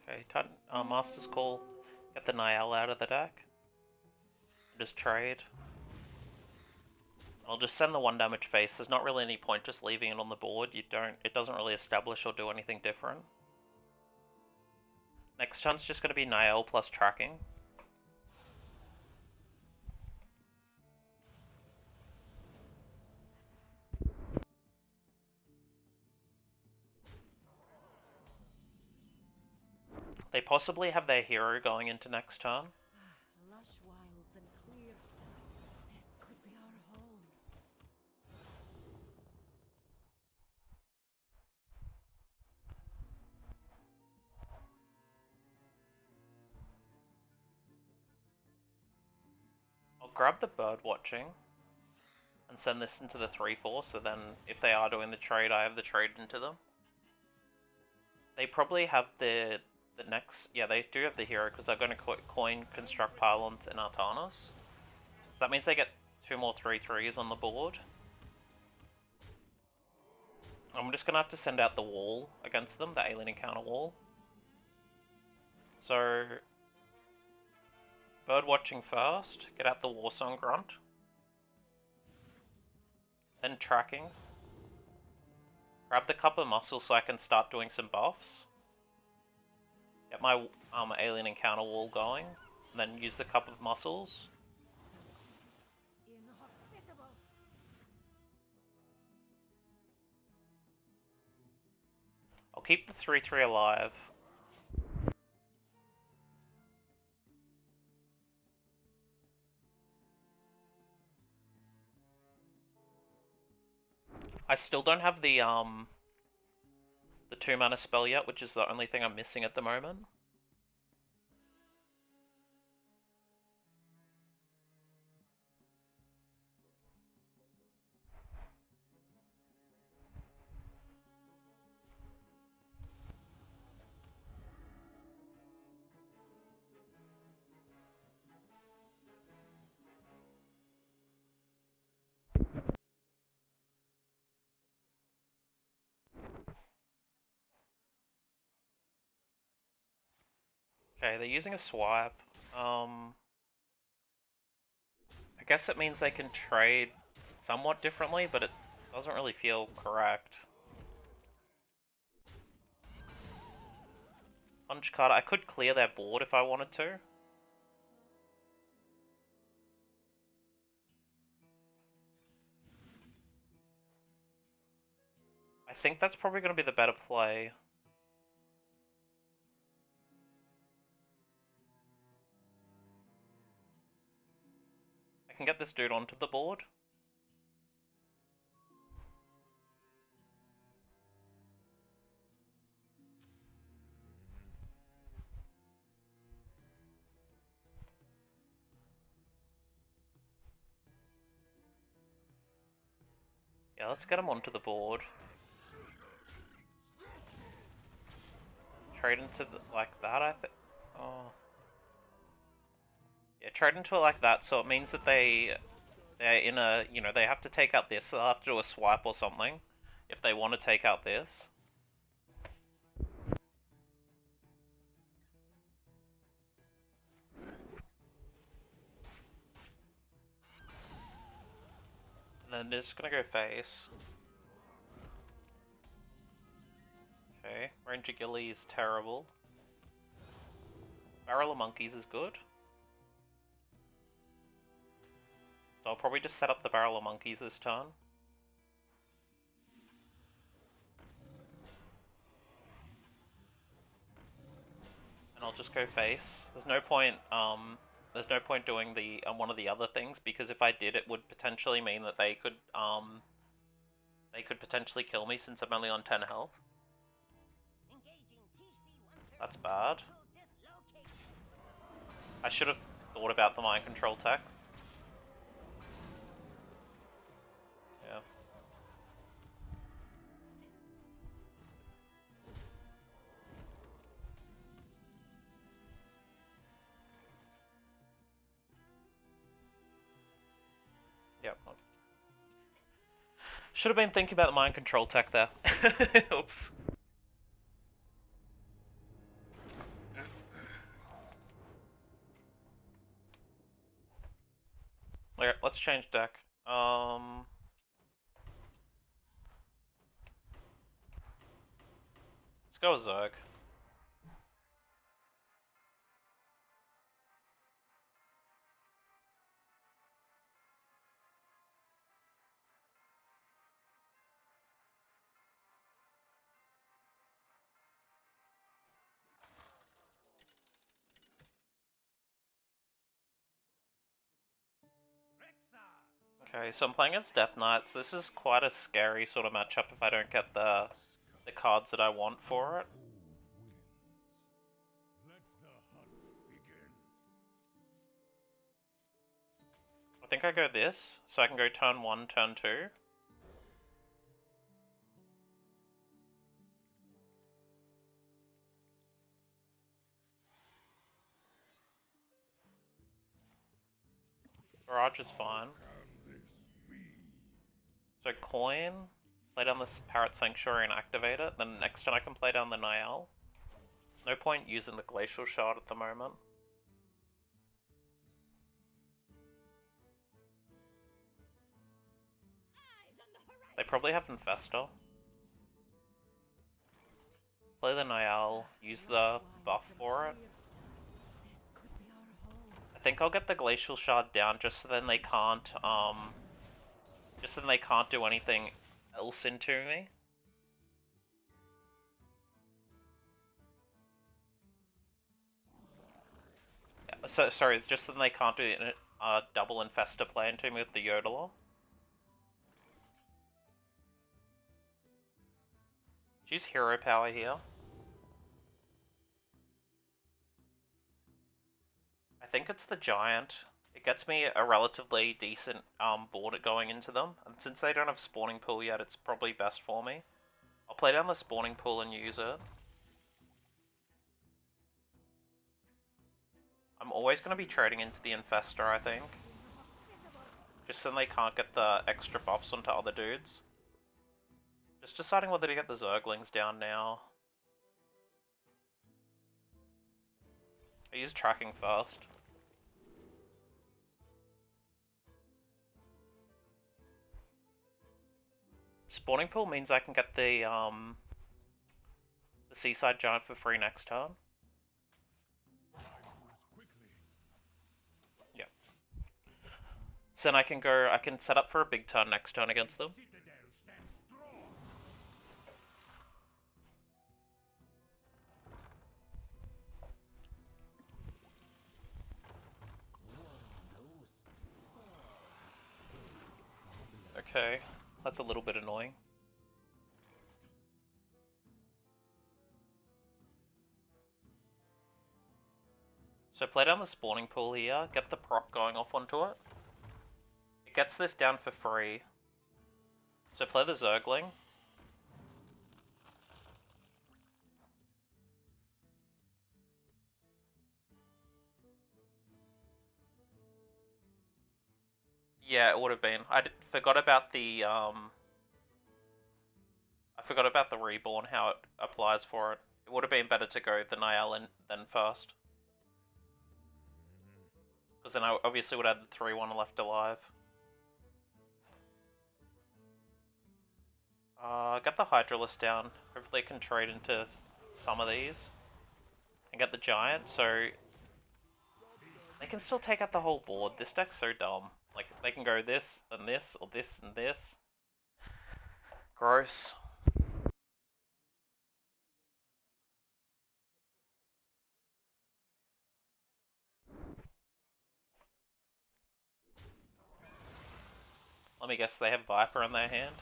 Okay, Master's Call. Get the Niall out of the deck. Just trade. I'll just send the 1 damage face. There's not really any point just leaving it on the board. It doesn't really establish or do anything different. Next turn's just going to be nail plus tracking. They possibly have their hero going into next turn. Lush wilds and clear skies. This could be our home. I'll grab the bird watching and send this into the 3/4, so then if they are doing the trade, I have the trade into them. They probably have the next... Yeah, they do have the hero, because they're going to coin, construct pylons, and Artanas. So that means they get 2 more 3/3s on the board. I'm just going to have to send out the wall against them, the alien encounter wall. So... bird watching first, get out the Warsong Grunt. Then tracking. Grab the Cup of Muscle so I can start doing some buffs. Get my alien encounter wall going. And then use the Cup of Muscles. Inhospitable. I'll keep the 3/3 alive. I still don't have the 2 mana spell yet, which is the only thing I'm missing at the moment. Okay, they're using a swipe. I guess it means they can trade somewhat differently, but it doesn't really feel correct. Punch card. I could clear their board if I wanted to. I think that's probably going to be the better play. I can get this dude onto the board. Yeah, let's get him onto the board. Trade into like that, I think. Oh. Yeah, trade into it like that, so it means that they're in a, they have to take out this, so they'll have to do a swipe or something if they want to take out this. And then they're just gonna go face. Okay, Ranger Gilly is terrible. Barrel of Monkeys is good. So I'll probably just set up the Barrel of Monkeys this turn. And I'll just go face. There's no point doing the one of the other things, because if I did, it would potentially mean that they could potentially kill me since I'm only on 10 health. That's bad. I should have thought about the mind control tech. Yeah. Yep. Should have been thinking about the mind control tech there. Oops. Okay, let's change deck. Let's go with Zerg. Okay, so I'm playing as Death Knights. This is quite a scary sort of matchup if I don't get the cards that I want for it. Let the hunt begin. I think I go this, so I can go turn 1, turn 2. Barrage is fine. Can this be? So coin, play down this Parrot Sanctuary and activate it, then next turn I can play down the Niall. No point using the Glacial Shard at the moment. They probably have Infestor. Play the Niall, use the buff for it. This could be our home. I think I'll get the Glacial Shard down just so then they can't, do anything else into me. Yeah, so, sorry, it's just so then they can't do a double Infestor play into me with the Yodeler. Use Hero Power here. I think it's the Giant. It gets me a relatively decent board at going into them, and since they don't have Spawning Pool yet, it's probably best for me. I'll play down the Spawning Pool and use it. I'm always going to be trading into the Infestor, I think. Just so they can't get the extra buffs onto other dudes. Just deciding whether to get the Zerglings down now. I use tracking first. Spawning Pool means I can get the Seaside Giant for free next turn. Yeah. So then I can set up for a big turn next turn against them. Citadel stands strong. Okay, that's a little bit annoying. So play down the Spawning Pool here, get the proc going off onto it. It gets this down for free. So play the Zergling. Yeah, it would have been. Forgot about the I forgot about the Reborn, how it applies for it. It would have been better to go the Niall then first. Because then I obviously would have the 3-1 left alive. Get the Hydralisk down. Hopefully I can trade into some of these. And get the Giant, so they can still take out the whole board. This deck's so dumb. Like, they can go this, and this, or this, and this. Gross. Let me guess, they have Viper in their hand?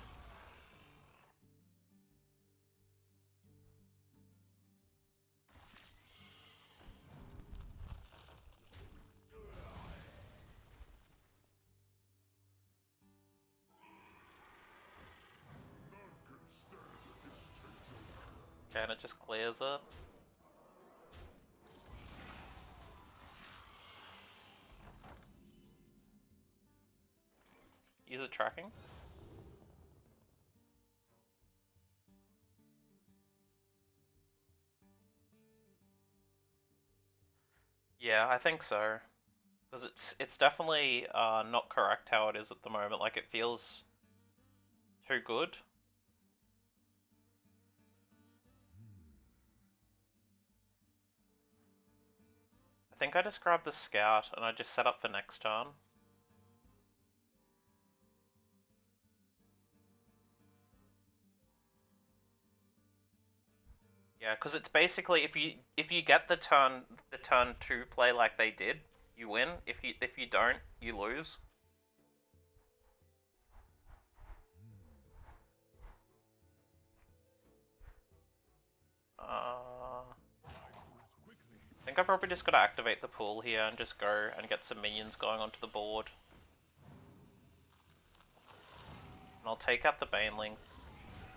Okay, and it just clears it. Use it tracking. Yeah, I think so. Because it's definitely not correct how it is at the moment. Like, it feels too good. I think I just grabbed the scout and I just set up for next turn. Yeah, because it's basically if you get the turn 2 play like they did, you win. If you don't, you lose. I think I probably just got to activate the pool here and just go and get some minions going onto the board. And I'll take out the Baneling,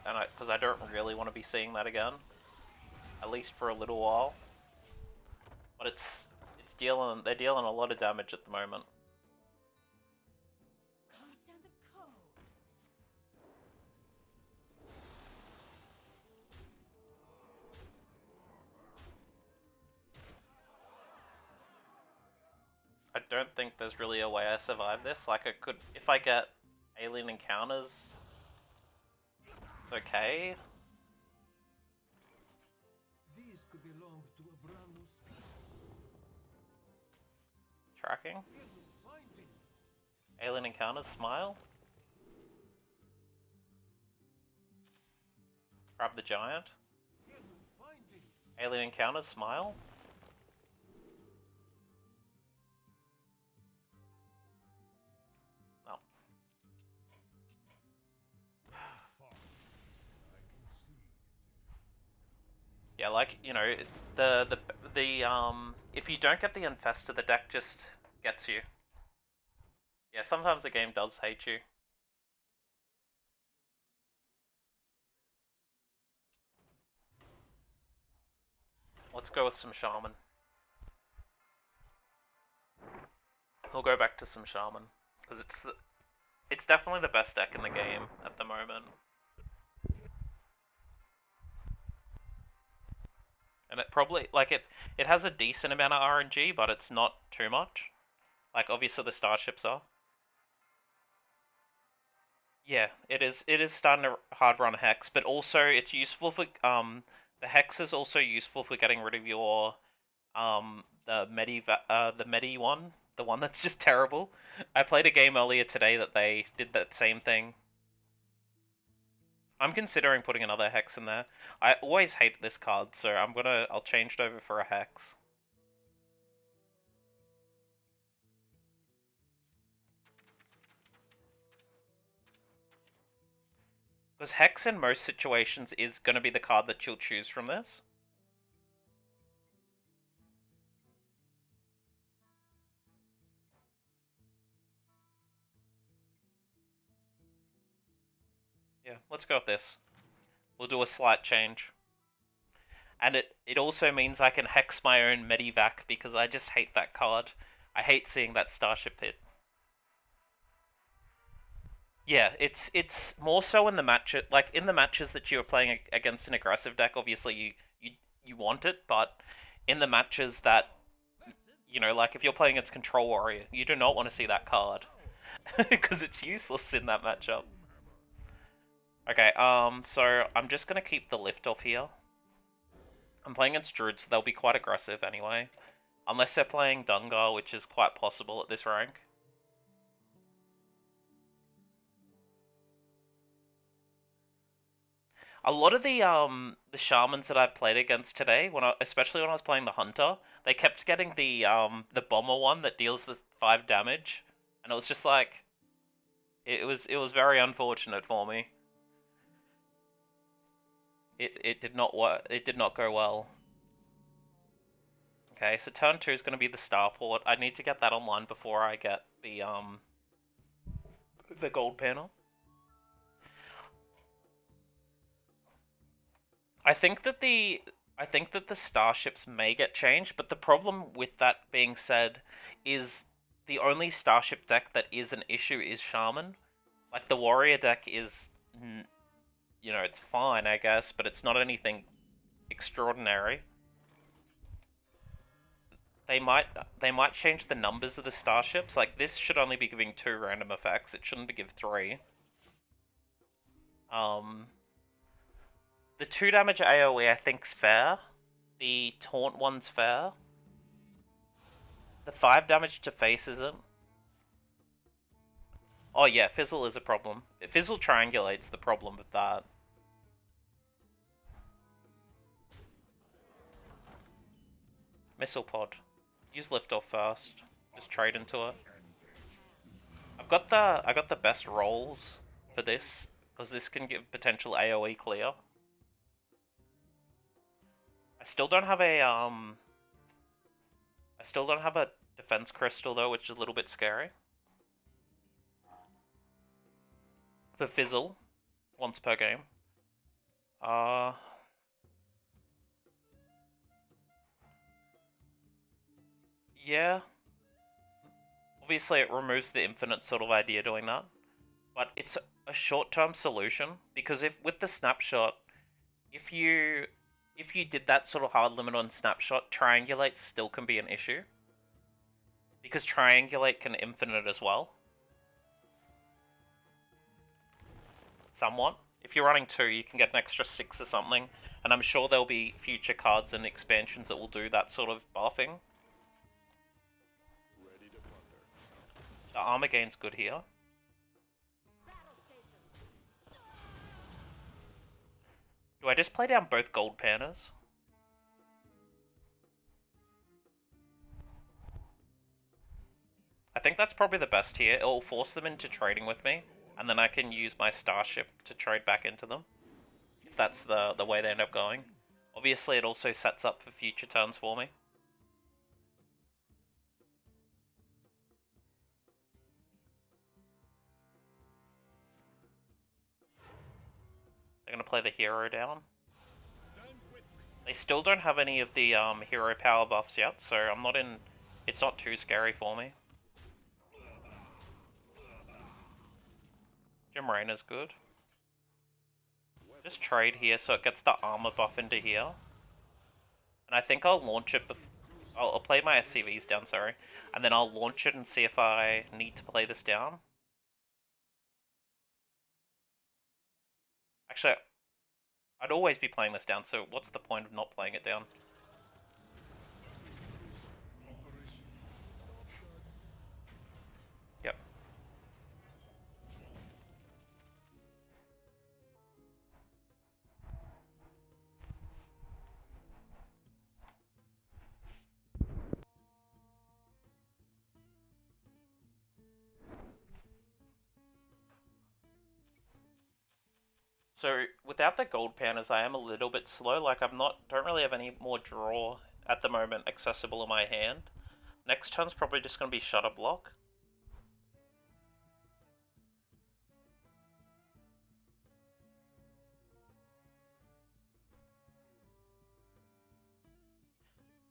and because I don't really want to be seeing that again, at least for a little while. But they're dealing a lot of damage at the moment. Understand the code. I don't think there's really a way I survive this. Like, I could, if I get alien encounters, it's okay. These could belong to a brand new species. Tracking. Here we find them. Alien encounters, smile. Grab the giant. Here we find them. Alien encounters, smile. No. Yeah, like, you know, if you don't get the infestor, the deck just gets you. Yeah, sometimes the game does hate you. Let's go with some Shaman. We'll go back to some Shaman, because it's definitely the best deck in the game at the moment. And it probably, like, it has a decent amount of RNG, but it's not too much. Like, obviously the starships are. Yeah, it is starting to hard run Hex, but also it's useful for, the Hex is also useful for getting rid of your, the Medi one. The one that's just terrible. I played a game earlier today that they did that same thing. I'm considering putting another Hex in there. I always hate this card, so I'll change it over for a Hex. Because Hex in most situations is going to be the card that you'll choose from this. Yeah, let's go with this. We'll do a slight change. And it also means I can Hex my own Medivac because I just hate that card. I hate seeing that Starship Pit. Yeah, it's more so in the match, like in the matches that you're playing against an aggressive deck. Obviously, you want it, but in the matches that, you know, like if you're playing against Control Warrior, you do not want to see that card because it's useless in that matchup. Okay, so I'm just gonna keep the lift off here. I'm playing against Druid, so they'll be quite aggressive anyway, unless they're playing Dungar, which is quite possible at this rank. A lot of the shamans that I've played against today, especially when I was playing the hunter, they kept getting the bomber one that deals the 5 damage, and it was just like it was very unfortunate for me. It did not work. It did not go well. Okay, so turn 2 is going to be the starport. I need to get that online before I get the gold panel. I think that the starships may get changed, but the problem with that being said is the only starship deck that is an issue is Shaman. Like the warrior deck is, you know, it's fine, I guess, but it's not anything extraordinary. they might change the numbers of the starships. Like this should only be giving 2 random effects. It shouldn't be give 3. The 2 damage AoE I think's fair. The taunt one's fair. The 5 damage to face isn't. Oh yeah, Fizzle is a problem. Fizzle triangulates the problem with that. Missile pod. Use liftoff first. Just trade into it. I got the best rolls for this because this can give potential AoE clear. I still don't have a defense crystal though, which is a little bit scary. For Fizzle, once per game. Yeah. Obviously it removes the infinite sort of idea doing that. But it's a short-term solution, because if with the snapshot, if you did that sort of hard limit on snapshot, triangulate still can be an issue. Because triangulate can infinite as well. Somewhat. If you're running 2, you can get an extra 6 or something, and I'm sure there'll be future cards and expansions that will do that sort of buffing. The armor gain's good here. Do I just play down both gold pannas? I think that's probably the best here. It'll force them into trading with me, and then I can use my starship to trade back into them. If that's the way they end up going. Obviously it also sets up for future turns for me. They're going to play the hero down. They still don't have any of the hero power buffs yet, so I'm not in... It's not too scary for me. Jim Raynor's good. Just trade here so it gets the armor buff into here. And I think I'll launch it I'll play my SCVs down, sorry. And then I'll launch it and see if I need to play this down. Actually, I'd always be playing this down, so what's the point of not playing it down? Yep. So without the gold pannas, I am a little bit slow. Like don't really have any more draw at the moment accessible in my hand. Next turn's probably just going to be shutter block.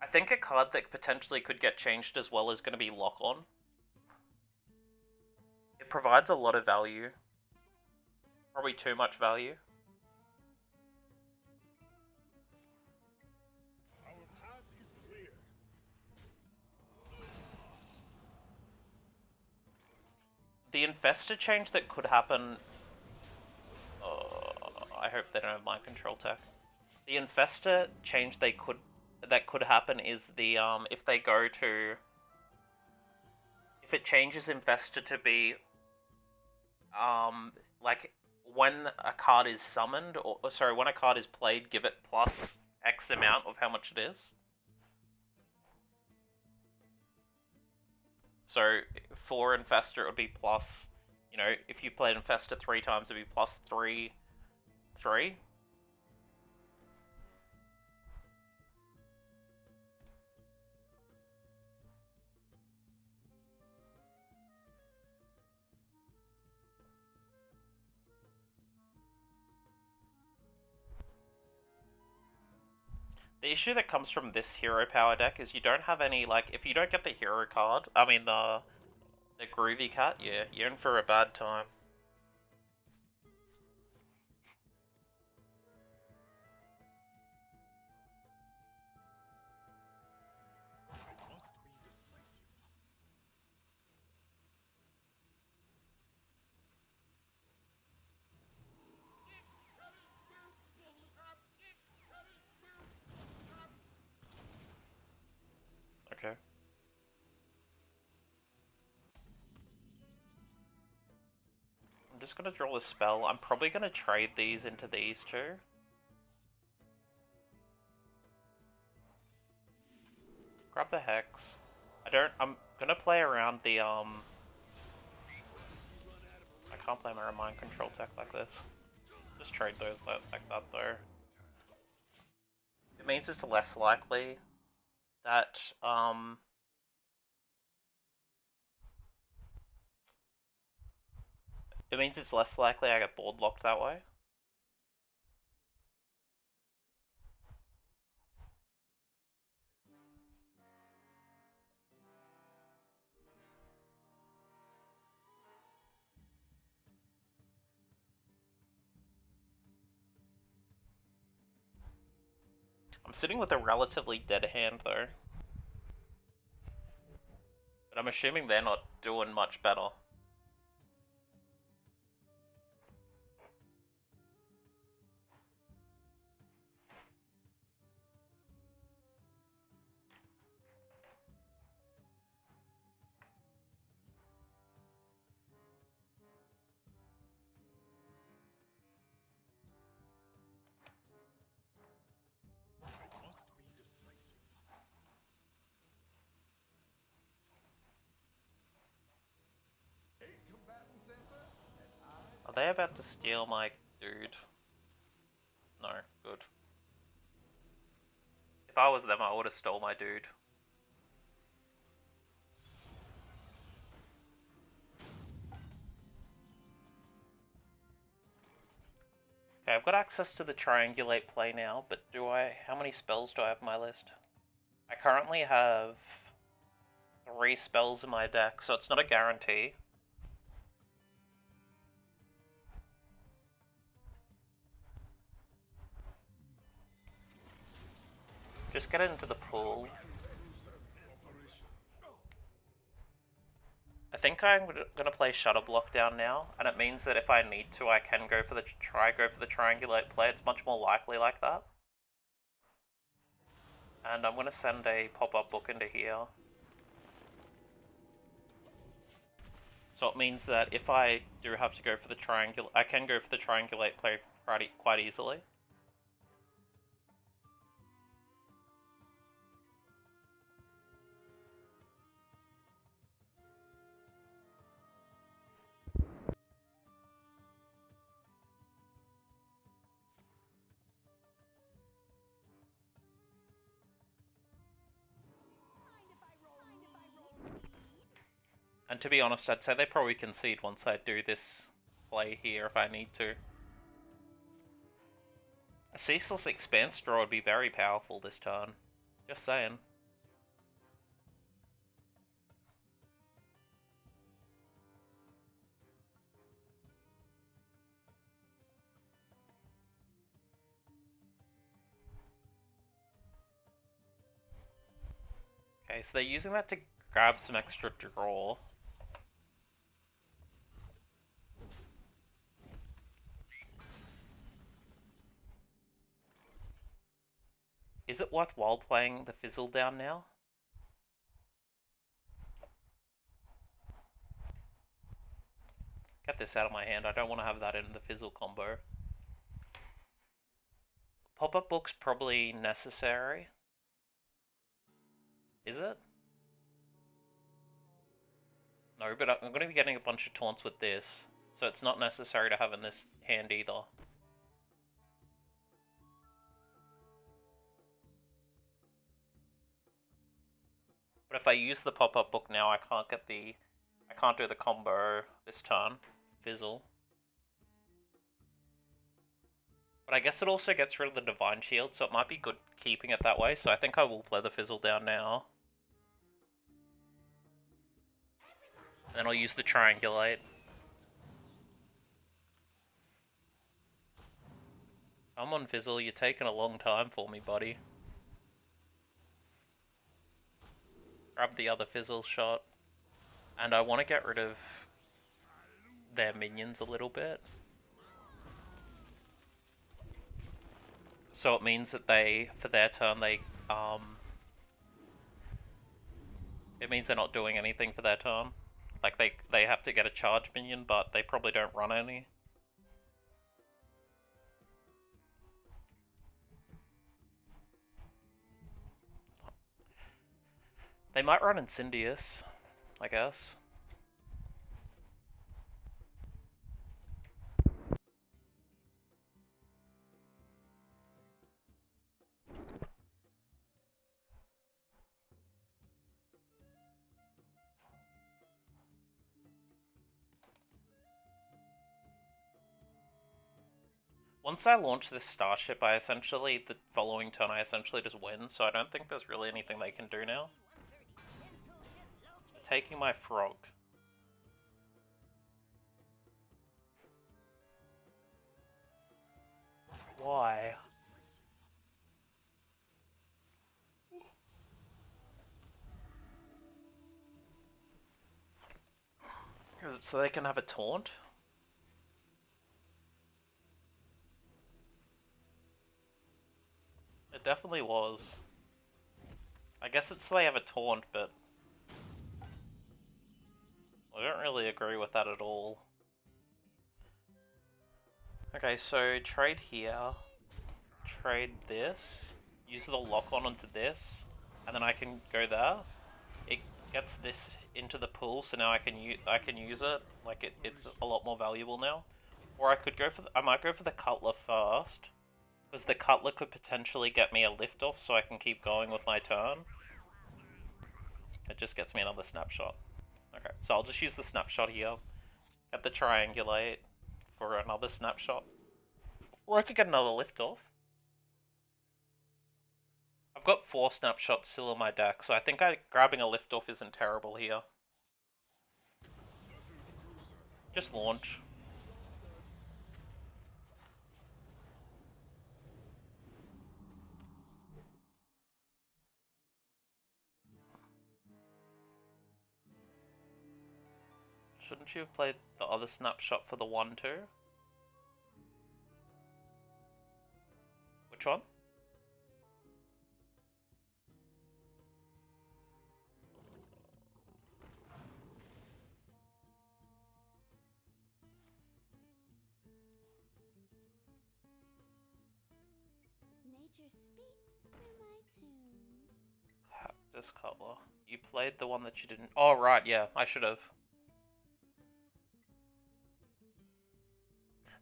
I think a card that potentially could get changed as well is going to be lock on. It provides a lot of value. Probably too much value. Our path is clear. The infestor change that could happen... I hope they don't have mind control tech. The infestor change that could happen is the if they go to... If it changes infestor to be like when a card is summoned, or sorry, when a card is played, give it plus X amount of how much it is. So for Infestor, it would be plus, you know, if you played Infestor 3 times, it'd be plus 3, 3. The issue that comes from this hero power deck is you don't have any, like, if you don't get the hero card, I mean the Groovy Cat, yeah, you're in for a bad time. I must just gonna draw the spell. I'm probably gonna trade these into these two. Grab the Hex. I'm gonna play around the, I can't play my mind control tech like this. Just trade those like that though. It means it's less likely that, it means it's less likely I get board locked that way. I'm sitting with a relatively dead hand though. But I'm assuming they're not doing much better. Are they about to steal my dude? No, good. If I was them, I would have stole my dude. Okay, I've got access to the triangulate play now, but how many spells do I have on my list? I currently have 3 spells in my deck, so it's not a guarantee. Just get into the pool. I think I'm gonna play Shutter Block down now, and it means that if I need to, I can go for the triangulate play. It's much more likely like that. And I'm gonna send a pop-up book into here. So it means that if I do have to go for the triangulate, I can go for the triangulate play quite easily. And to be honest, I'd say they probably concede once I do this play here if I need to. A Ceaseless Expanse draw would be very powerful this turn. Just saying. Okay, so they're using that to grab some extra draw. Is it worthwhile playing the Fizzle down now? Get this out of my hand, I don't want to have that in the Fizzle combo. Pop-up book's probably necessary. Is it? No, but I'm going to be getting a bunch of taunts with this, so it's not necessary to have in this hand either. But if I use the pop-up book now, I can't do the combo this turn. Fizzle. But I guess it also gets rid of the Divine Shield, so it might be good keeping it that way, so I think I will play the Fizzle down now. And then I'll use the Triangulate. Come on, Fizzle, you're taking a long time for me, buddy. Grab the other Fizzle shot. And I want to get rid of their minions a little bit. So it means that for their turn, it means they're not doing anything for their turn. Like, they have to get a charge minion, but they probably don't run any. They might run Incendious, I guess. Once I launch this starship, the following turn I essentially just win, so I don't think there's really anything they can do now. Taking my frog. Why? Is it so they can have a taunt? It definitely was. I guess it's so they have a taunt, but I don't really agree with that at all. Okay, so trade here, trade this, use the lock on onto this, and then I can go there. It gets this into the pool, so now I can use it. Like it's a lot more valuable now. Or I could go for I might go for the Cutler first, because the Cutler could potentially get me a lift off, so I can keep going with my turn. It just gets me another snapshot. Okay, so I'll just use the snapshot here. Get the triangulate for another snapshot. Or I could get another lift off. I've got 4 snapshots still in my deck, so I think grabbing a lift off isn't terrible here. Just launch. Shouldn't you have played the other snapshot for the 1-2? Which one? Nature speaks through my tunes. This Cutler. You played the one that you didn't. Oh, right, yeah, I should have.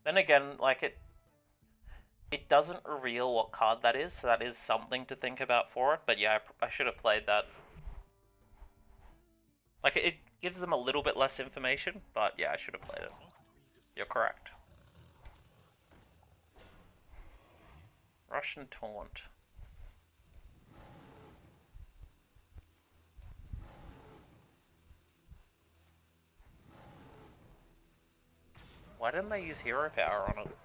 Then again, like it doesn't reveal what card that is, so that is something to think about for it. But yeah, I should have played that. Like, it gives them a little bit less information, but yeah, I should have played it. You're correct. Russian Taunt. Why didn't they use hero power on it?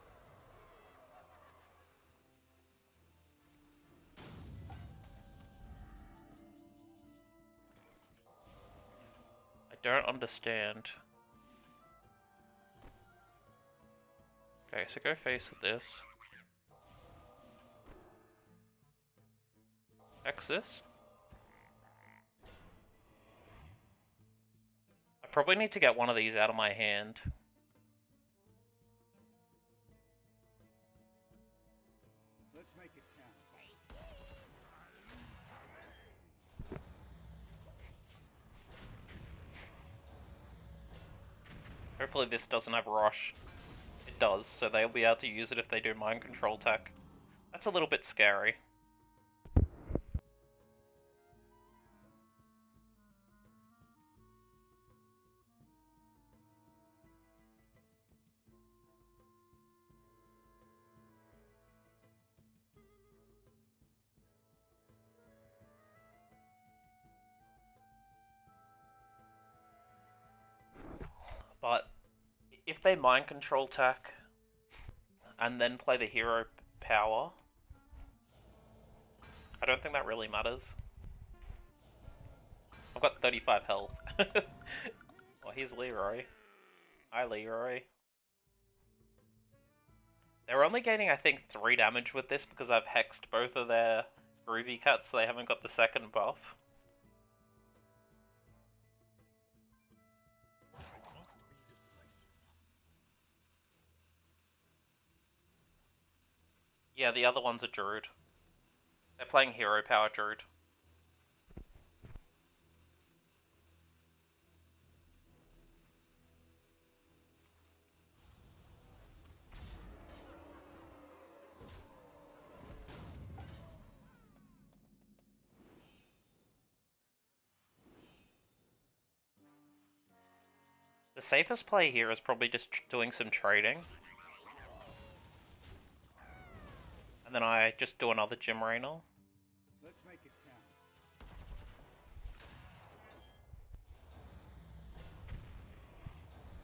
I don't understand. Okay, so go face with this. X this. I probably need to get one of these out of my hand. Let's make it count. Hopefully this doesn't have rush. It does, so they'll be able to use it if they do mind control tech. That's a little bit scary. But if they mind control tech and then play the hero power, I don't think that really matters. I've got 35 health. Well, here's Leroy. Hi, Leroy. They're only gaining, I think, 3 damage with this because I've hexed both of their Groovy Cats, so they haven't got the second buff. Yeah, the other one's a Druid. They're playing Hero Power Druid. The safest play here is probably just doing some trading. And then I just do another Gym Arena. Let's make it count.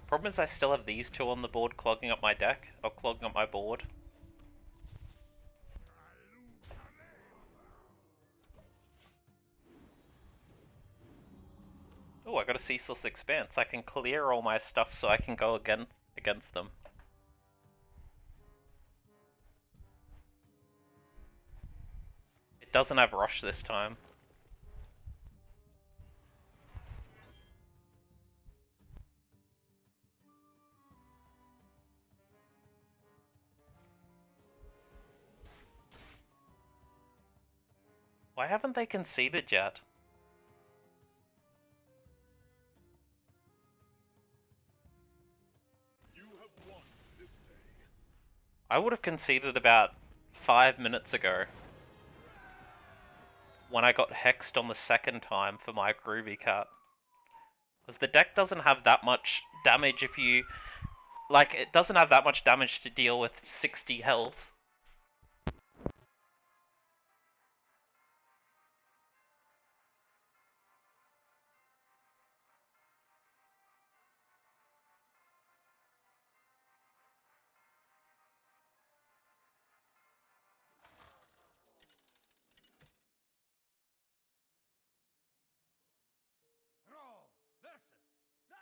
Problem is I still have these two on the board clogging up my deck, or clogging up my board. Oh, I got a Ceaseless Expanse. I can clear all my stuff so I can go again against them. It doesn't have Rush this time. Why haven't they conceded yet? You have won this day. I would have conceded about 5 minutes ago. When I got hexed on the second time for my Groovy Cat. Because the deck doesn't have that much damage if you... Like, it doesn't have that much damage to deal with 60 health. Thrall versus Sai!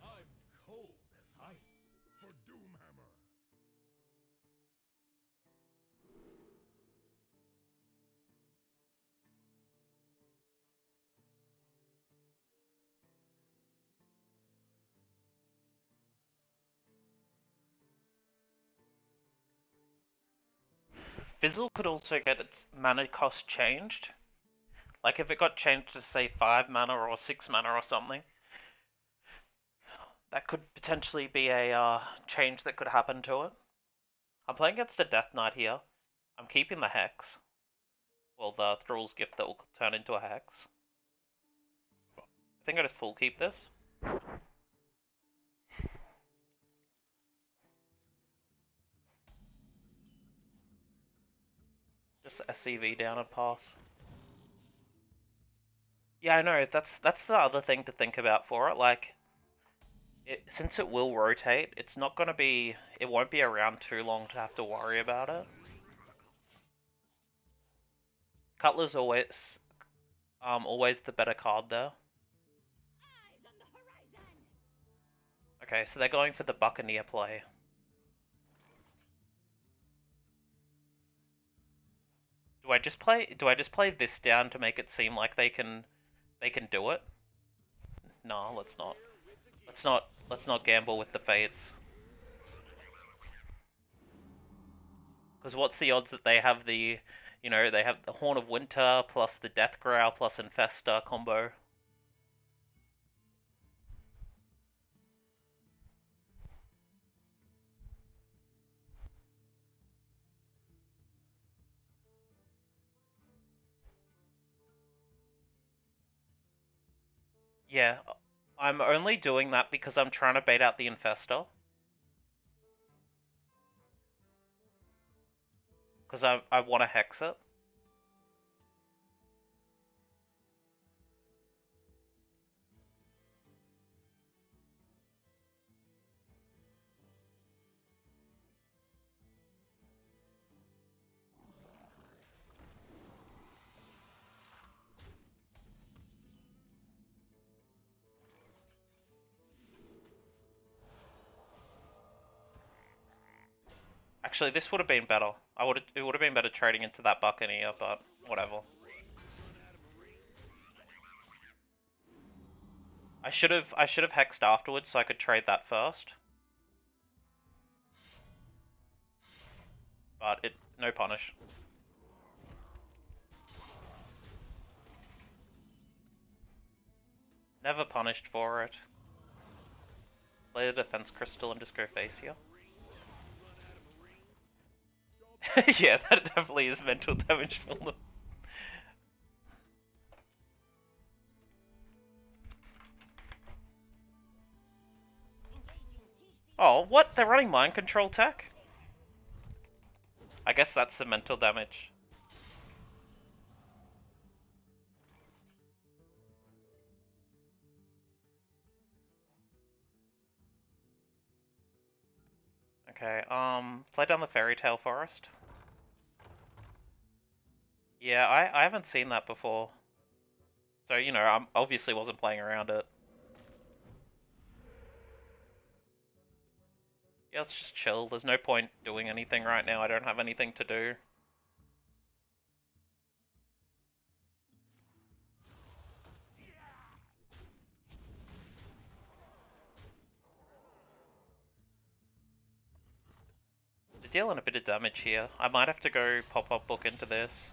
I'm cold as ice for Doomhammer. Fizzle could also get its mana cost changed. Like if it got changed to say 5 mana or 6 mana or something. That could potentially be a change that could happen to it. I'm playing against a Death Knight here. I'm keeping the Hex. Well, the Thrall's Gift that will turn into a Hex. I think I just full keep this. Just SCV down and pass. Yeah, I know, that's the other thing to think about for it, like... since it will rotate, it's not gonna be... It won't be around too long to have to worry about it. Cutler's always the better card there. Eyes on the horizon! Okay, so they're going for the Buccaneer play. Do I just play this down to make it seem like they can do it? Nah, let's not. Let's not gamble with the fates. Because what's the odds that they have the, you know, they have the Horn of Winter plus the Death Growl plus Infesta combo? Yeah, I'm only doing that because I'm trying to bait out the Infesta. Because I want to hex it. Actually, this would have been better. It would have been better trading into that Buccaneer, but whatever. I should have hexed afterwards so I could trade that first. but no punish. Never punished for it. Play the defense crystal and just go face here. Yeah, that definitely is mental damage for them. Oh, what? They're running mind control tech? I guess that's the mental damage. Okay, play down the fairy tale forest. Yeah, I haven't seen that before. So, you know, I obviously wasn't playing around it. Yeah, let's just chill. There's no point doing anything right now. I don't have anything to do. They're dealing a bit of damage here. I might have to go pop-up book into this.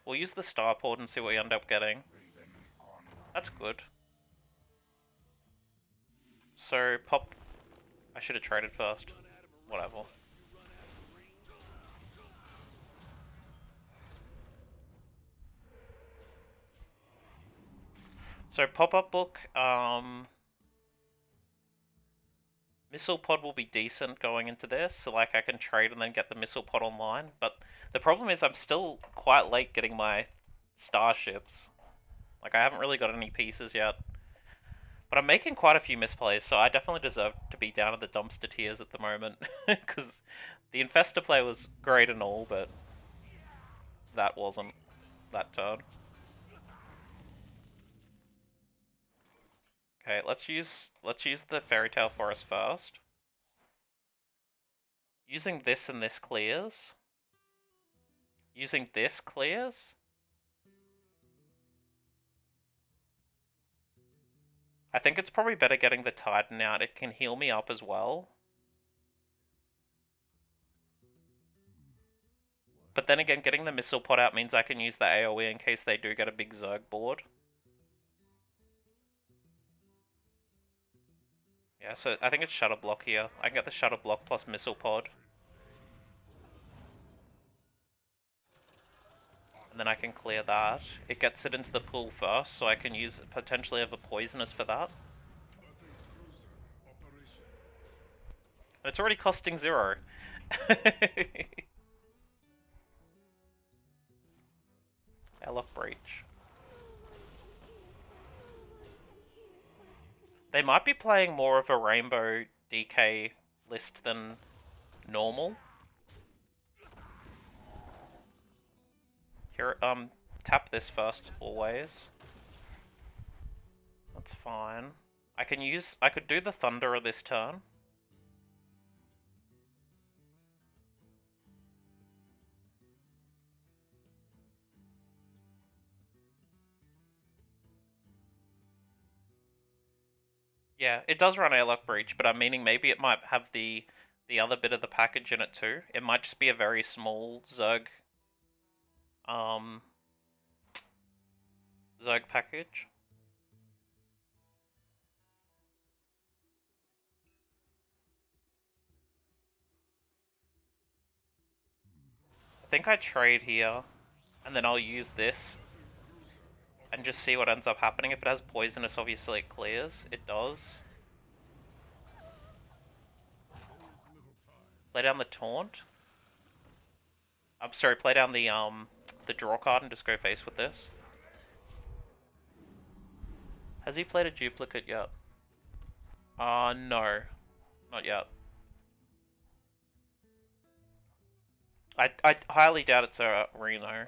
We'll use the starport and see what we end up getting. That's good. So, pop... I should have traded first. Whatever. So, pop-up book, missile pod will be decent going into this, so like I can trade and then get the missile pod online, but the problem is I'm still quite late getting my starships. Like, I haven't really got any pieces yet. But I'm making quite a few misplays, so I definitely deserve to be down at the dumpster tiers at the moment. Because the Infestor play was great and all, but that wasn't that turn. Okay, let's use the Fairy Tale Forest first. Using this and this clears. Using this clears. I think it's probably better getting the Titan out. It can heal me up as well. But then again, getting the missile pod out means I can use the AoE in case they do get a big Zerg board. Yeah, so I think it's Shutter Block here. I can get the Shutter Block plus missile pod. And then I can clear that. It gets it into the pool first, so I can use potentially have a Poisonous for that. It's already costing 0. Airlock Breach. They might be playing more of a Rainbow DK list than normal. Here, tap this first, always. That's fine. I could do the Thunderer this turn. Yeah, it does run Airlock Breach, but I'm meaning maybe it might have the other bit of the package in it too. It might just be a very small Zerg Zerg package. I think I trade here, and then I'll use this and just see what ends up happening. If it has Poisonous, obviously it clears. It does. Play down the Taunt. I'm sorry, play down the draw card and just go face with this. Has he played a duplicate yet? No. Not yet. I highly doubt it's a Reno.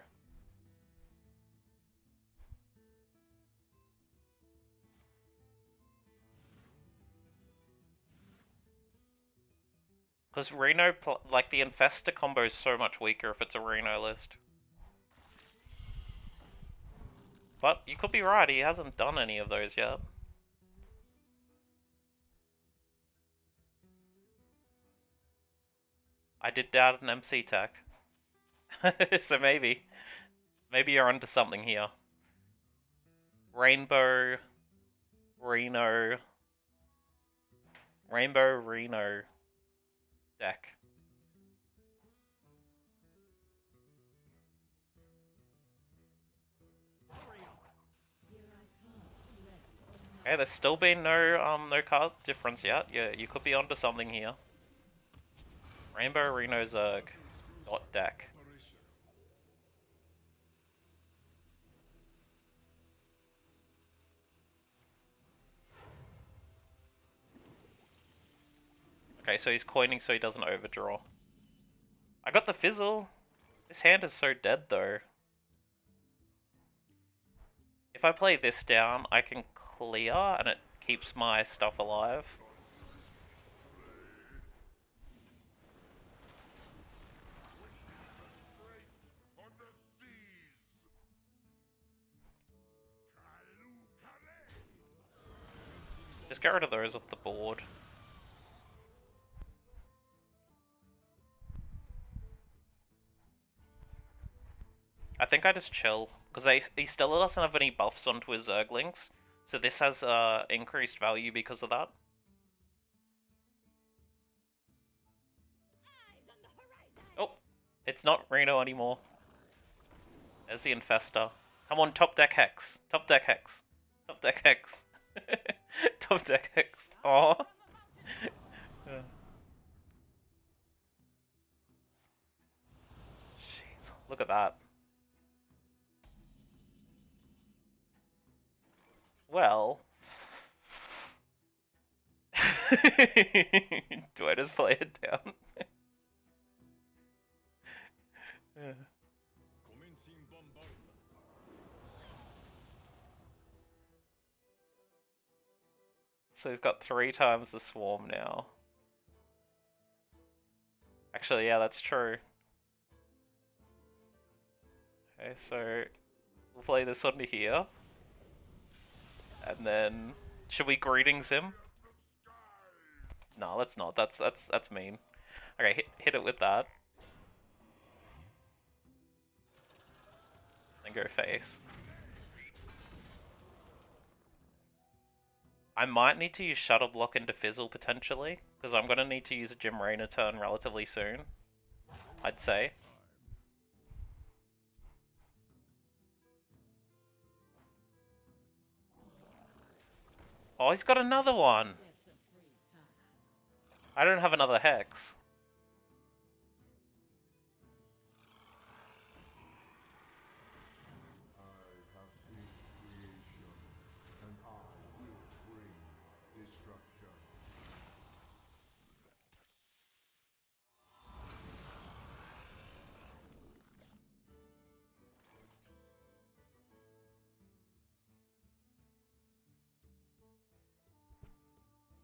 Because Reno, like the Infestor combo is so much weaker if it's a Reno list. But you could be right, he hasn't done any of those yet. I did doubt an MC tech. So maybe you're onto something here. Rainbow Reno deck. Okay, there's still been no card difference yet. Yeah, you could be onto something here. Rainbow Reno Zerg dot deck. Okay, so he's coining so he doesn't overdraw. I got the fizzle. This hand is so dead though. If I play this down, I can clear and it keeps my stuff alive. Just get rid of those off the board. I think I just chill, because he still doesn't have any buffs onto his Zerglings, so this has increased value because of that. Oh, it's not Reno anymore. There's the Infestor. Come on, top deck Hex. Top deck Hex. Top deck Hex. Top deck Hex. Aww. Jeez, look at that. Well... Do I just play it down? Yeah. So he's got 3 times the swarm now. Actually, yeah, that's true. Okay, so we'll play this onto here. And then should we greetings him? No, let's not. That's mean. Okay, hit it with that. Then go face. I might need to use Shuttle Block into Fizzle potentially, because I'm gonna need to use a Jim Raynor turn relatively soon. I'd say. Oh, he's got another one! I don't have another Hex.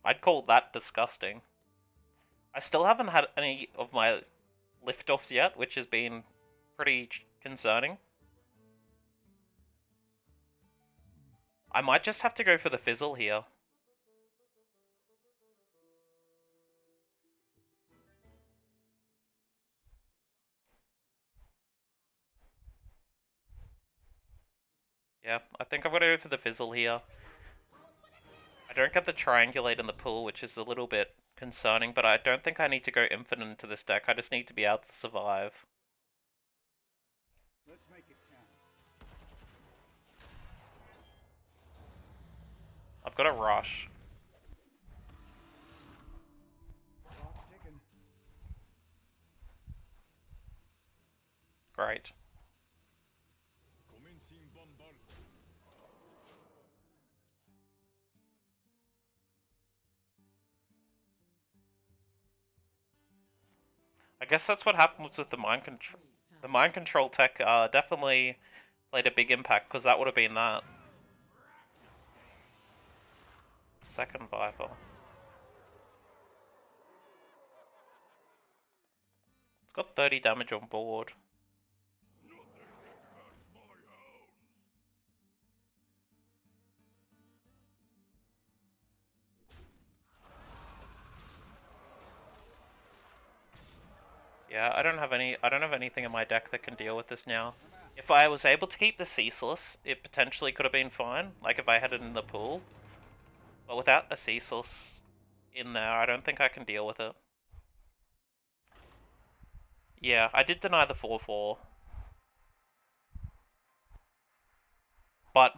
I'd call that disgusting. I still haven't had any of my liftoffs yet, which has been pretty concerning. I might just have to go for the Fizzle here. Yeah, I think I'm gonna go for the Fizzle here. I don't get the Triangulate in the pool, which is a little bit concerning, but I don't think I need to go infinite into this deck. I just need to be able to survive. Let's make it count. I've got a Rush. Clock's ticking. Great. I guess that's what happens with the mind control. The mind control tech definitely played a big impact, because that would have been that. Second Viper. It's got 30 damage on board. Yeah, I don't have anything in my deck that can deal with this now. If I was able to keep the Ceaseless, it potentially could have been fine, like if I had it in the pool. But without a Ceaseless in there, I don't think I can deal with it. Yeah, I did deny the 4/4. But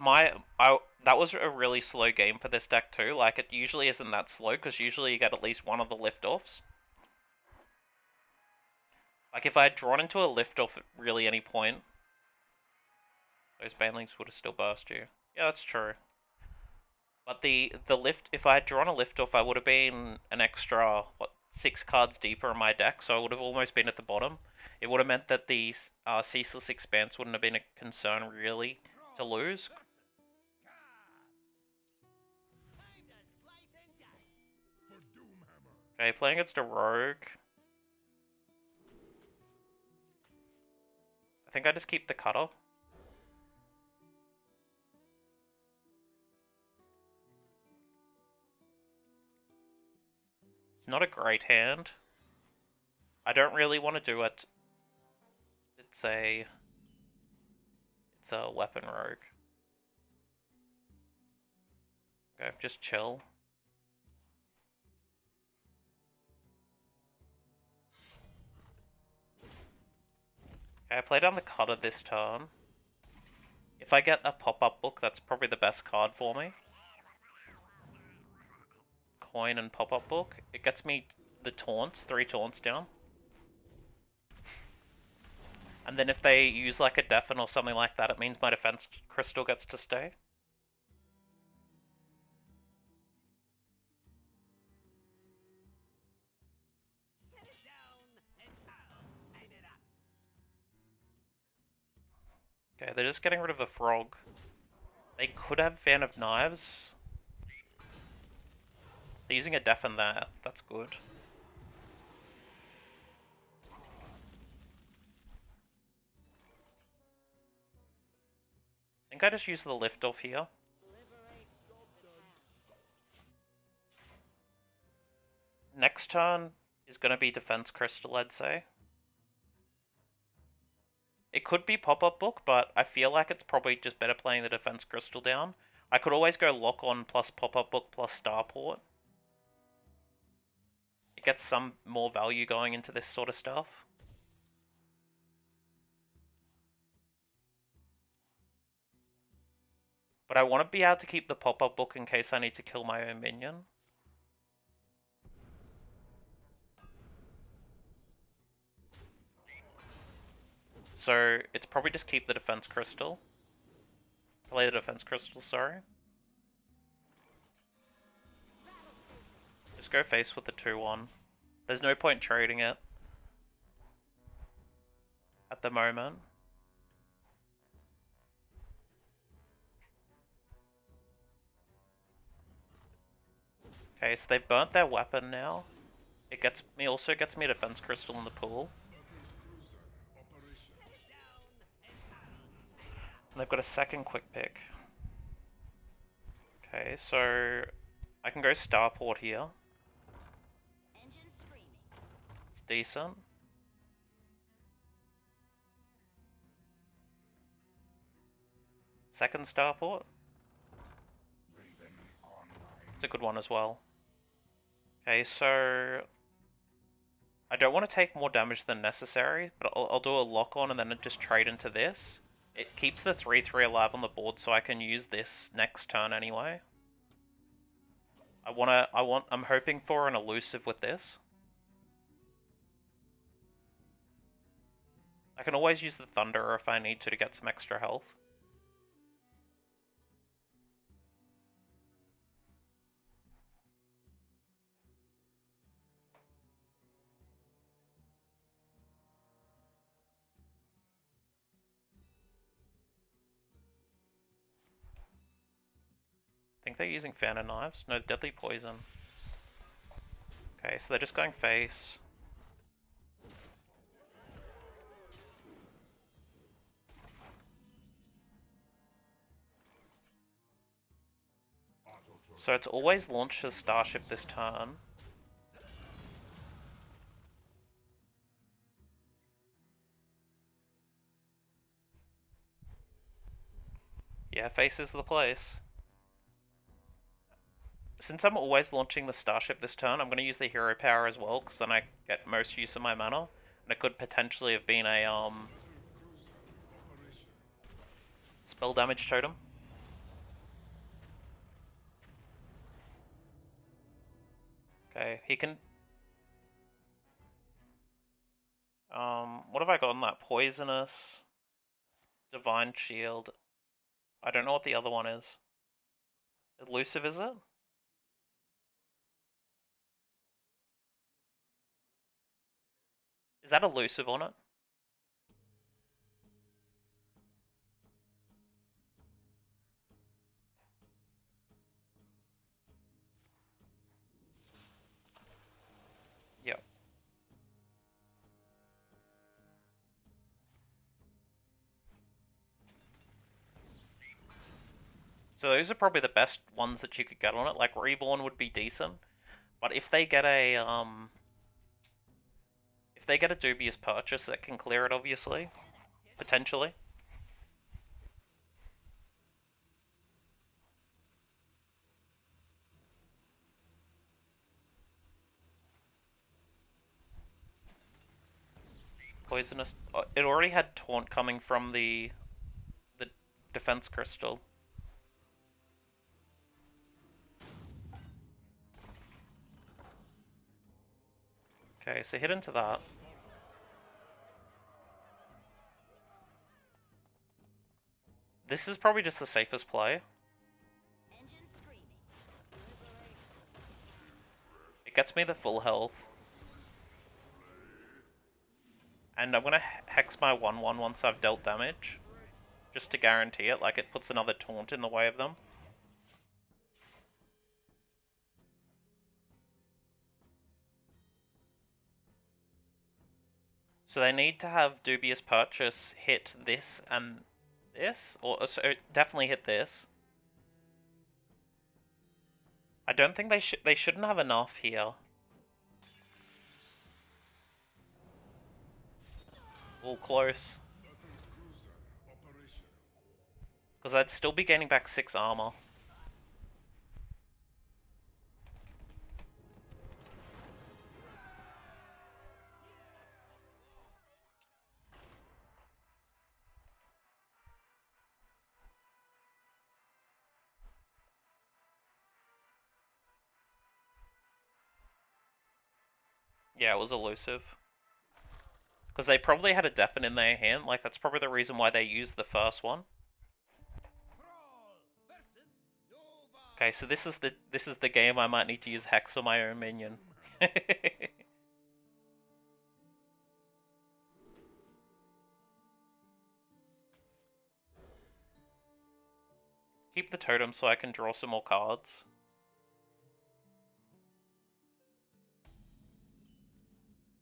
that was a really slow game for this deck too. Like, it usually isn't that slow, because usually you get at least one of the lift-offs. Like, if I had drawn into a lift-off at really any point, those Banelings would have still burst you. Yeah, that's true. But the lift, if I had drawn a lift-off, I would have been an extra, what, 6 cards deeper in my deck, so I would have almost been at the bottom. It would have meant that the Ceaseless Expanse wouldn't have been a concern, really, to lose. Okay, playing against a Rogue. I think I just keep the Cutter. It's not a great hand. I don't really want to do it. It's a weapon rogue. Okay, just chill. Okay, I play down the Cutter this turn. If I get a pop-up book, that's probably the best card for me. Coin and pop-up book. It gets me the taunts, 3 taunts down. And then if they use like a Deafen or something like that, it means my defense crystal gets to stay. Okay, they're just getting rid of a frog. They could have Fan of Knives. They're using a Deafen there. That's good. I think I just use the lift off here. Next turn is going to be Defense Crystal, I'd say. It could be Pop-Up Book, but I feel like it's probably just better playing the Defense Crystal down. I could always go Lock On plus Pop-Up Book plus Starport. It gets some more value going into this sort of stuff. But I want to be able to keep the Pop-Up Book in case I need to kill my own minion. So it's probably just keep the Defense Crystal. Play the Defense Crystal, sorry. Just go face with the 2/1. There's no point trading it at the moment. Okay, so they've burnt their weapon now. It also gets me a Defense Crystal in the pool. And they've got a second quick pick. Okay, so I can go Starport here. It's decent. Second Starport. It's a good one as well. Okay, so I don't want to take more damage than necessary, but I'll do a lock on and then just trade into this. It keeps the 3/3 alive on the board, so I can use this next turn anyway. I'm hoping for an elusive with this. I can always use the Thunderer if I need to get some extra health. I think they're using Fan of Knives. No, Deadly Poison. Okay, so they're just going face. So it's always launch the Starship this turn. Face is the place. Since I'm always launching the starship this turn, I'm going to use the hero power as well, because then I get most use of my mana. And it could potentially have been a spell damage totem. Okay, he can... what have I got on that? Poisonous, Divine Shield. I don't know what the other one is. Elusive, is it? Is that elusive on it? Yep. So those are probably the best ones that you could get on it. Like Reborn would be decent, but if they get a dubious purchase, that can clear it, obviously, potentially. Poisonous. It already had taunt coming from the defense crystal. Okay, so hit into that. This is probably just the safest play. It gets me the full health. And I'm gonna hex my 1/1 once I've dealt damage. Just to guarantee it, like it puts another taunt in the way of them. So they need to have Dubious Purchase hit this and this, or so definitely hit this. I don't think they shouldn't have enough here. All close. Because I'd still be gaining back 6 armor. Yeah, it was elusive. Because they probably had a Deafen in their hand, like that's probably the reason why they used the first one. Okay, so this is the game I might need to use Hex on my own minion. Keep the totem so I can draw some more cards.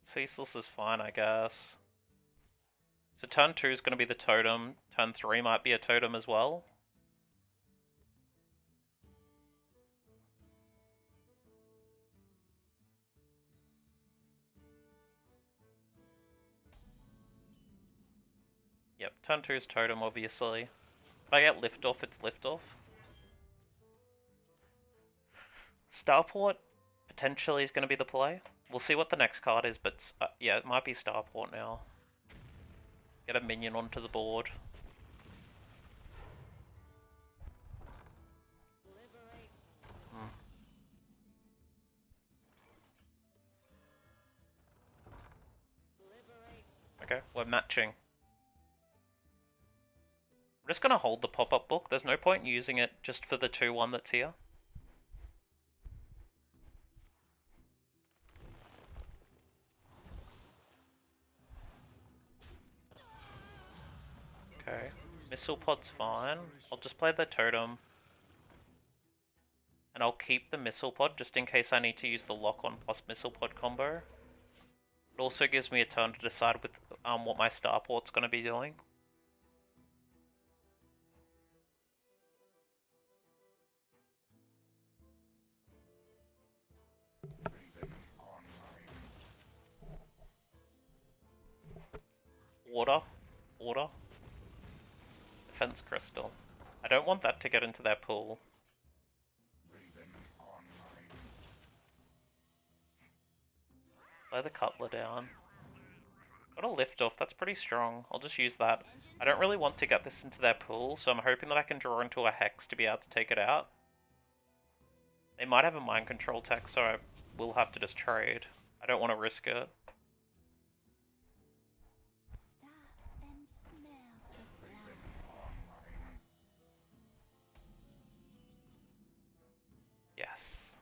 Ceaseless is fine, I guess. So turn 2 is going to be the totem. Turn 3 might be a totem as well. Yep, turn 2 is totem, obviously. If I get liftoff, it's liftoff. Starport potentially is going to be the play. We'll see what the next card is, but yeah, it might be Starport now. Get a minion onto the board. Okay, we're matching. I'm just going to hold the pop-up book. There's no point in using it just for the 2/1 that's here. Okay, Missile Pod's fine. I'll just play the totem. And I'll keep the Missile Pod just in case I need to use the lock-on plus Missile Pod combo. It also gives me a turn to decide with what my Starport's going to be doing. Order. Defense Crystal. I don't want that to get into their pool. Lay the Cutler down. Got a lift off, that's pretty strong. I'll just use that. I don't really want to get this into their pool, so I'm hoping that I can draw into a Hex to be able to take it out. They might have a mind control tech, so I will have to just trade. I don't want to risk it. Stop and smell the flowers. Yes.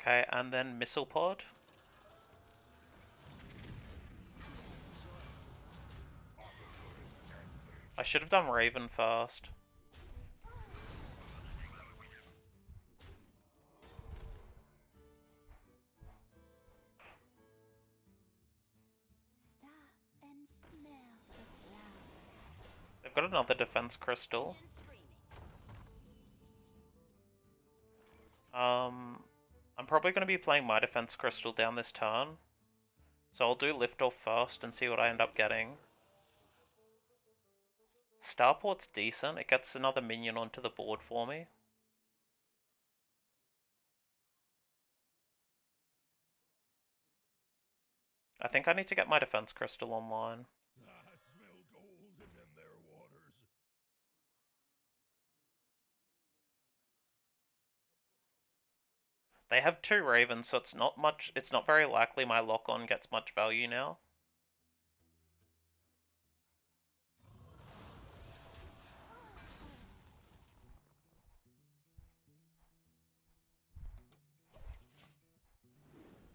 Okay, and then Missile Pod. I should have done Raven first. Stop and smell the flowers. They've got another defense crystal. I'm probably going to be playing my defense crystal down this turn. So I'll do liftoff first and see what I end up getting. Starport's decent, it gets another minion onto the board for me. I think I need to get my defense crystal online. I smell gold in their waters. They have 2 ravens, so it's not very likely my lock-on gets much value now.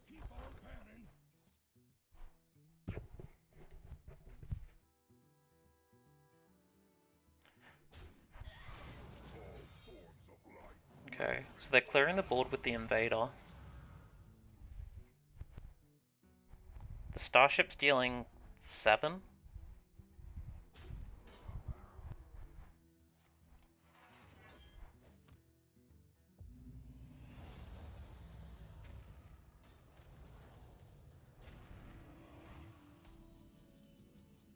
Keep on panning. All forms of life. Okay, so they're clearing the board with the invader. The starship's dealing 7.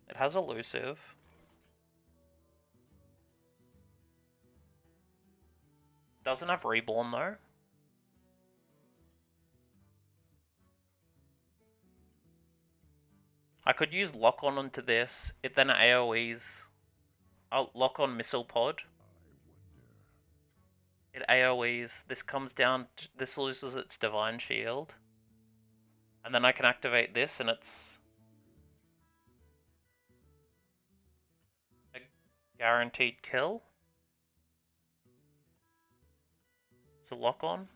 It has elusive. Doesn't have reborn though. I could use lock on onto this. It then AoEs. I'll lock on missile pod. It AoEs. This comes down. This loses its divine shield. And then I can activate this and it's a guaranteed kill. So lock on.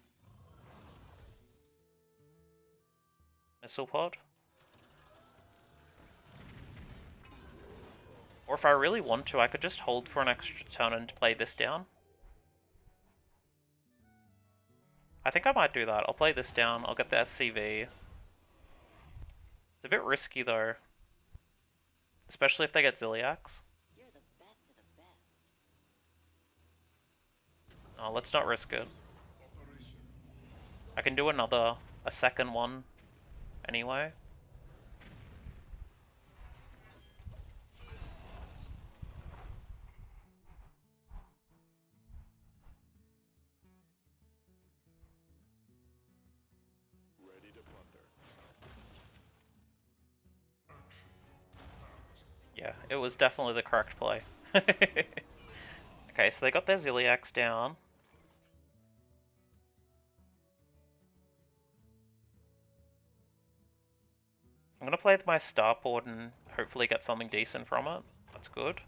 Missile pod. Or if I really want to, I could just hold for an extra turn and play this down. I think I might do that. I'll play this down. I'll get the SCV. It's a bit risky though. Especially if they get Ziliax. You're the best of the best. Oh, let's not risk it. I can do a second one anyway. Ready to plunder. Yeah, it was definitely the correct play. Okay, so they got their Ziliax down. I'm gonna play with my starport and hopefully get something decent from it. That's good.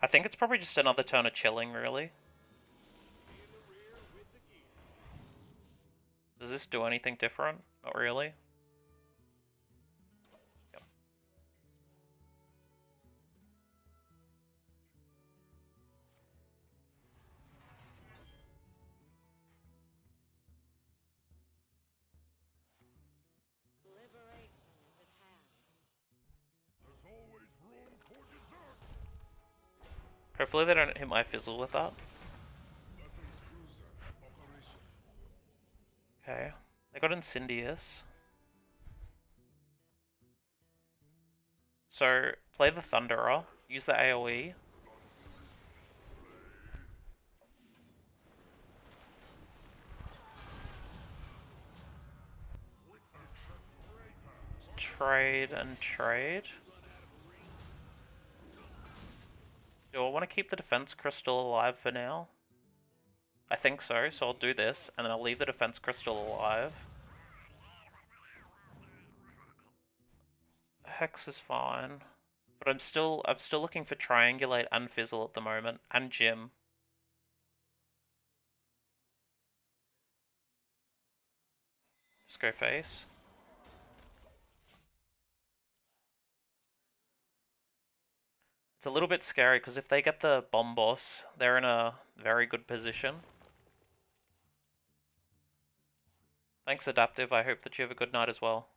I think it's probably just another turn of chilling, really. Does this do anything different? Not really. Yep. Liberation is at hand. There's always room for dessert. Hopefully they don't hit my fizzle with that. Battle cruiser operation. Okay. They got Incendious. So, play the Thunderer, use the AoE. Trade and trade. Do I want to keep the defense crystal alive for now? I think so, so I'll do this, and then I'll leave the defense crystal alive. Hex is fine. But I'm still looking for Triangulate and Fizzle at the moment, and Gym. Just go face. It's a little bit scary, because if they get the Bomb Boss, they're in a very good position. Thanks, Adaptive. I hope that you have a good night as well.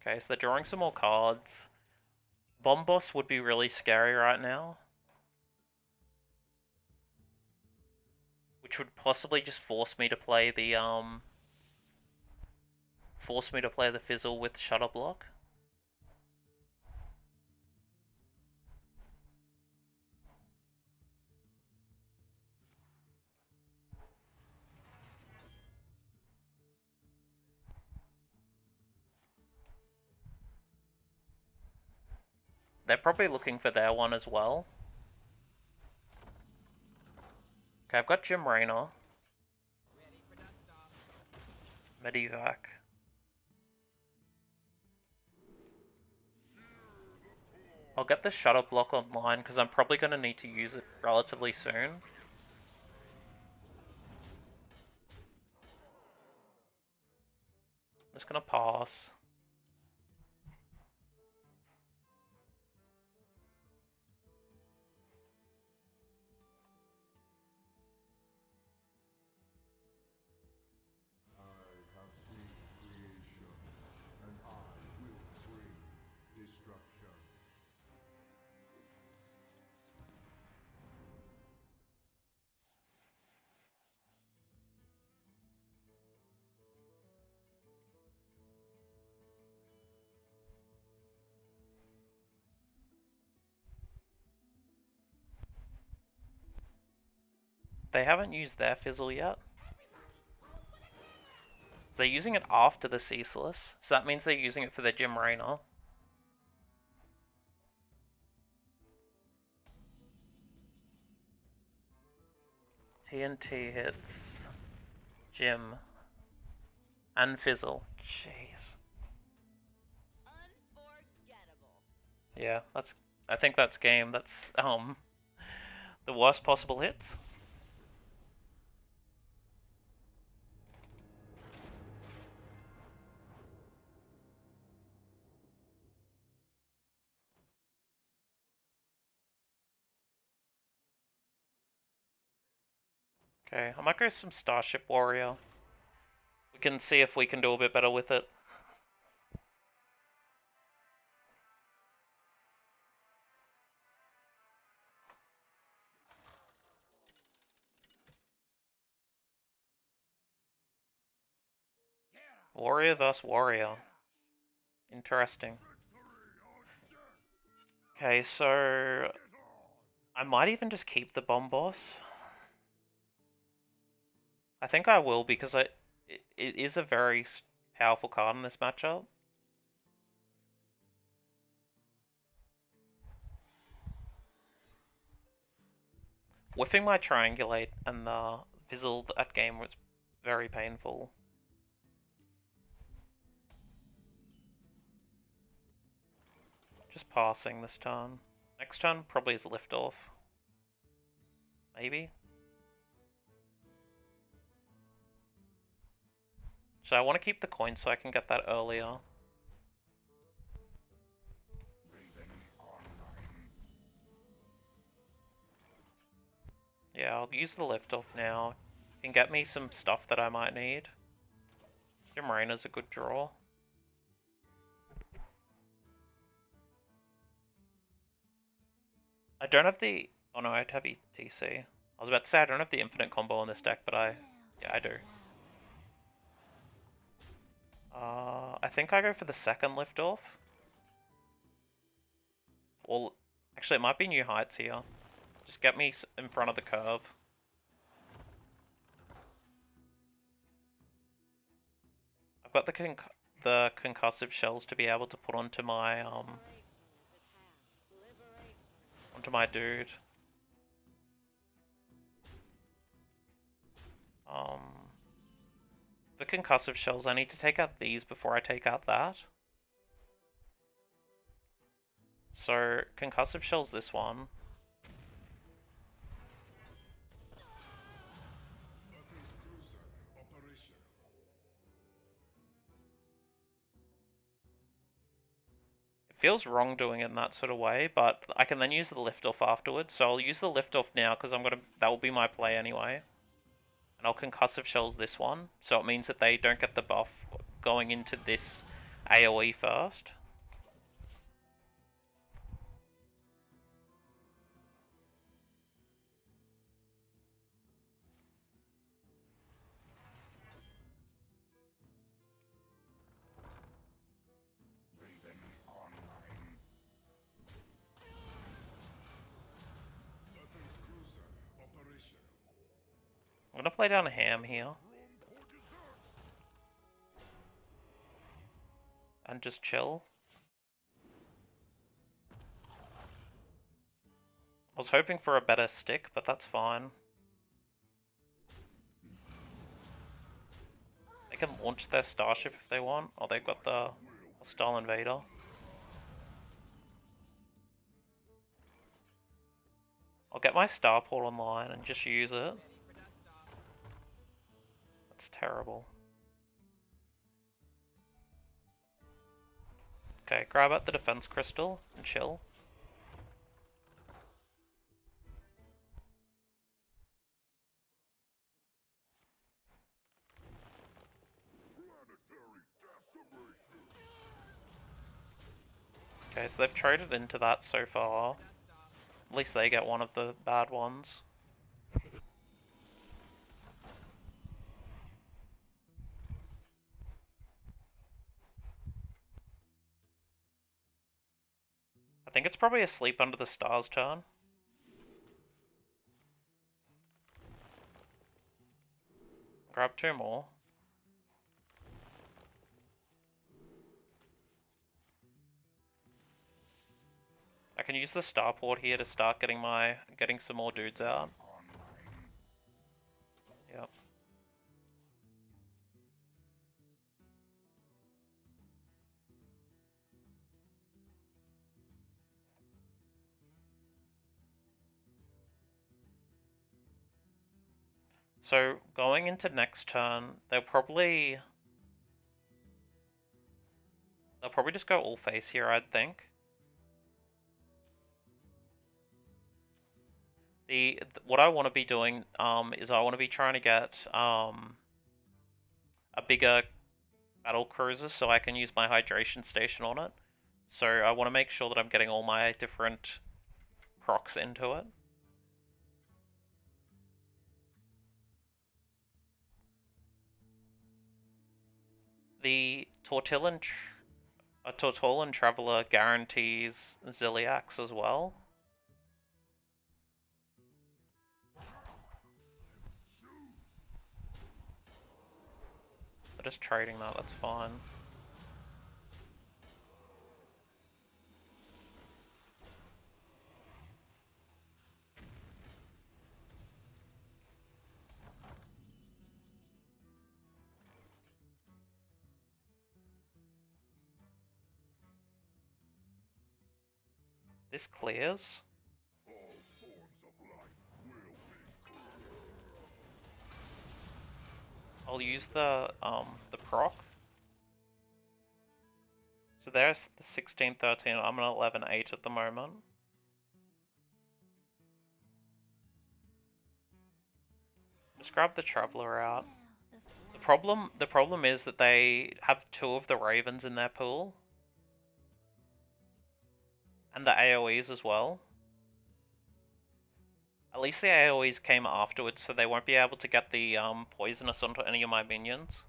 Okay, so they're drawing some more cards. Bomb Boss would be really scary right now. Which would possibly just force me to play the Fizzle with Shutter Block. They're probably looking for their one as well. Okay, I've got Jim Raynor. Medivac. I'll get the Shutter Block online because I'm probably going to need to use it relatively soon. I'm just going to pass. I have seen creation, and I will bring destruction. They haven't used their Fizzle yet. They're using it after the Ceaseless, so that means they're using it for their Jim Raynor. TNT hits Jim and Fizzle. Jeez. Unforgettable. Yeah, I think that's game. That's the worst possible hits. Okay, I might go some Starship Warrior. We can see if we can do a bit better with it. Warrior vs. Warrior. Interesting. Okay, so I might even just keep the Bomb Boss. I think I will because it is a very powerful card in this matchup. Whiffing my Triangulate and the Fizzle that game was very painful. Just passing this turn. Next turn probably is Liftoff. Maybe? So I want to keep the coin so I can get that earlier. Yeah, I'll use the Liftoff now. Can get me some stuff that I might need. Jim Raynor's a good draw. I don't have the... Oh no, I'd have ETC. I was about to say I don't have the infinite combo on this deck, but yeah, I do. I think I go for the second liftoff. Or, actually it might be New Heights here. Just get me in front of the curve. I've got the concussive shells to be able to put onto my dude. The concussive shells, I need to take out these before I take out that. So concussive shells this one. Feels wrong doing it in that sort of way, but I can then use the liftoff afterwards. So I'll use the liftoff now because that will be my play anyway. And I'll concussive shells this one, so it means that they don't get the buff going into this AoE first. I'm gonna play down a ham here. And just chill. I was hoping for a better stick, but that's fine. They can launch their starship if they want. Oh, they've got the hostile invader. I'll get my starport online and just use it. That's terrible. Okay, grab at the defense crystal and chill. Okay, so they've traded into that so far. At least they get one of the bad ones. I think it's probably a Sleep Under the Stars turn. Grab two more. I can use the starport here to start getting some more dudes out. Yep. So going into next turn, they'll probably just go all face here, I'd think. What I want to be doing is I want to be trying to get a bigger battle cruiser so I can use my hydration station on it. So I want to make sure that I'm getting all my different procs into it. The Tortillon Traveler guarantees Ziliax as well. They're just trading that, that's fine. This clears. I'll use the proc. So there's the 16, 13, I'm an 11, 8 at the moment. Just grab the Traveler out. The problem is that they have two of the Ravens in their pool. And the AoEs as well. At least the AoEs came afterwards, so they won't be able to get the poisonous onto any of my minions.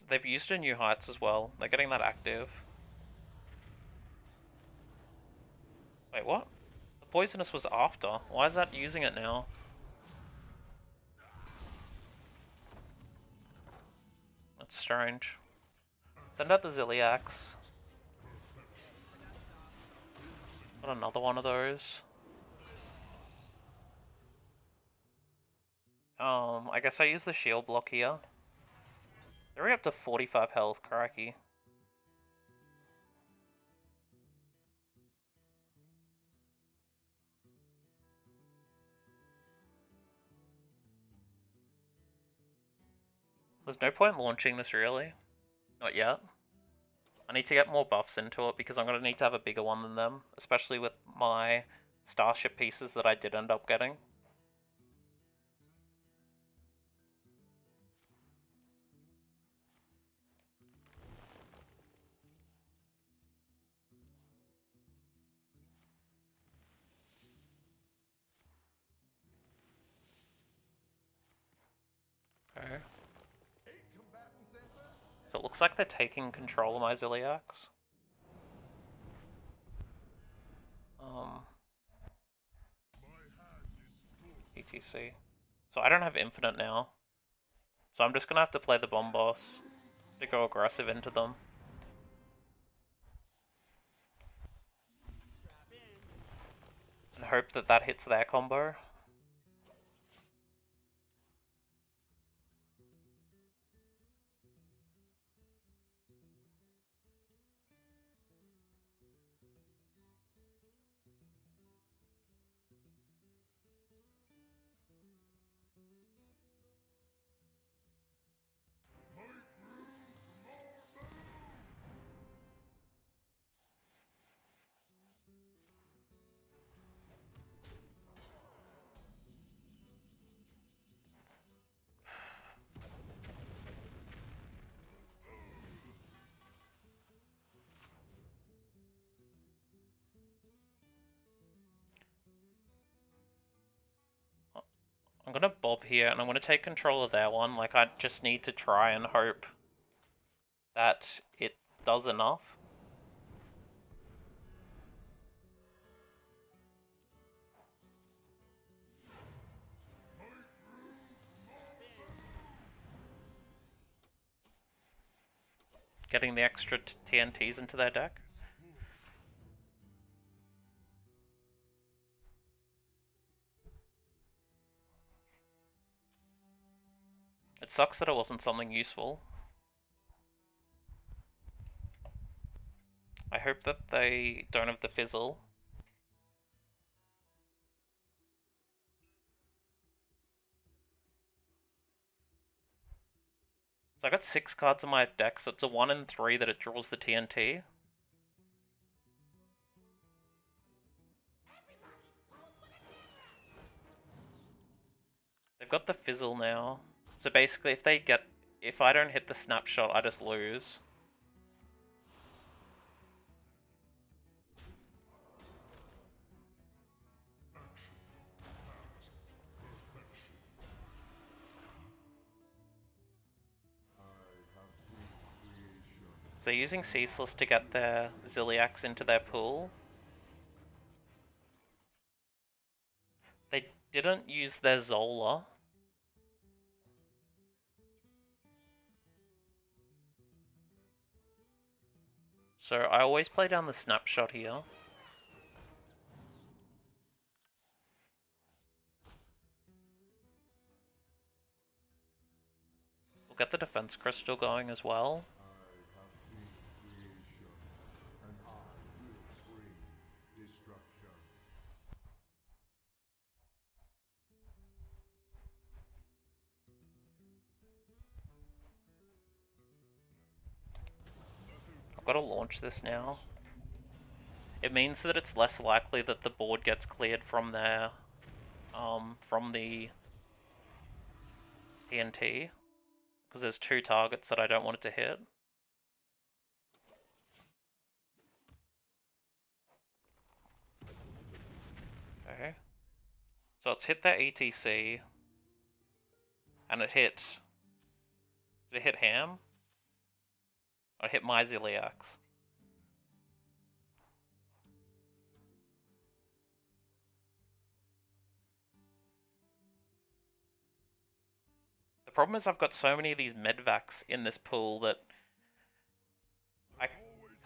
They've used a new heights as well. They're getting that active. Wait, what? The poisonous was after. Why is that using it now? That's strange. Send out the Ziliax. Got another one of those. I guess I use the shield block here. They're already up to 45 health, cracky. There's no point launching this really. Not yet. I need to get more buffs into it because I'm going to need to have a bigger one than them. Especially with my starship pieces that I did end up getting. Okay. So it looks like they're taking control of my Ziliax. ETC. So I don't have infinite now. So I'm just gonna have to play the bomb boss to go aggressive into them. And hope that that hits their combo. I'm gonna bob here and I'm gonna take control of their one. Like, I just need to try and hope that it does enough. Getting the extra TNTs into their deck. It sucks that it wasn't something useful. I hope that they don't have the fizzle. So I got 6 cards in my deck, so it's a 1 in 3 that it draws the TNT. They've got the fizzle now. So basically if I don't hit the snapshot, I just lose. So using Ceaseless to get their Ziliax into their pool. They didn't use their Zola. So I always play down the snapshot here. We'll get the defense crystal going as well. I've got to launch this now. It means that it's less likely that the board gets cleared from their, from the TNT. Because there's 2 targets that I don't want it to hit. Okay. So it's hit that ETC. And it hit... Did it hit Ham? Or it hit my Ziliax? The problem is I've got so many of these medvacs in this pool that I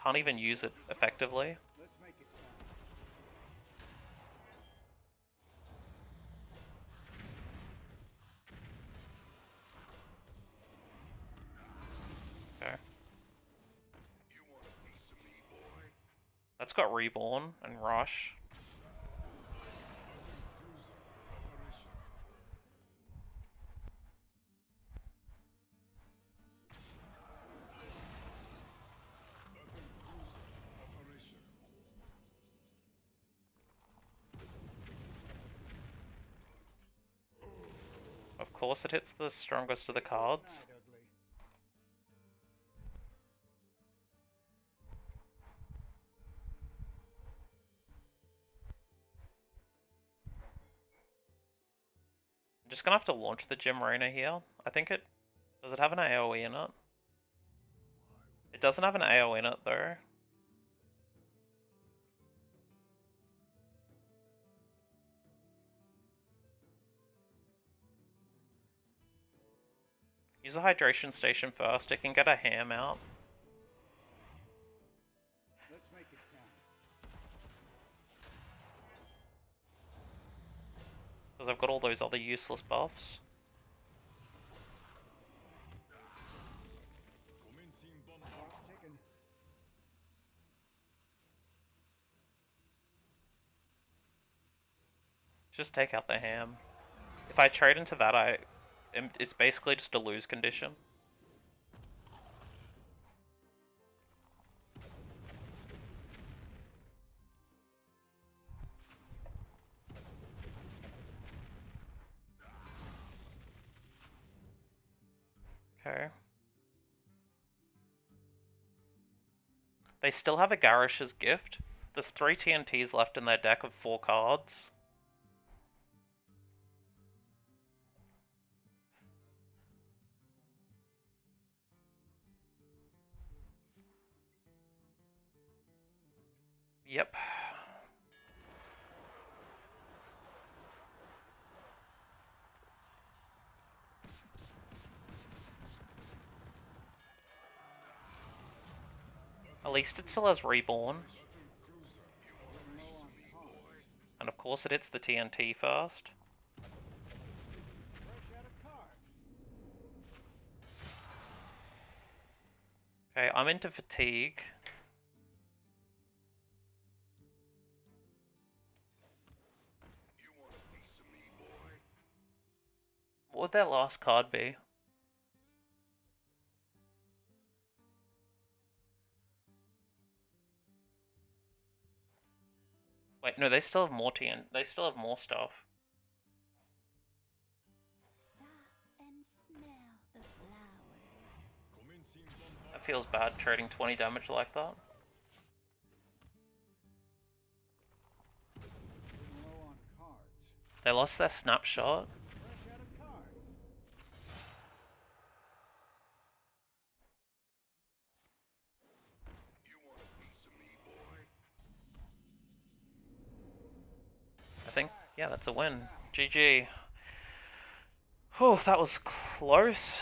can't even use it effectively. Let's make it count. Okay. That's got Reborn and Rush. Of course it hits the strongest of the cards. Night, ugly. I'm just gonna have to launch the Gem Rainer here. I think it... Does it have an AoE in it? It doesn't have an AoE in it though. Use a hydration station first, it can get a ham out. Let's make it count. Because I've got all those other useless buffs. Clock's ticking. Just take out the ham. If I trade into that, it's basically just a lose condition. Okay. They still have a Garish's Gift. There's 3 TNTs left in their deck of 4 cards. Yep. At least it still has Reborn. Getting low on cards. And of course it hits the TNT first. Fresh out of cards. Okay, I'm into fatigue. What would that last card be? Wait, no, they still have more they still have more stuff. Stop and smell the flowers. That feels bad, trading 20 damage like that. Getting low on cards. They lost their snapshot. Fresh out of cards. I think, yeah, that's a win. GG. Oh, that was close.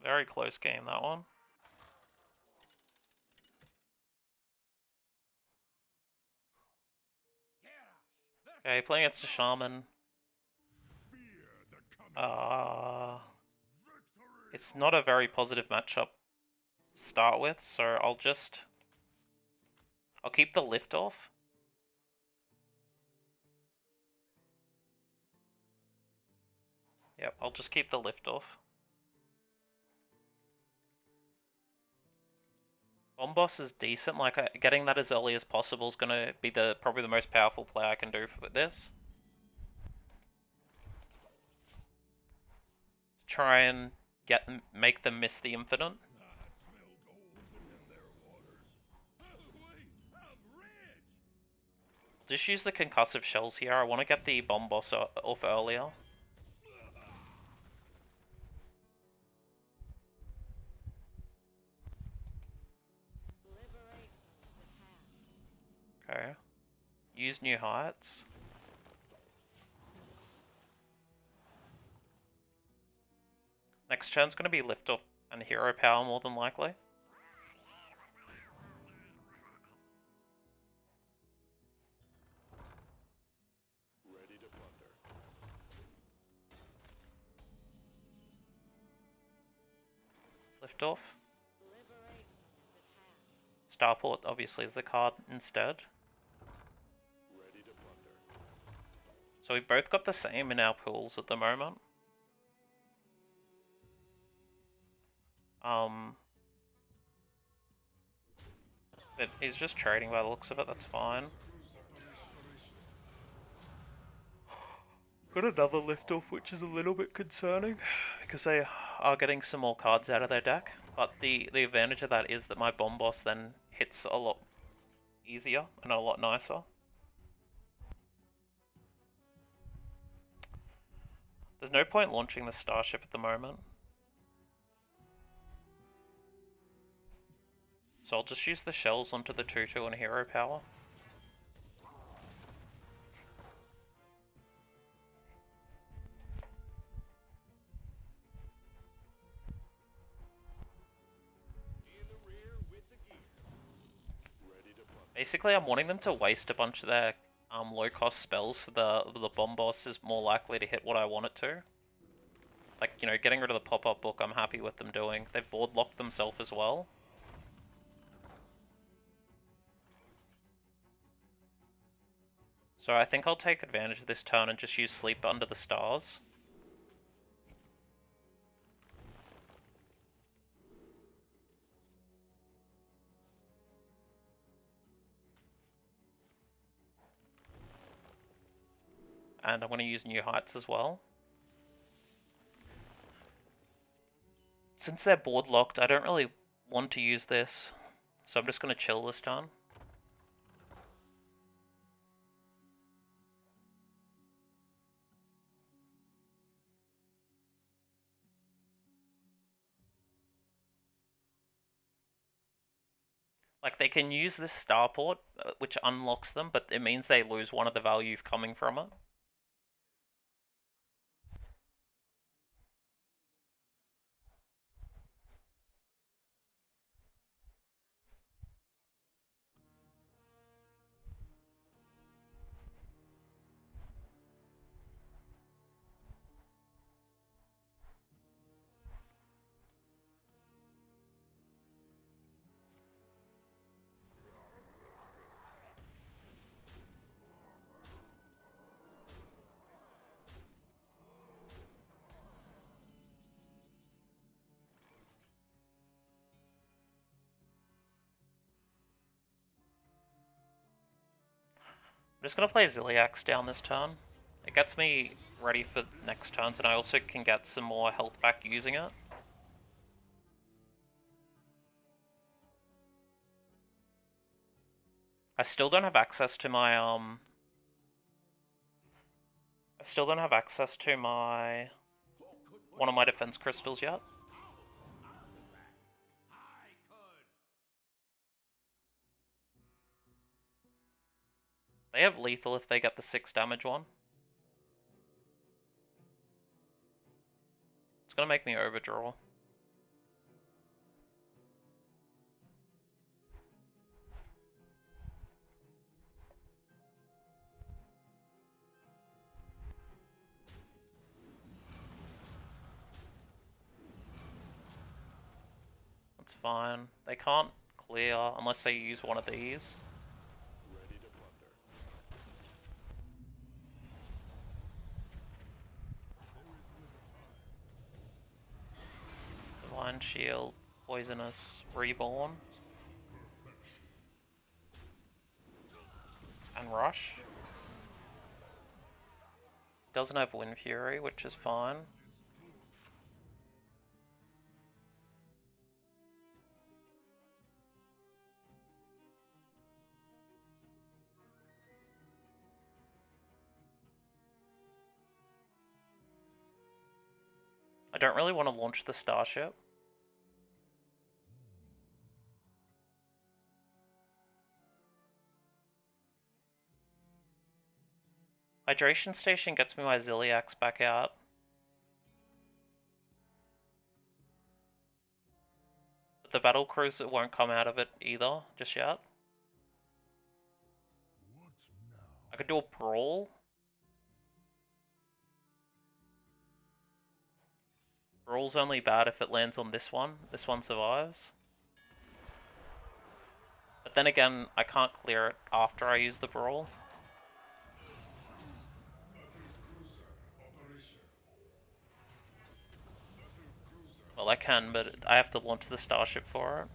Very close game, that one. Okay, playing against a Shaman. It's not a very positive matchup start with, so I'll keep the lift off. Yep, I'll just keep the lift off. Bomb boss is decent, like getting that as early as possible is gonna be probably the most powerful play I can do for this. Try and make them miss the infinite. Just use the concussive shells here. I want to get the bomb boss off earlier. Okay. Use new heights. Next turn's going to be lift off and hero power more than likely. Ready to plunder. Lift off. Starport obviously is the card instead. Ready to plunder. So we've both got the same in our pools at the moment. But he's just trading by the looks of it, that's fine. Got another lift off, which is a little bit concerning, because they are getting some more cards out of their deck. But the advantage of that is that my bomb boss then hits a lot easier and a lot nicer. There's no point launching the starship at the moment. So I'll just use the shells onto the 2/2 and hero power. Basically, I'm wanting them to waste a bunch of their low-cost spells so the bomb boss is more likely to hit what I want it to. Like, you know, getting rid of the pop-up book, I'm happy with them doing. They've board locked themselves as well. So I think I'll take advantage of this turn and just use Sleep Under the Stars. And I'm going to use New Heights as well. Since they're board locked, I don't really want to use this. So I'm just going to chill this turn. Like, they can use this starport, which unlocks them, but it means they lose one of the value coming from it. I'm just going to play Ziliax down this turn. It gets me ready for next turns, and I also can get some more health back using it. I still don't have access to my, one of my defense crystals yet. They have lethal if they get the 6 damage one. It's gonna make me overdraw. It's fine. They can't clear unless they use one of these. Divine Shield, Poisonous, Reborn. And Rush. Doesn't have Wind Fury, which is fine. I don't really want to launch the Starship. Hydration Station gets me my Ziliax back out. But the Battle Cruiser won't come out of it either, just yet. I could do a Brawl. Brawl's only bad if it lands on this one. This one survives. But then again, I can't clear it after I use the Brawl. Well, I can, but I have to launch the Starship for it.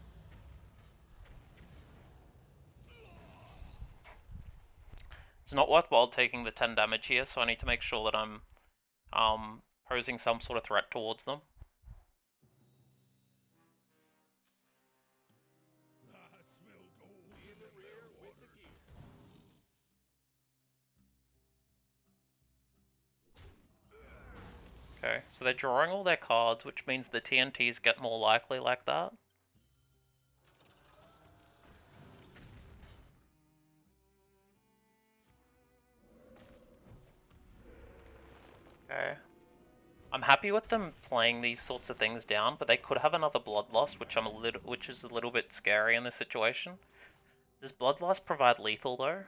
It's not worthwhile taking the 10 damage here, so I need to make sure that I'm posing some sort of threat towards them. Okay, so they're drawing all their cards, which means the TNTs get more likely like that. Okay. I'm happy with them playing these sorts of things down, but they could have another Bloodlust, which is a little bit scary in this situation. Does Bloodlust provide lethal though?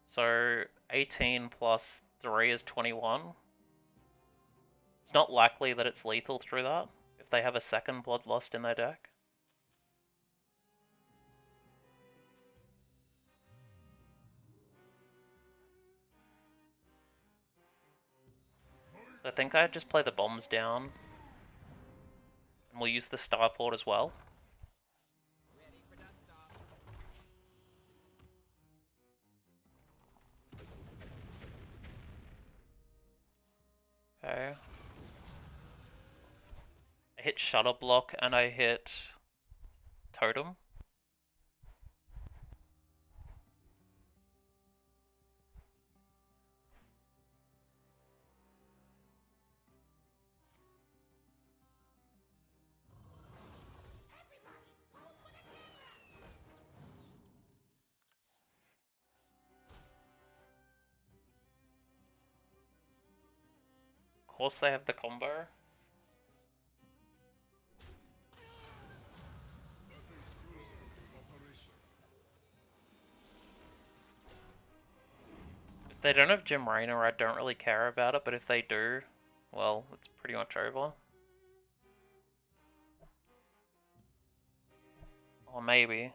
So 18 plus 3 is 21. It's not likely that it's lethal through that, if they have a second Bloodlust in their deck. I think I just play the bombs down. And we'll use the Starport as well. Okay. I hit Shutter Block and I hit Totem. Of course they have the combo. If they don't have Jim Raynor, I don't really care about it, but if they do, well, it's pretty much over. Or maybe.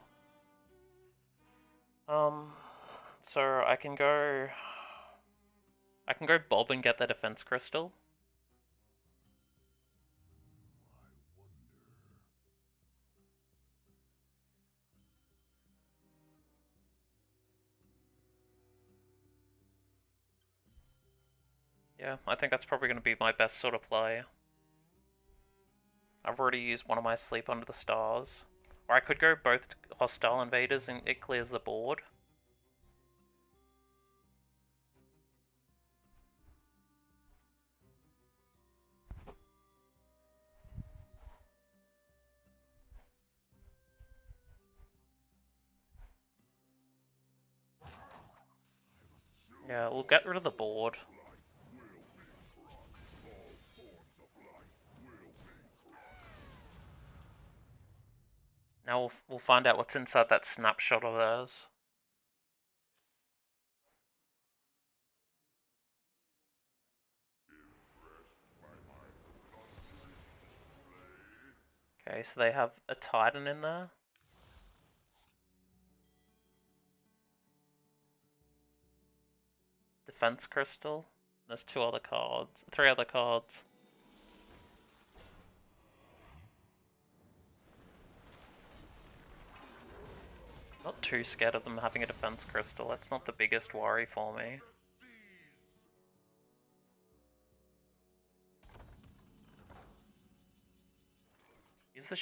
So I can go Bob and get the defense crystal. Yeah, I think that's probably going to be my best sort of play. I've already used one of my Sleep Under the Stars. Or I could go both Hostile Invaders and it clears the board. Yeah, we'll get rid of the board. Now we'll find out what's inside that snapshot of theirs. Okay, so they have a Titan in there. Defense Crystal. There's 3 other cards. Not too scared of them having a Defense Crystal, that's not the biggest worry for me. Use the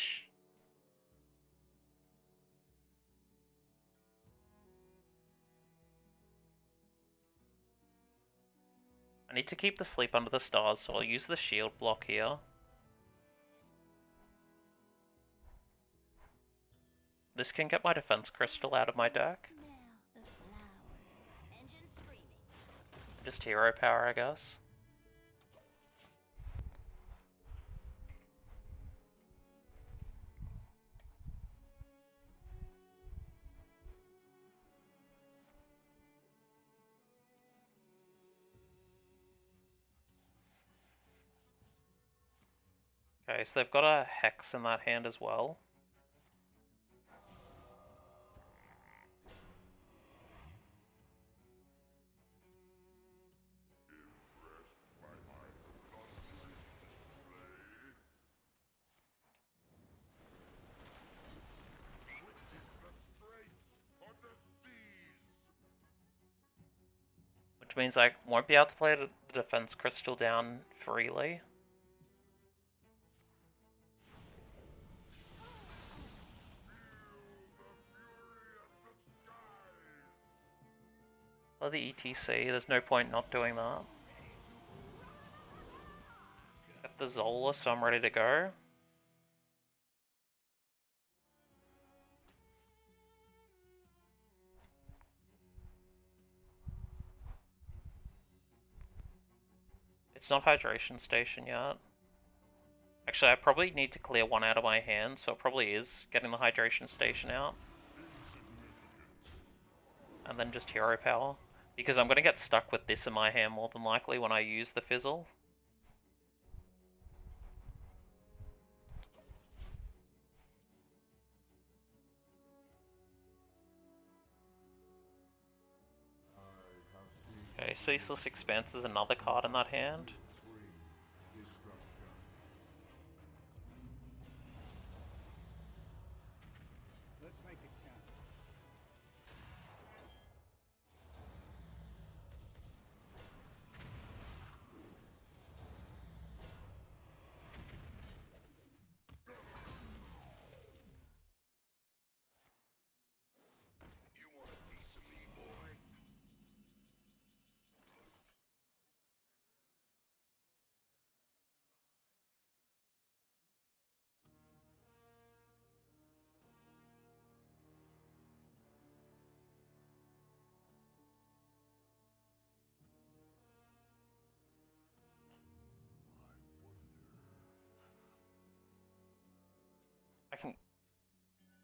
I need to keep the Sleep Under the Stars, so I'll use the shield block here. This can get my Defense Crystal out of my deck. Just hero power, I guess. Okay, so they've got a Hex in that hand as well. Which means I won't be able to play the Defense Crystal down freely. Or the ETC, there's no point not doing that. Got the Zola, so I'm ready to go. It's not Hydration Station yet. Actually, I probably need to clear one out of my hand, so it probably is getting the Hydration Station out. And then just hero power. Because I'm going to get stuck with this in my hand more than likely when I use the Fizzle. Okay, Ceaseless Expanse is another card in that hand. Let's make it count.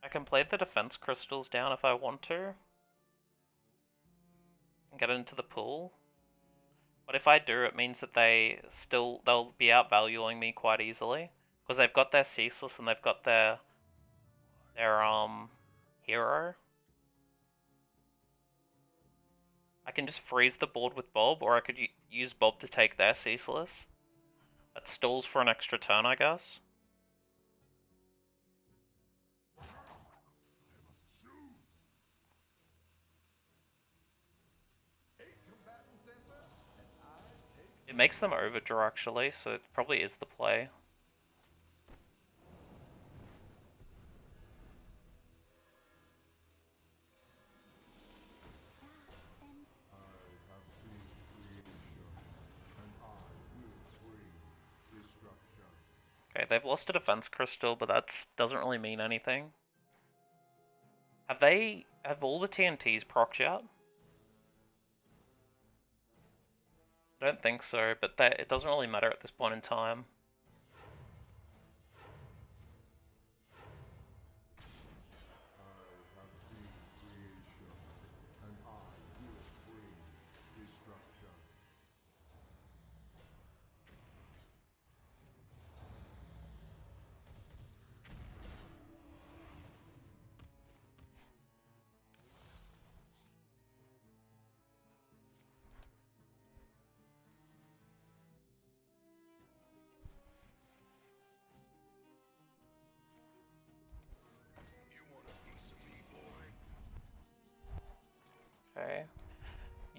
I can play the Defense Crystals down if I want to. And get into the pool. But if I do, it means that they'll be outvaluing me quite easily. Because they've got their Ceaseless and they've got their hero. I can just freeze the board with Bob, or I could use Bob to take their Ceaseless. That stalls for an extra turn, I guess. It makes them overdraw actually, so it probably is the play. Okay, they've lost a Defense Crystal, but that doesn't really mean anything. Have all the TNTs procced yet? I don't think so, but it doesn't really matter at this point in time.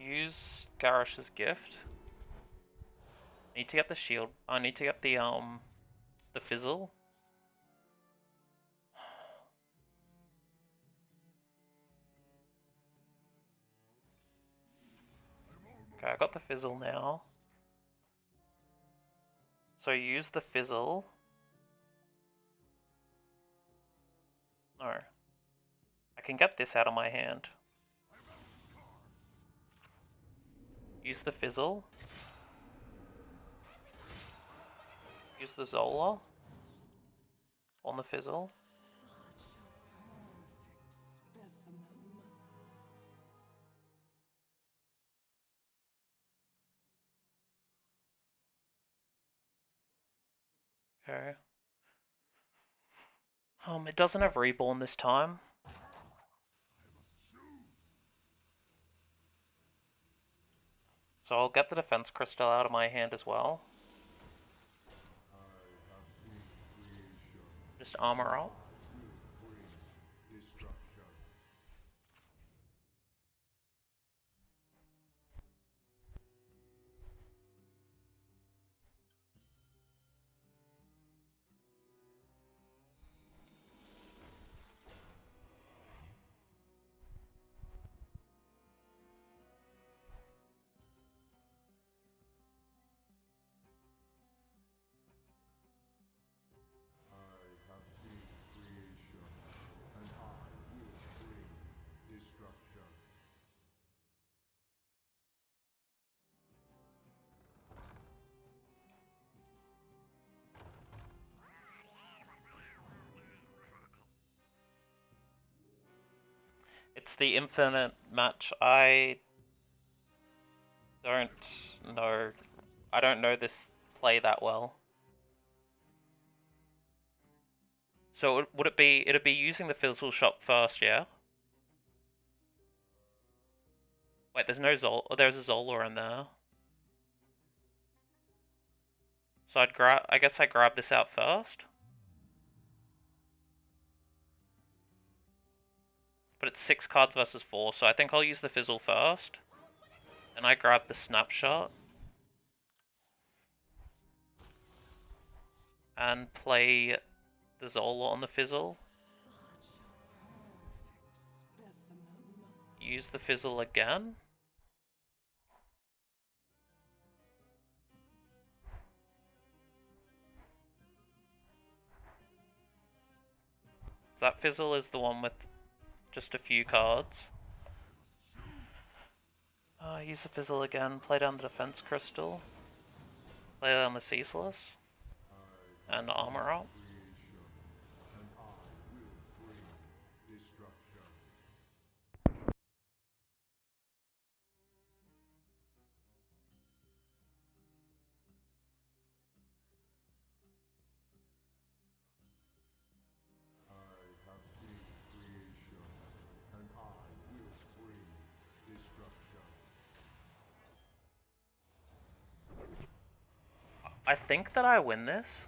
Use Garish's gift. Need to get the shield. I need to get the fizzle. Okay, I got the fizzle now. So use the fizzle. No. I can get this out of my hand. Use the fizzle. Use the Zola on the fizzle. Okay. It doesn't have reborn this time. So I'll get the defense crystal out of my hand as well. Just armor up. It's the infinite match. I don't know. I don't know this play that well. So would it be? It'd be using the fizzle shop first, yeah. Wait, there's no Zola. Oh, there's a Zola in there. So I'd grab. I guess I grab this out first. But it's 6 cards versus 4, so I think I'll use the fizzle first. And I grab the snapshot. And play the Zola on the fizzle. Use the fizzle again. So that fizzle is the one with just a few cards. Use the fizzle again, play down the defense crystal. Play down the ceaseless. And armor up. I think that I win this,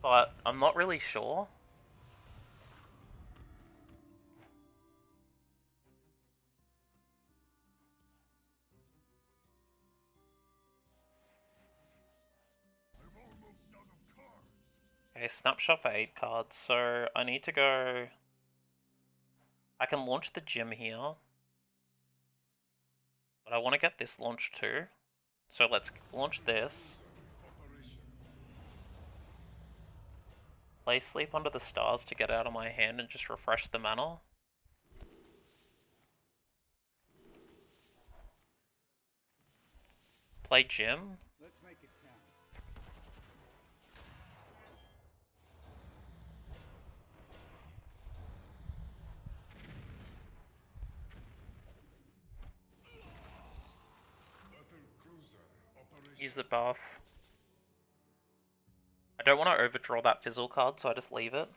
but I'm not really sure. Okay, snapshot for 8 cards, so I need to go... I can launch the gym here, but I want to get this launched too. So let's launch this. Play Sleep Under the Stars to get out of my hand and just refresh the mana. Play Gym. Let's make it count. Use the buff. I don't want to overdraw that fizzle card, so I just leave it.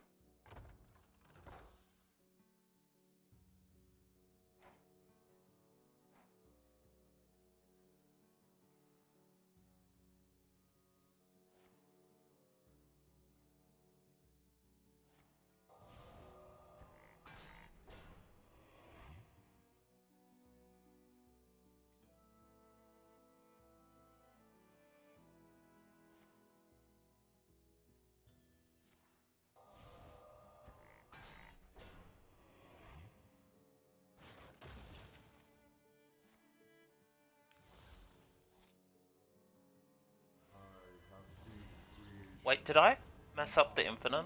Wait, did I mess up the infinite?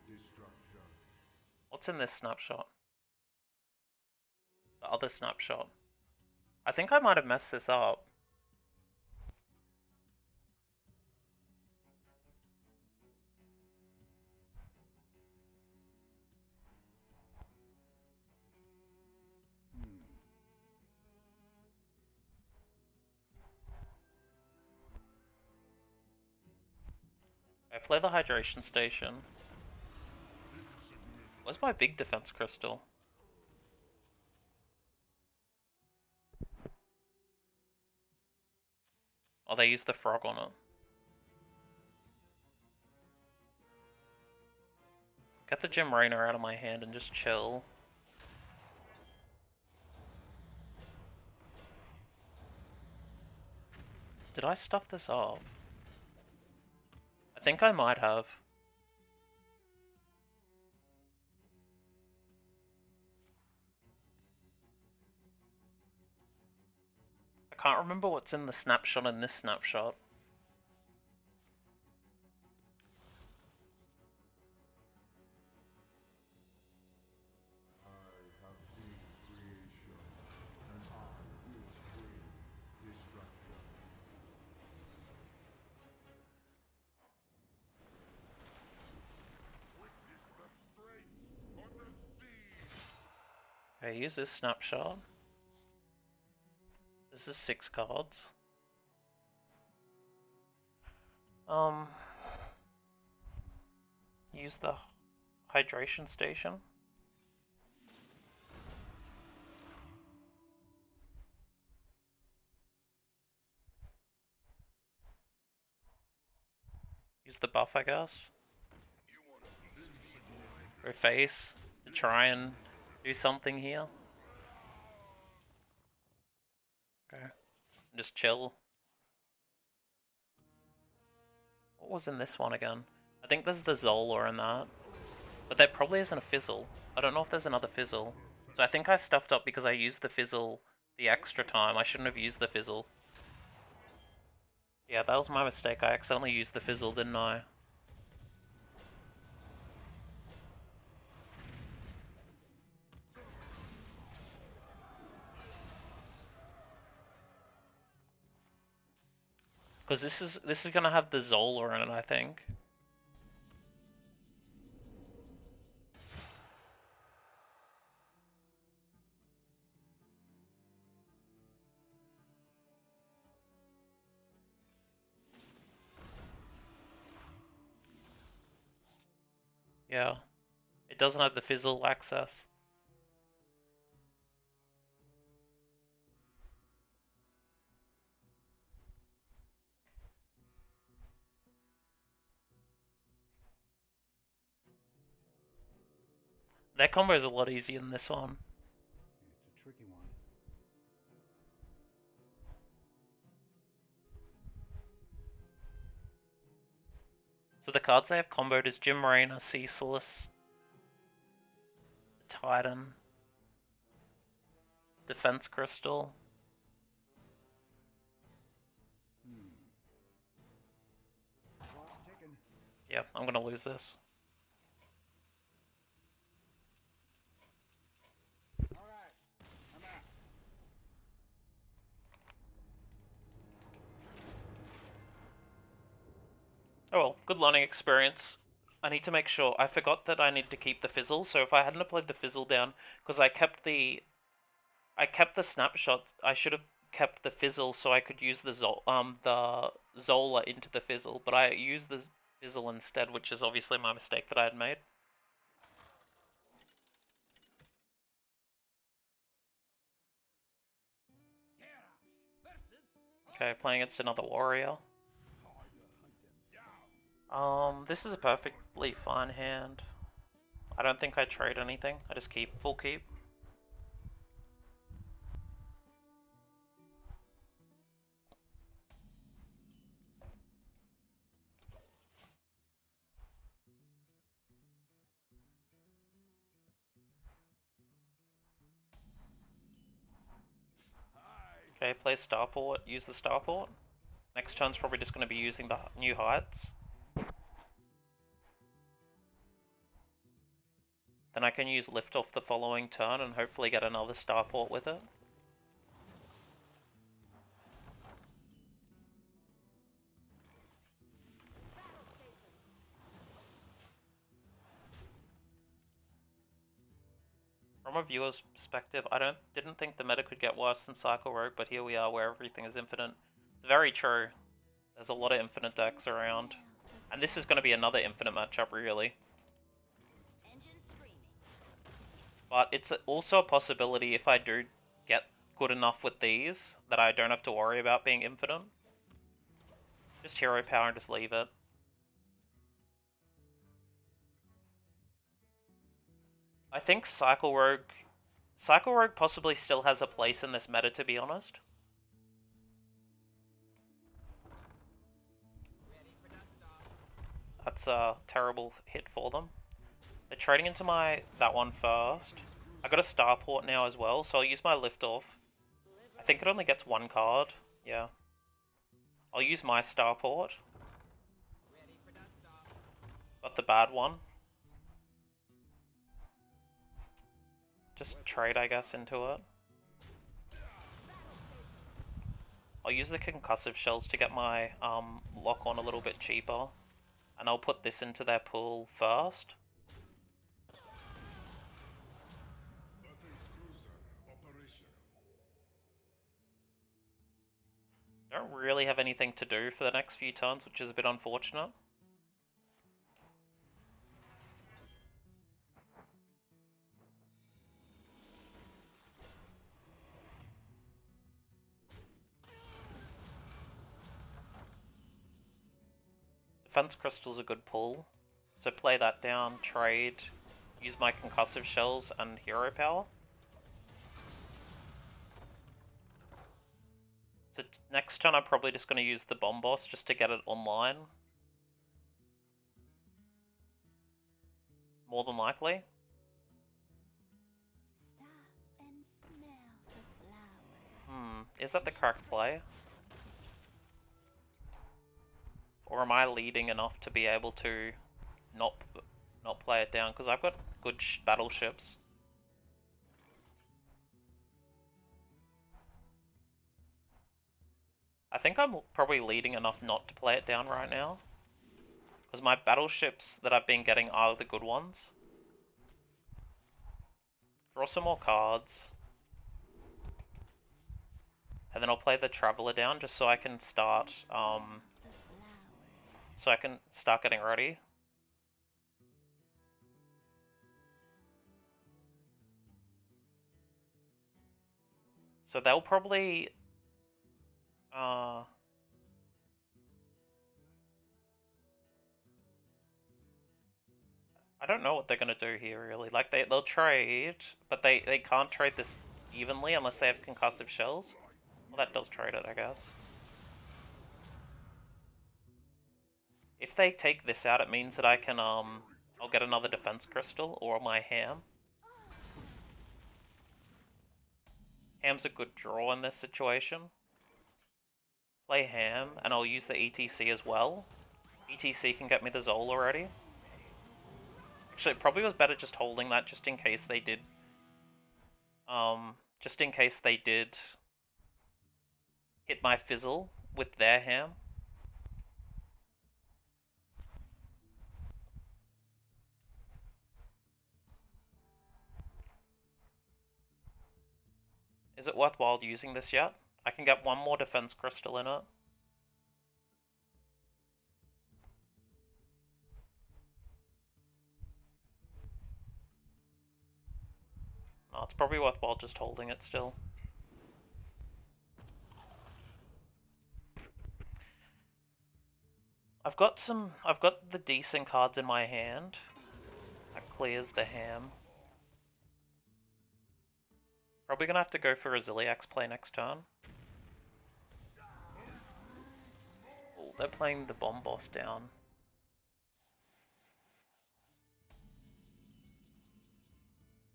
Destruction. What's in this snapshot? The other snapshot. I think I might have messed this up. I play the hydration station. Where's my big defense crystal? Oh, they used the frog on it. Get the Gem Rainer out of my hand and just chill. Did I stuff this up? I think I might have. I can't remember what's in the snapshot in this snapshot. I have seen creation, and I will bring destruction. Witness the strength of the sea! Okay, use this snapshot. This is 6 cards. Use the hydration station. Use the buff, I guess. Or face to try and do something here. Okay. Just chill. What was in this one again? I think there's the Zola in that. But there probably isn't a fizzle. I don't know if there's another fizzle. So I think I stuffed up because I used the fizzle the extra time. I shouldn't have used the fizzle. Yeah, that was my mistake. I accidentally used the fizzle, didn't I? Because this is gonna have the Zola in it, I think. Yeah. It doesn't have the fizzle access. That combo is a lot easier than this one. It's a tricky one. So the cards they have comboed is Gem Rainer, Ceaseless, Titan, Defense Crystal. Clock ticking. Yeah, I'm gonna lose this. All right, I'm out. Oh well, good learning experience. I need to make sure. I forgot that I need to keep the fizzle, so if I hadn't applied the fizzle down, because I kept the snapshot, I should have kept the fizzle so I could use the Zola into the fizzle, but I used the fizzle instead, which is obviously my mistake that I had made. Okay, playing against another warrior. This is a perfectly fine hand. I don't think I trade anything. I just keep, full keep. Okay, play Starport, use the Starport. Next turn's probably just going to be using the new heights. can use Liftoff the following turn and hopefully get another starport with it. From a viewer's perspective, I didn't think the meta could get worse than Cycle Rogue, but here we are where everything is infinite. It's very true. There's a lot of infinite decks around. And this is going to be another infinite matchup, really. But it's also a possibility if I do get good enough with these that I don't have to worry about being infinite. Just hero power and just leave it. I think Cycle Rogue possibly still has a place in this meta, to be honest. That's a terrible hit for them. They're trading into that one first. I got a starport now as well, so I'll use my Liftoff. I think it only gets one card. Yeah. I'll use my starport. Got the bad one. Just trade, I guess, into it. I'll use the concussive shells to get my lock on a little bit cheaper. And I'll put this into their pool first. Don't really have anything to do for the next few turns, which is a bit unfortunate. Defense Crystal's a good pull, so play that down, trade, use my concussive shells and hero power. So next turn I'm probably just going to use the bomb boss just to get it online. More than likely. Stop and smell the flowers. Is that the correct play? Or am I leading enough to be able to not play it down? Because I've got good battleships. I think I'm probably leading enough not to play it down right now. Because my battleships that I've been getting are the good ones. Draw some more cards. And then I'll play the Traveler down just so I can start, getting ready. So they'll probably... I don't know what they're going to do here, really. Like, they'll trade, but they can't trade this evenly unless they have concussive shells. Well, that does trade it, I guess. If they take this out, it means that I can, I'll get another defense crystal, or my ham. Ham's a good draw in this situation. Play ham, and I'll use the ETC as well. ETC can get me the Zol already. Actually, it probably was better just holding that just in case they did... hit my fizzle with their ham. Is it worthwhile using this yet? I can get one more defense crystal in it. No, it's probably worthwhile just holding it still. I've got the decent cards in my hand. That clears the ham. Probably gonna have to go for a Ziliax play next turn. Oh, they're playing the bomb boss down.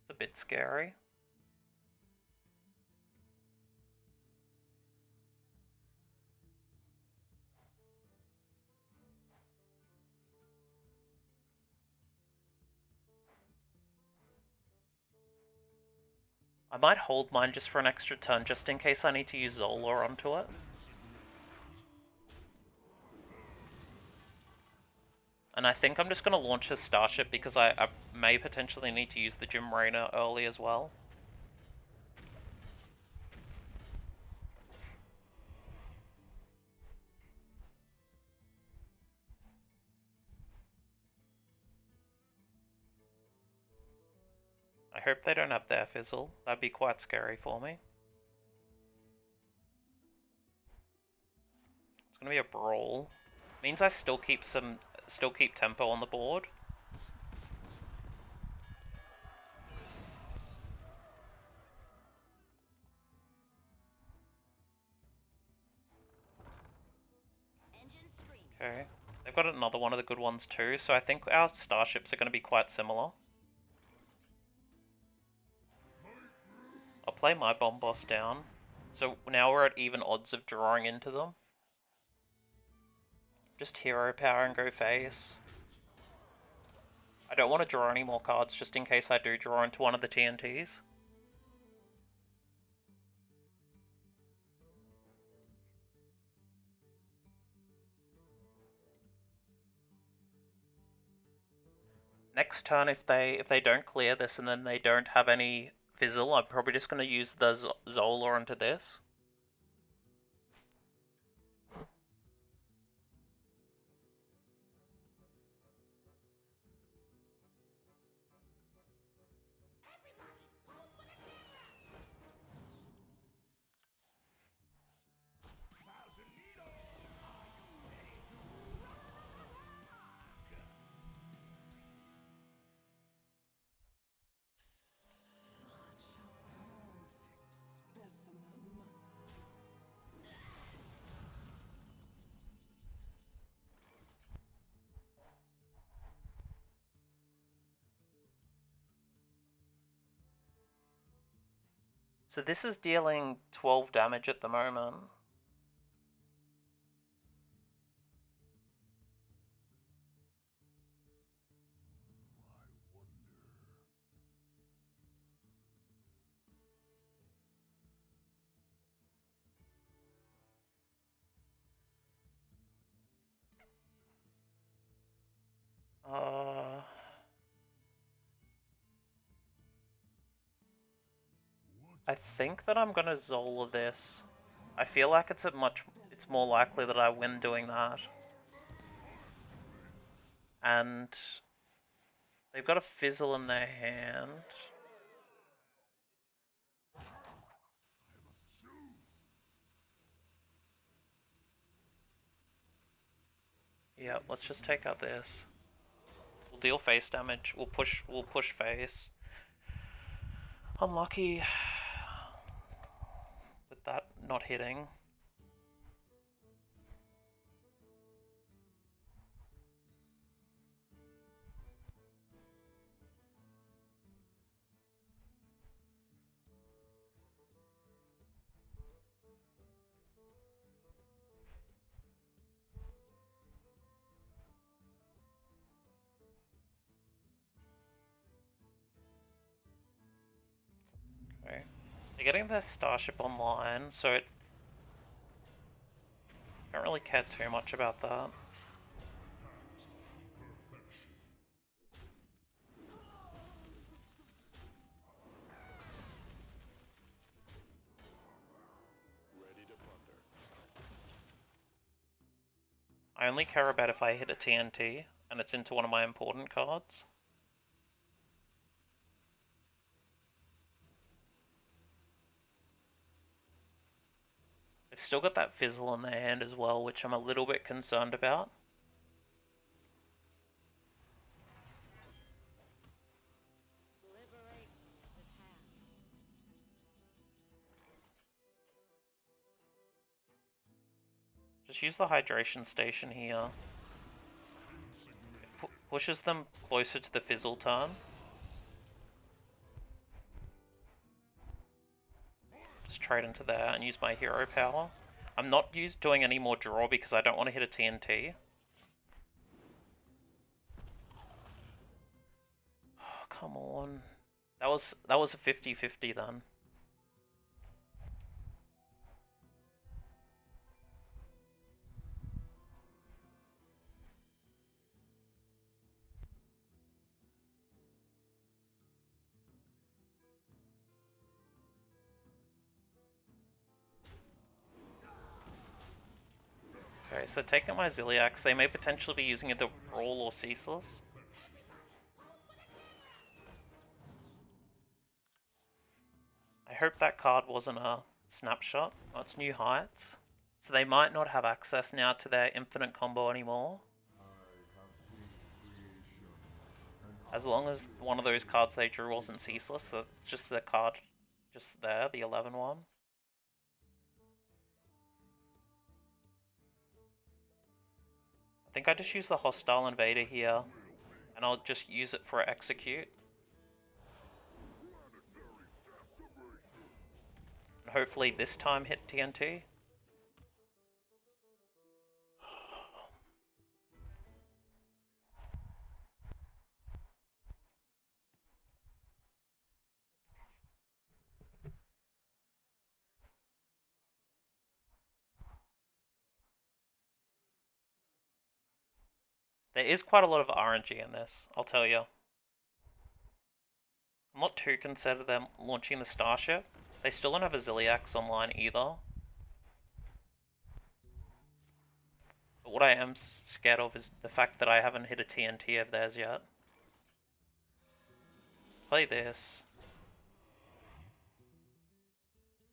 It's a bit scary. I might hold mine just for an extra turn, just in case I need to use Zola onto it. And I think I'm just going to launch a starship because I may potentially need to use the Jim Raynor early as well. I hope they don't have their fizzle. That'd be quite scary for me. It's gonna be a brawl. Means I still keep tempo on the board. Okay. They've got another one of the good ones too, so I think our starships are going to be quite similar. I'll play my bomb boss down. So now we're at even odds of drawing into them. Just hero power and go face. I don't want to draw any more cards just in case I do draw into one of the TNTs. Next turn, if they don't clear this and then they don't have any fizzle, I'm probably just going to use the Zola into this. So this is dealing 12 damage at the moment. I think that I'm gonna Zola this. I feel like it's more likely that I win doing that. And they've got a fizzle in their hand. Yeah, let's just take out this. We'll deal face damage. We'll push face. Unlucky with that not hitting. Okay. They're getting their starship online, so it don't really care too much about that. I only care about if I hit a TNT, and it's into one of my important cards. They've still got that fizzle in their hand as well, which I'm a little bit concerned about. Just use the hydration station here. It pushes them closer to the fizzle turn. Just trade into there and use my hero power. I'm not doing any more draw because I don't want to hit a TNT. Oh, come on. That was a 50-50 then. Okay, so taking my Ziliax, they may potentially be using either Brawl or Ceaseless. I hope that card wasn't a snapshot. Oh, it's New Heights. So they might not have access now to their infinite combo anymore. As long as one of those cards they drew wasn't Ceaseless, so just the card just there, the 11 one. I think I just use the Hostile Invader here, and I'll just use it for Execute. And hopefully this time hit TNT. There is quite a lot of RNG in this, I'll tell you. I'm not too concerned with them launching the Starship. They still don't have a Ziliax online either. But what I am scared of is the fact that I haven't hit a TNT of theirs yet. Play this.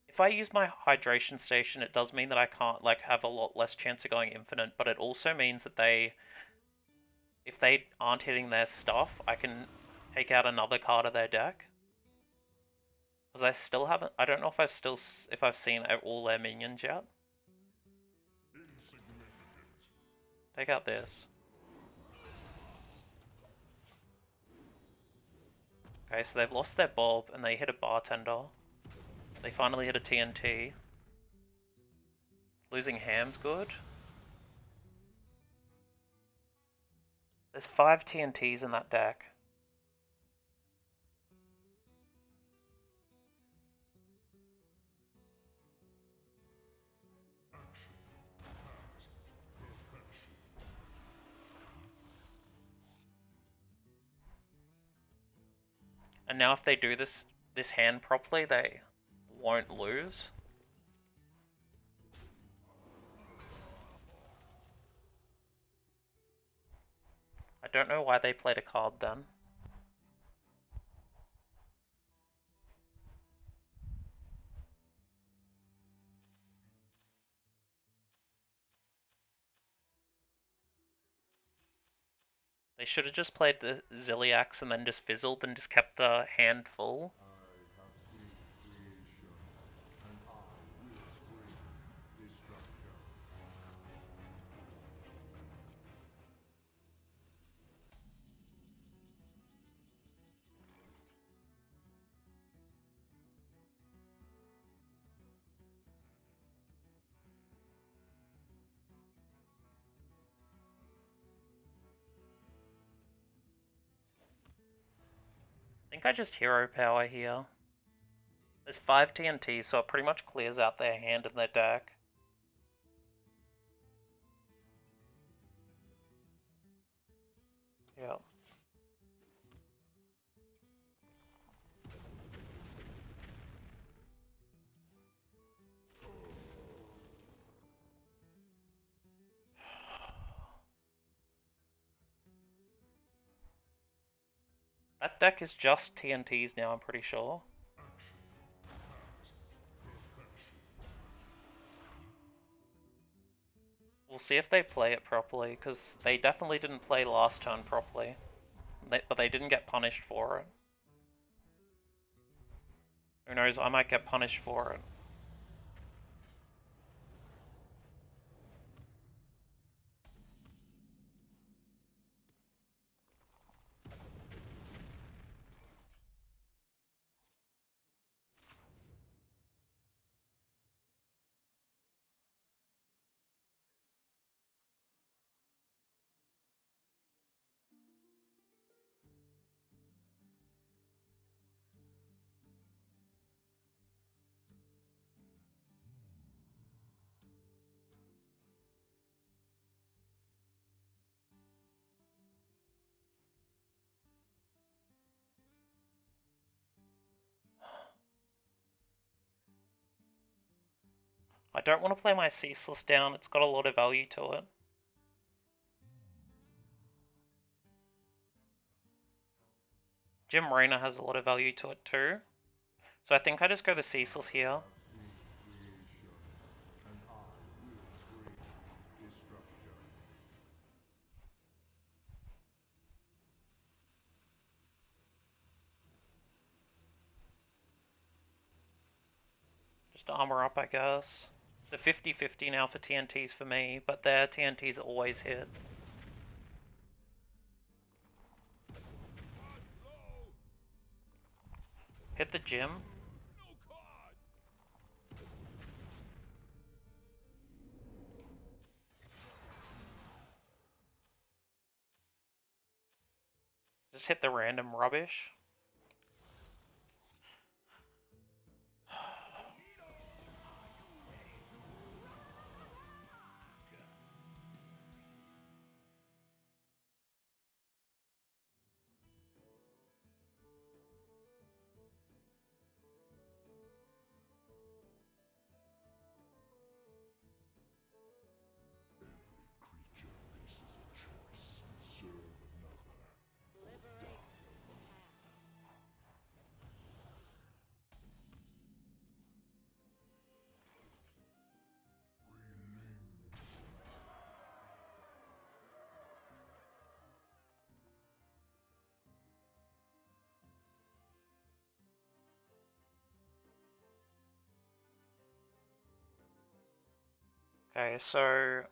If I use my hydration station, it does mean that I can't have a lot less chance of going infinite, but it also means that if they aren't hitting their stuff, I can take out another card of their deck. Because I still haven't, I don't know if I've seen all their minions yet. Take out this. Okay, so they've lost their Bob and they hit a Bartender. They finally hit a TNT. Losing Ham's good. There's 5 TNTs in that deck. And now if they do this hand properly, they won't lose. I don't know why they played a card then. They should have just played the Ziliax and then just fizzled and just kept the hand full. I think I just hero power here. There's 5 TNTs, so it pretty much clears out their hand and their deck. Yeah. That deck is just TNTs now, I'm pretty sure. We'll see if they play it properly, because they definitely didn't play last turn properly. But they didn't get punished for it. Who knows, I might get punished for it. I don't want to play my Ceaseless down, it's got a lot of value to it. Jim Raynor has a lot of value to it too. So I think I just go the Ceaseless here. Just armor up, I guess. It's a 50-50 now for TNTs for me, but their TNTs always hit. Hit the gym. Just hit the random rubbish. Okay, so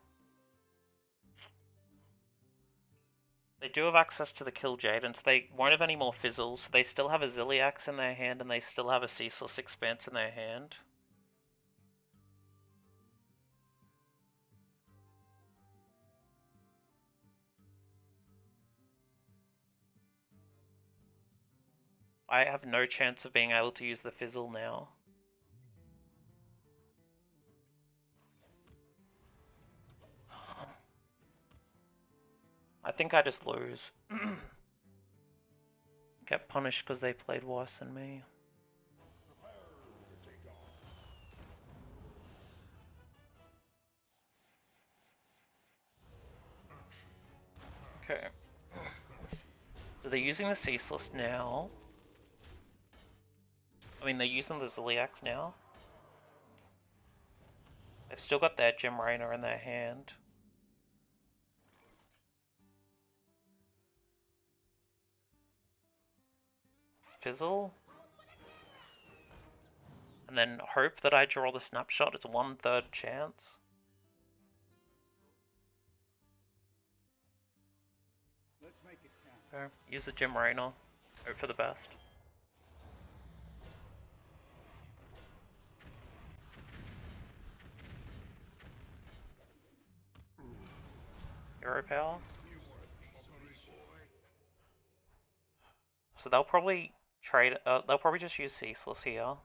they do have access to the Kill Jadens. They won't have any more fizzles. They still have a Zilliax in their hand, and they still have a Ceaseless Expanse in their hand. I have no chance of being able to use the fizzle now. I think I just lose. Get punished because they played worse than me. Okay. So they're using the Ceaseless now. I mean, they're using the Zilliax now. They've still got their Jim Raynor in their hand. Fizzle. And then hope that I draw the snapshot. It's 1/3 chance. Let's make it count. Okay. Use the Jim Raynor. Hope for the best. Hero power. So they'll probably trade. They'll probably just use Ceaseless here.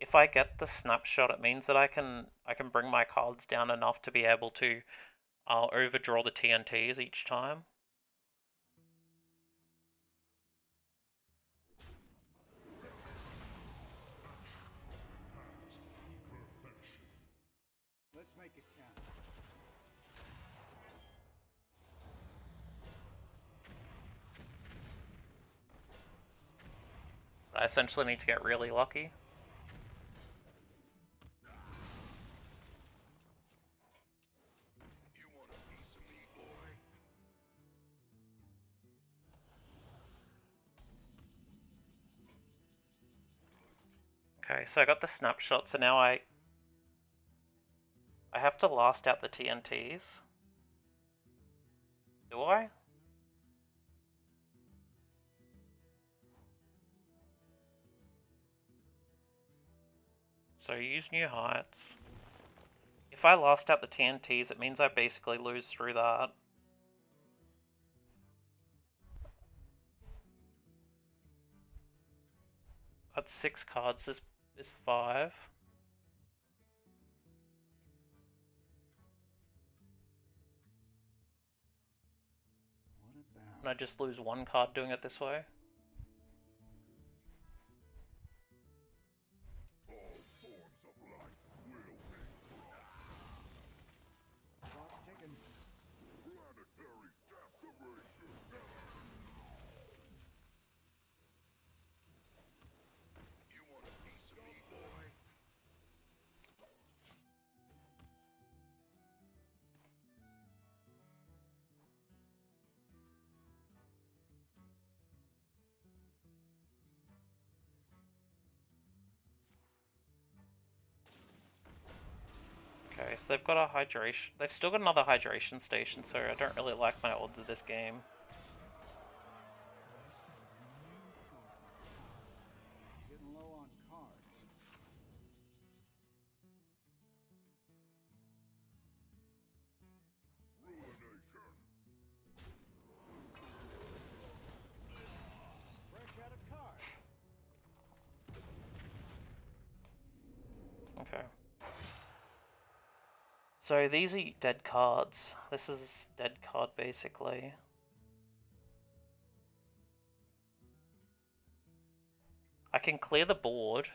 If I get the snapshot, it means that I can bring my cards down enough to be able to overdraw the TNTs each time. Let's make it count. I essentially need to get really lucky. Okay, so I got the snapshot, so now I have to last out the TNTs. Do I? So use New Heights. If I last out the TNTs, it means I basically lose through that. That's 6 cards, this is 5. What about? And I just lose 1 card doing it this way. So they've got a hydration. They've still got another hydration station, so I don't really like my odds of this game. Getting low on cards. Fresh out of cards. Okay. So these are dead cards. This is dead card basically. I can clear the board.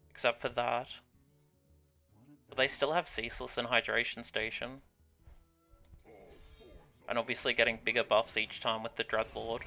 Except for that. But they still have Ceaseless and Hydration Station. And obviously getting bigger buffs each time with the Drug Lord.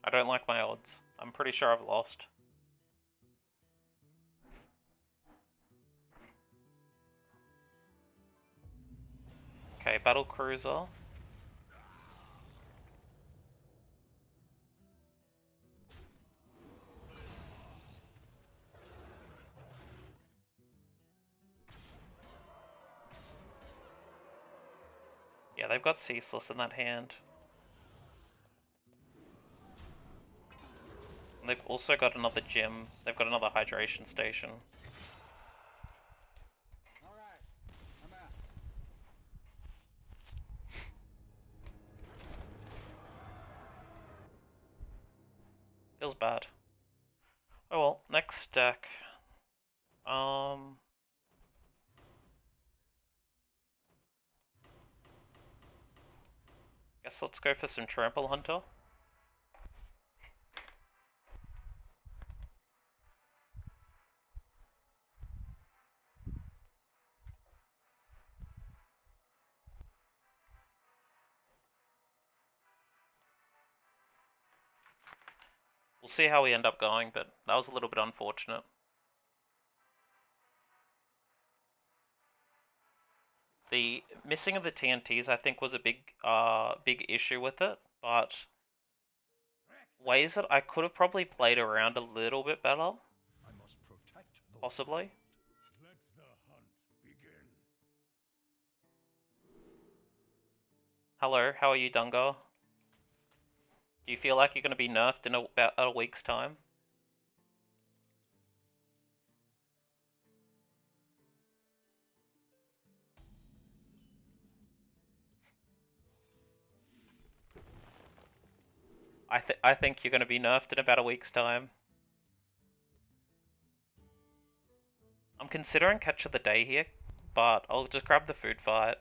I don't like my odds. I'm pretty sure I've lost. Okay, Battle Cruiser. Yeah, they've got Ceaseless in that hand. And they've also got another gym. They've got another hydration station. Alright, I'm out. Feels bad. Oh well, next deck. Guess let's go for some Trample Hunter. We'll see how we end up going, but that was a little bit unfortunate. The missing of the TNTs, I think, was a big issue with it, but ways that I could have probably played around a little bit better, possibly. Let the hunt begin. Hello, how are you, Dungar? Do you feel like you're going to be nerfed in about a week's time? I think you're going to be nerfed in about a week's time. I'm considering Catch of the Day here, but I'll just grab the food fight.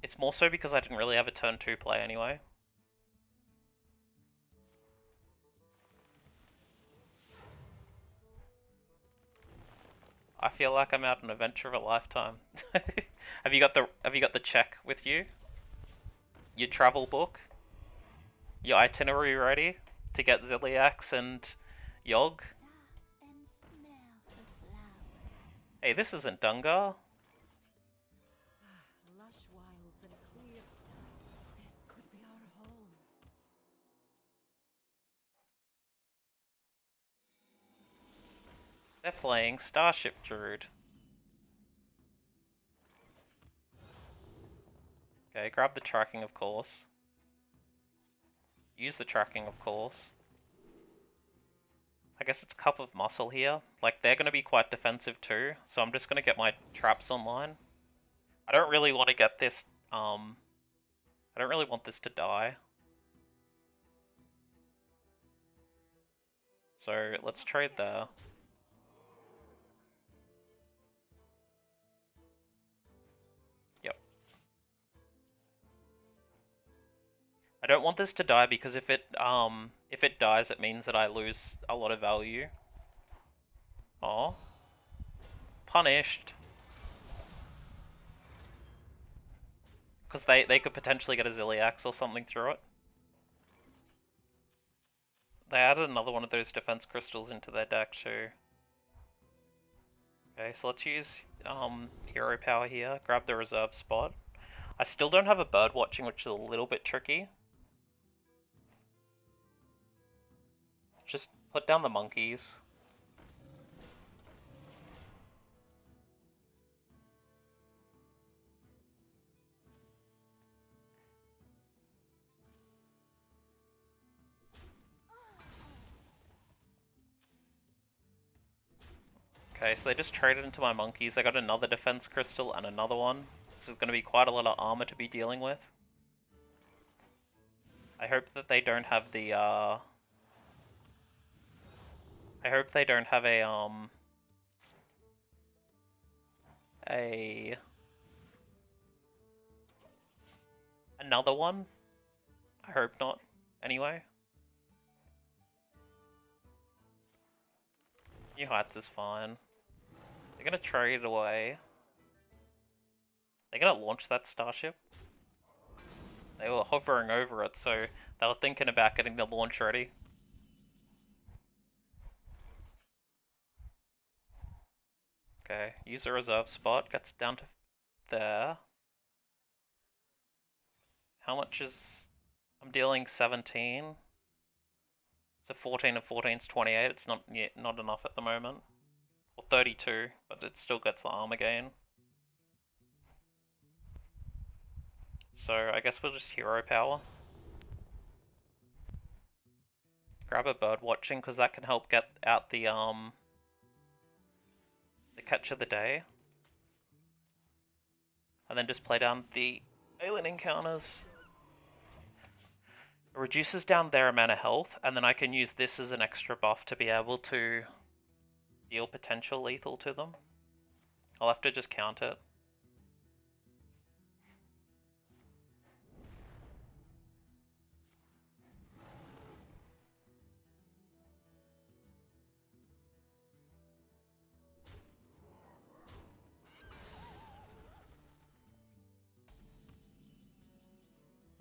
It's more so because I didn't really have a turn 2 play anyway. I feel like I'm out on an adventure of a lifetime. Have you got the check with you? Your travel book? Your itinerary ready to get Ziliax and Yogg? And smell the flowers. Hey, this isn't Dungar. Lush wilds and clear skies. This could be our home. They're playing Starship Druid. Okay, grab the tracking, of course. Use the tracking, of course. I guess it's Cup of Muscle here. Like, they're going to be quite defensive too, so I'm just going to get my traps online. I don't really want to get this, I don't really want this to die. So, let's trade there. Yep. I don't want this to die because if it dies, it means that I lose a lot of value. Oh. Punished. because they could potentially get a Ziliax or something through it. They added another one of those defense crystals into their deck too. Okay, so let's use hero power here, grab the reserve spot. I still don't have a bird watching, which is a little bit tricky. Just put down the monkeys. Okay, so they just traded into my monkeys. They got another defense crystal and another one. This is going to be quite a lot of armor to be dealing with. I hope that they don't have the, I hope they don't have another one. I hope not, anyway. New Heights is fine. They're gonna trade it away. They're gonna launch that starship. They were hovering over it, so they were thinking about getting the launch ready. Okay, use a reserve spot, gets down to there. How much is... I'm dealing 17. So 14 and 14 is 28, it's not yet not enough at the moment. Or 32, but it still gets the armor gain. So I guess we'll just hero power. Grab a bird watching, because that can help get out the catch of the day. And then just play down the alien encounters. It reduces down their amount of health, and then I can use this as an extra buff to be able to deal potential lethal to them. I'll have to just count it.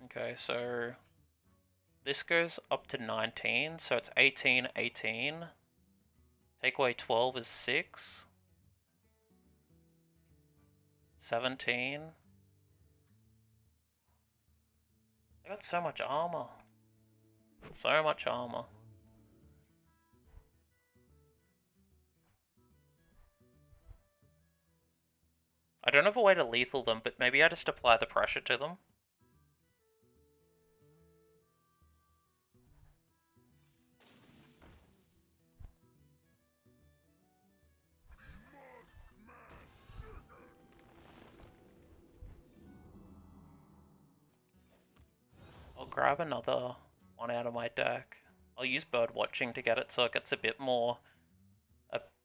Okay, so this goes up to 19, so it's 18, 18. Take away 12 is 6. 17. I got so much armor. So much armor. I don't have a way to lethal them, but maybe I just apply the pressure to them. I'll grab another one out of my deck. I'll use bird watching to get it so it gets a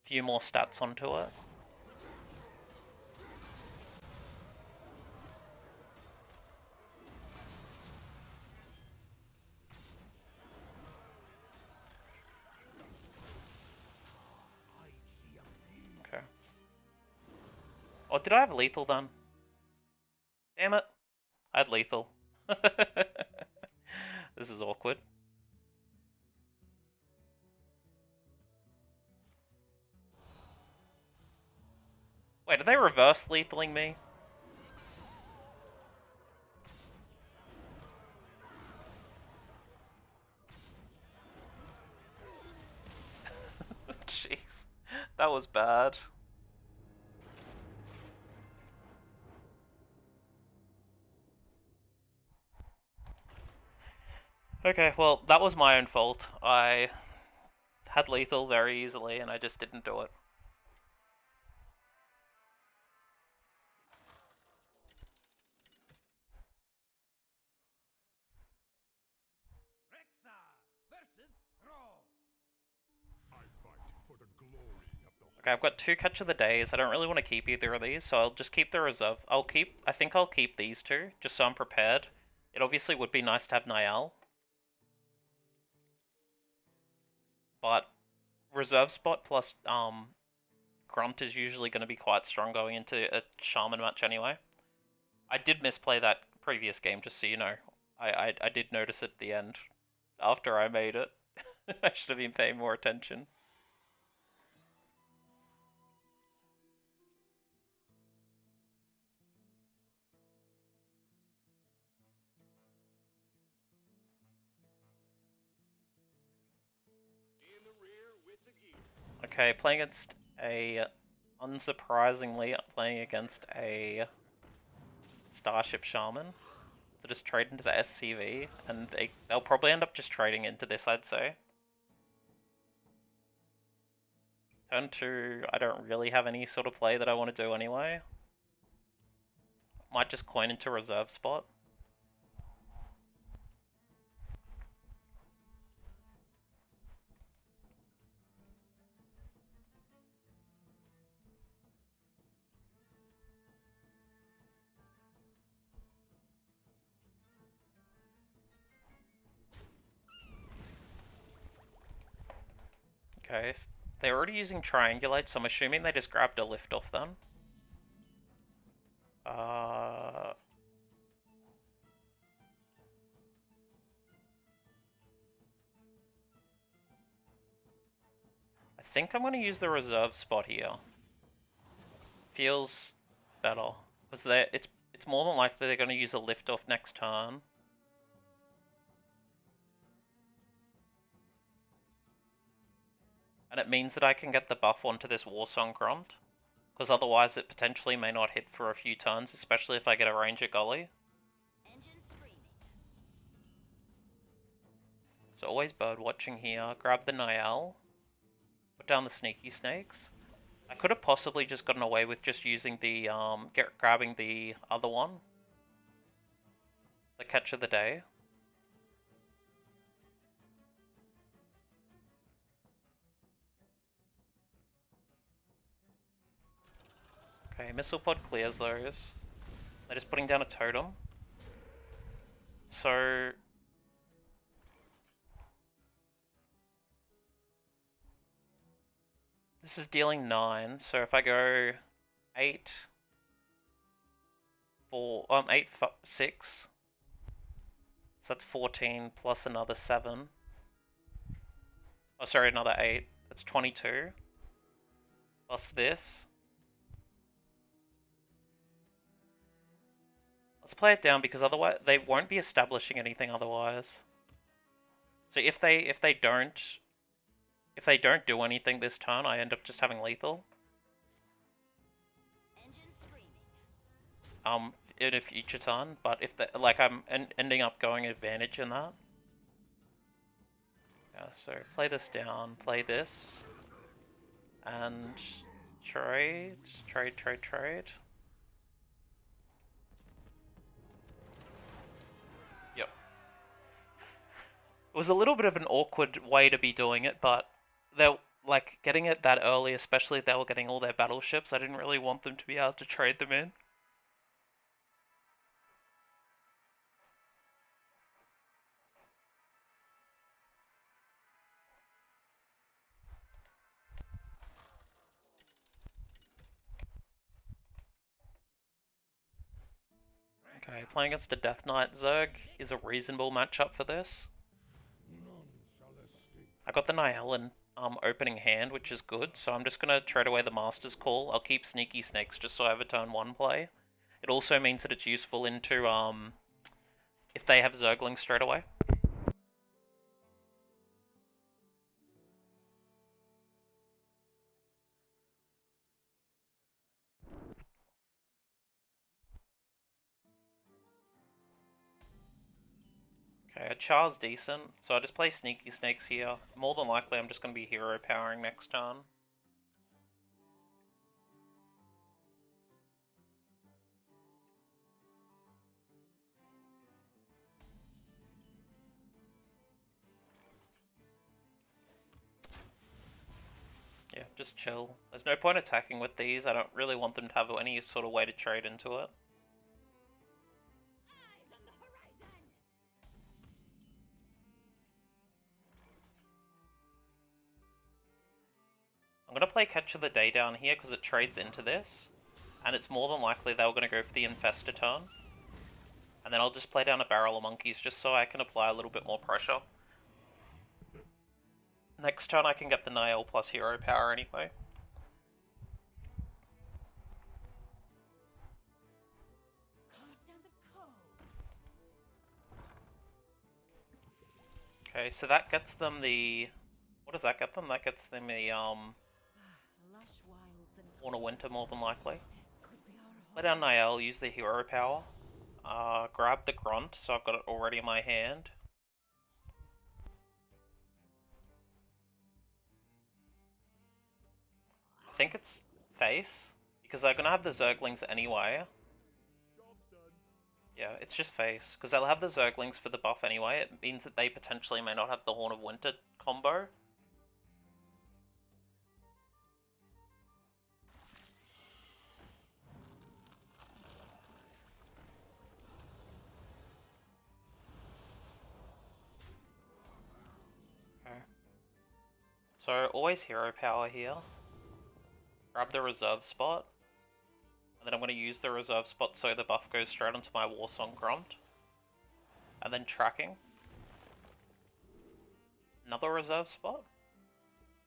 few more stats onto it. Okay. Oh, did I have lethal then? Damn it. I had lethal. This is awkward. Wait, are they reverse lethaling me? Jeez, that was bad. Okay, well, that was my own fault. I had lethal very easily and I just didn't do it. Okay, I've got 2 catch of the days. I don't really want to keep either of these, so I'll just keep the reserve. I think I'll keep these 2, just so I'm prepared. It obviously would be nice to have Niall. But reserve spot plus Grunt is usually going to be quite strong going into a Shaman match anyway. I did misplay that previous game, just so you know. I did notice at the end, after I made it. I should have been paying more attention. Okay, playing against a, unsurprisingly, playing against a Starship Shaman. So just trade into the SCV, and they'll probably end up just trading into this, I'd say. Turn 2, I don't really have any sort of play that I want to do anyway. Might just coin into reserve spot. Okay, they're already using Triangulate, so I'm assuming they just grabbed a lift off then. I think I'm going to use the reserve spot here. Feels better. Because it's more than likely they're going to use a lift off next turn. And it means that I can get the buff onto this Warsong Grunt. Because otherwise it potentially may not hit for a few turns, especially if I get a Ranger Gully. So always bird watching here. Grab the Niall. Put down the Sneaky Snakes. I could have possibly just gotten away with just using the, grabbing the other one. The Catch of the Day. Okay, Missile Pod clears those. They're just putting down a totem. So... this is dealing 9, so if I go 8... 8, 6... so that's 14 plus another 7. Oh, sorry, another 8. That's 22. Plus this. Let's play it down because otherwise they won't be establishing anything otherwise. So if they don't do anything this turn, I end up just having lethal. In a future turn, but if they, like I'm ending up going advantage in that. Yeah, so play this down, play this, and trade. Yep. It was a little bit of an awkward way to be doing it, but they're like getting it that early, especially if they were getting all their battleships. I didn't really want them to be able to trade them in. Okay, playing against a Death Knight Zerg is a reasonable matchup for this. I got the Niall in opening hand, which is good, so I'm just going to trade away the Master's Call. I'll keep Sneaky Snakes just so I have a turn 1 play. It also means that it's useful into if they have Zergling straight away. Okay, a Char's decent, so I just play Sneaky Snakes here. More than likely I'm just going to be hero powering next turn. Yeah, just chill. There's no point attacking with these. I don't really want them to have any sort of way to trade into it. I'm going to play Catch of the Day down here because it trades into this. And it's more than likely they were going to go for the Infestor turn. And then I'll just play down a barrel of monkeys just so I can apply a little bit more pressure. Next turn I can get the Niall plus hero power anyway. Okay, so that gets them the... What does that get them? That gets them the, Warner Winter, more than likely. Play down Niall, use the hero power. Grab the Grunt, so I've got it already in my hand. I think it's face, because they're gonna have the Zerglings anyway. Yeah, it's just face, because they'll have the Zerglings for the buff anyway. It means that they potentially may not have the Horn of Winter combo. So, always hero power here. Grab the reserve spot. And then I'm going to use the reserve spot so the buff goes straight onto my Warsong Grunt. And then tracking. Another reserve spot.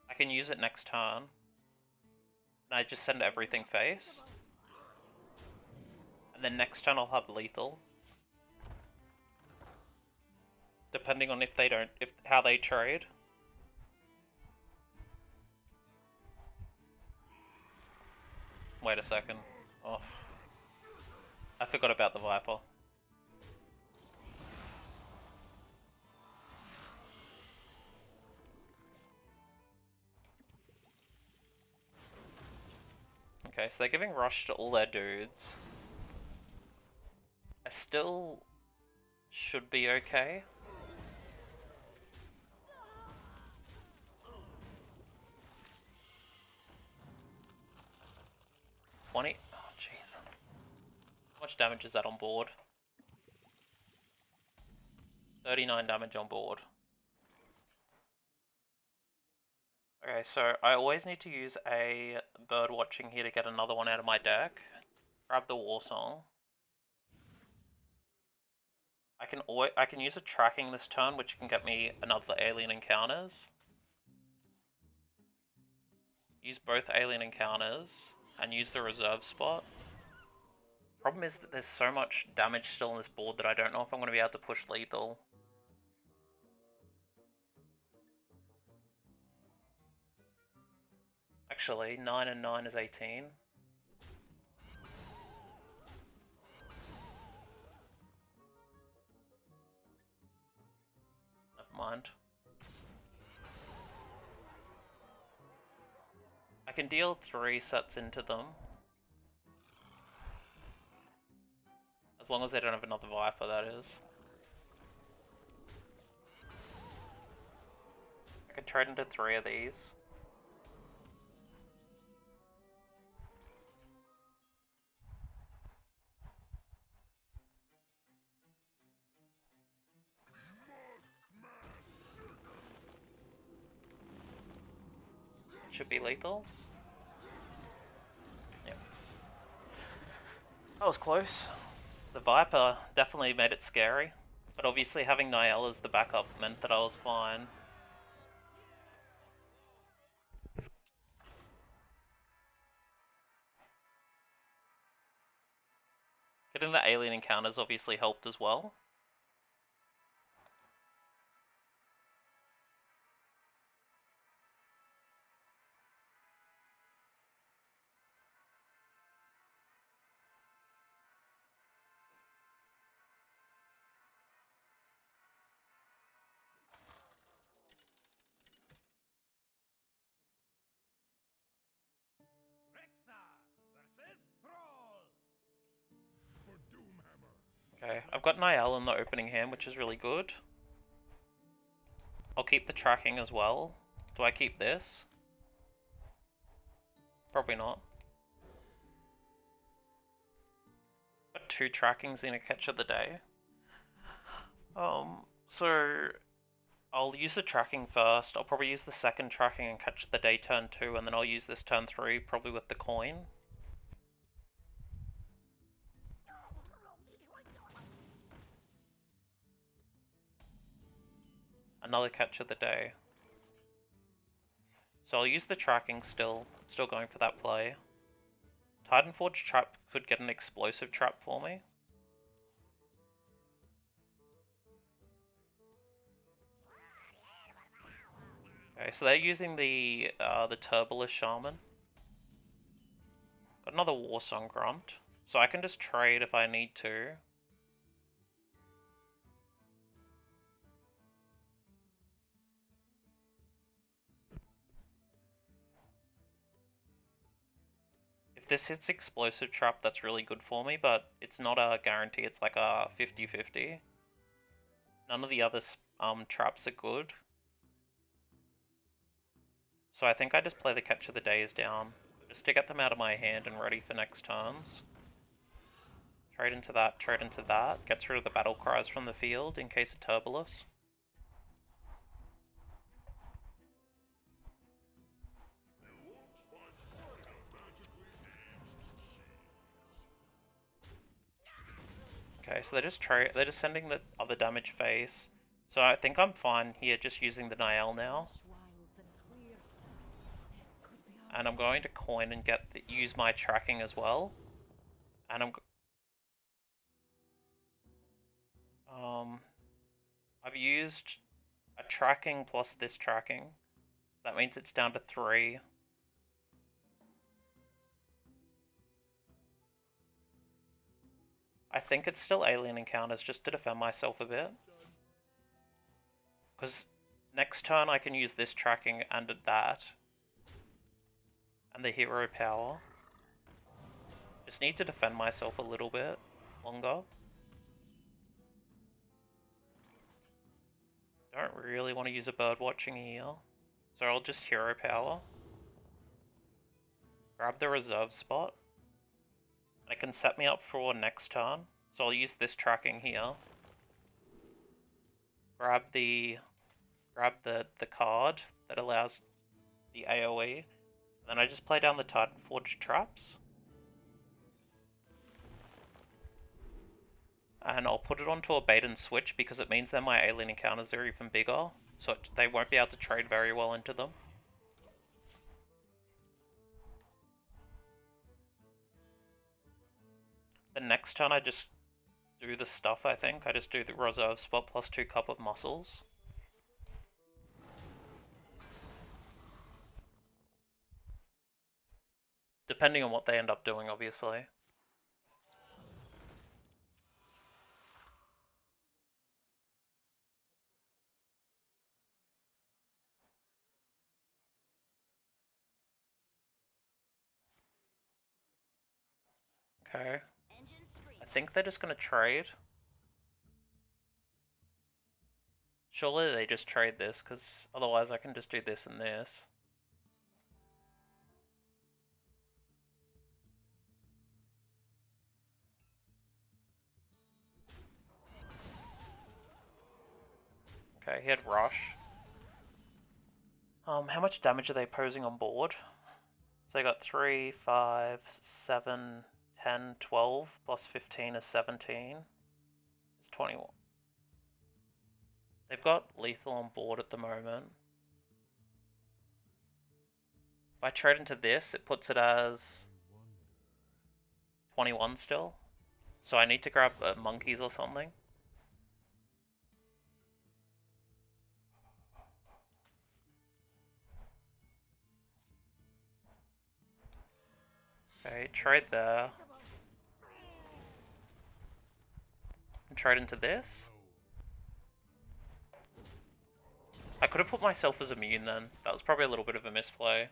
I can use it next turn. And I just send everything face. And then next turn I'll have lethal. Depending on how they trade. Wait a second. Oh. I forgot about the Viper. Okay, so they're giving rush to all their dudes. I still should be okay. Oh, jeez. How much damage is that on board? 39 damage on board. Okay, so I always need to use a bird watching here to get another one out of my deck. Grab the Warsong. I can use a tracking this turn, which can get me another alien encounters. Use both alien encounters and use the reserve spot. Problem is that there's so much damage still on this board that I don't know if I'm going to be able to push lethal. Actually, 9 and 9 is 18. Never mind. I can deal 3 sets into them. As long as they don't have another Viper, that is. I can trade into 3 of these. Should be lethal. Yep. That was close. The Viper definitely made it scary, but obviously having Niall as the backup meant that I was fine. Getting the alien encounters obviously helped as well. Okay, I've got Niall in the opening hand, which is really good. I'll keep the tracking as well. Do I keep this? Probably not. Got 2 trackings in a catch of the day. So I'll use the tracking first. I'll probably use the second tracking and catch the day turn 2, and then I'll use this turn 3, probably with the coin. Another catch of the day. So I'll use the tracking still going for that play. Titanforge trap could get an explosive trap for me. Okay, so they're using the Turbolist Shaman. Got another Warsong Grunt. So I can just trade if I need to. If this hits explosive trap, that's really good for me, but it's not a guarantee. It's like a 50-50. None of the other traps are good. So I think I just play the Catch of the Days down, just to get them out of my hand and ready for next turns. Trade into that, gets rid of the battle cries from the field in case of Turbolus. Okay, so they're just sending the other damage phase. So I think I'm fine here just using the Niall now. And I'm going to coin and use my tracking as well. And I've used a tracking plus this tracking. That means it's down to 3. I think it's still alien encounters just to defend myself a bit. Because next turn I can use this tracking and that. And the hero power. Just need to defend myself a little bit longer. Don't really want to use a bird watching here. So I'll just hero power. Grab the reserve spot. It can set me up for next turn. So I'll use this tracking here. Grab the card that allows the AoE. Then I just play down the Titanforge traps. And I'll put it onto a bait and switch because it means that my alien encounters are even bigger. So they won't be able to trade very well into them. The next turn I just do the stuff, I think. I just do the reserve spot plus 2 cup of muscles. Depending on what they end up doing, obviously. Okay. I think they're just gonna trade. Surely they just trade this, because otherwise I can just do this and this. Okay, he had Rush. How much damage are they posing on board? So they got 3, 5, 7, 10, 12, plus 15 is 17. It's 21. They've got lethal on board at the moment. If I trade into this, it puts it as 21 still. So I need to grab monkeys or something. Okay, trade there. And trade into this. I could have put myself as immune then. That was probably a little bit of a misplay.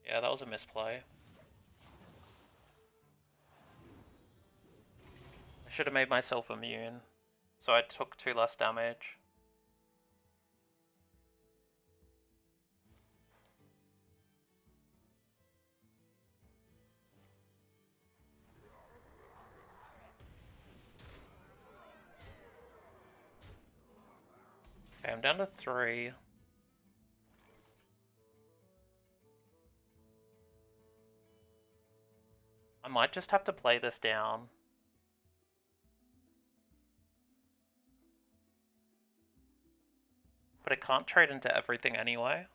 Yeah, that was a misplay. I should have made myself immune. So I took 2 less damage. Okay, I'm down to 3. I might just have to play this down. But it can't trade into everything anyway.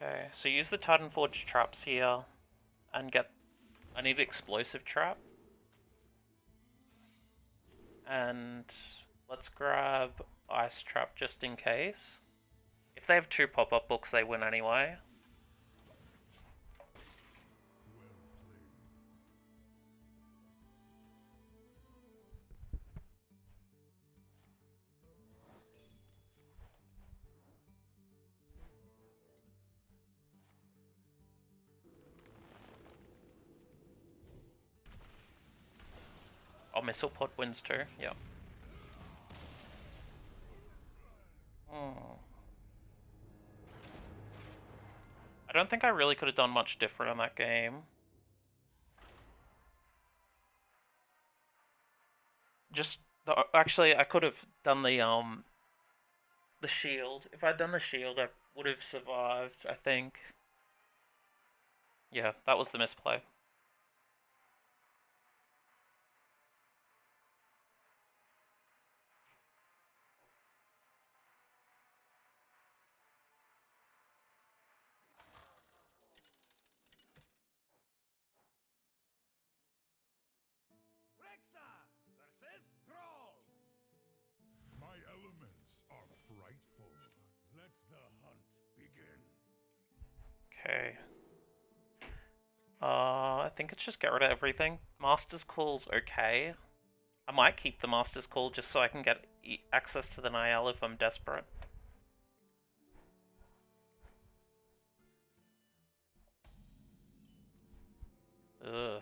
Okay, so use the Titanforge traps here and get... I need explosive trap. And let's grab ice trap just in case. If they have 2 pop-up books, they win anyway. Oh, Missile Pod wins too, yeah. I don't think I really could have done much different in that game. Just, actually, I could have done the shield. If I'd done the shield, I would have survived, I think. Yeah, that was the misplay. My elements are frightful. Let the hunt begin. Okay. I think it's just get rid of everything. Master's Call's okay. I might keep the Master's Call just so I can get access to the Niall if I'm desperate. Ugh.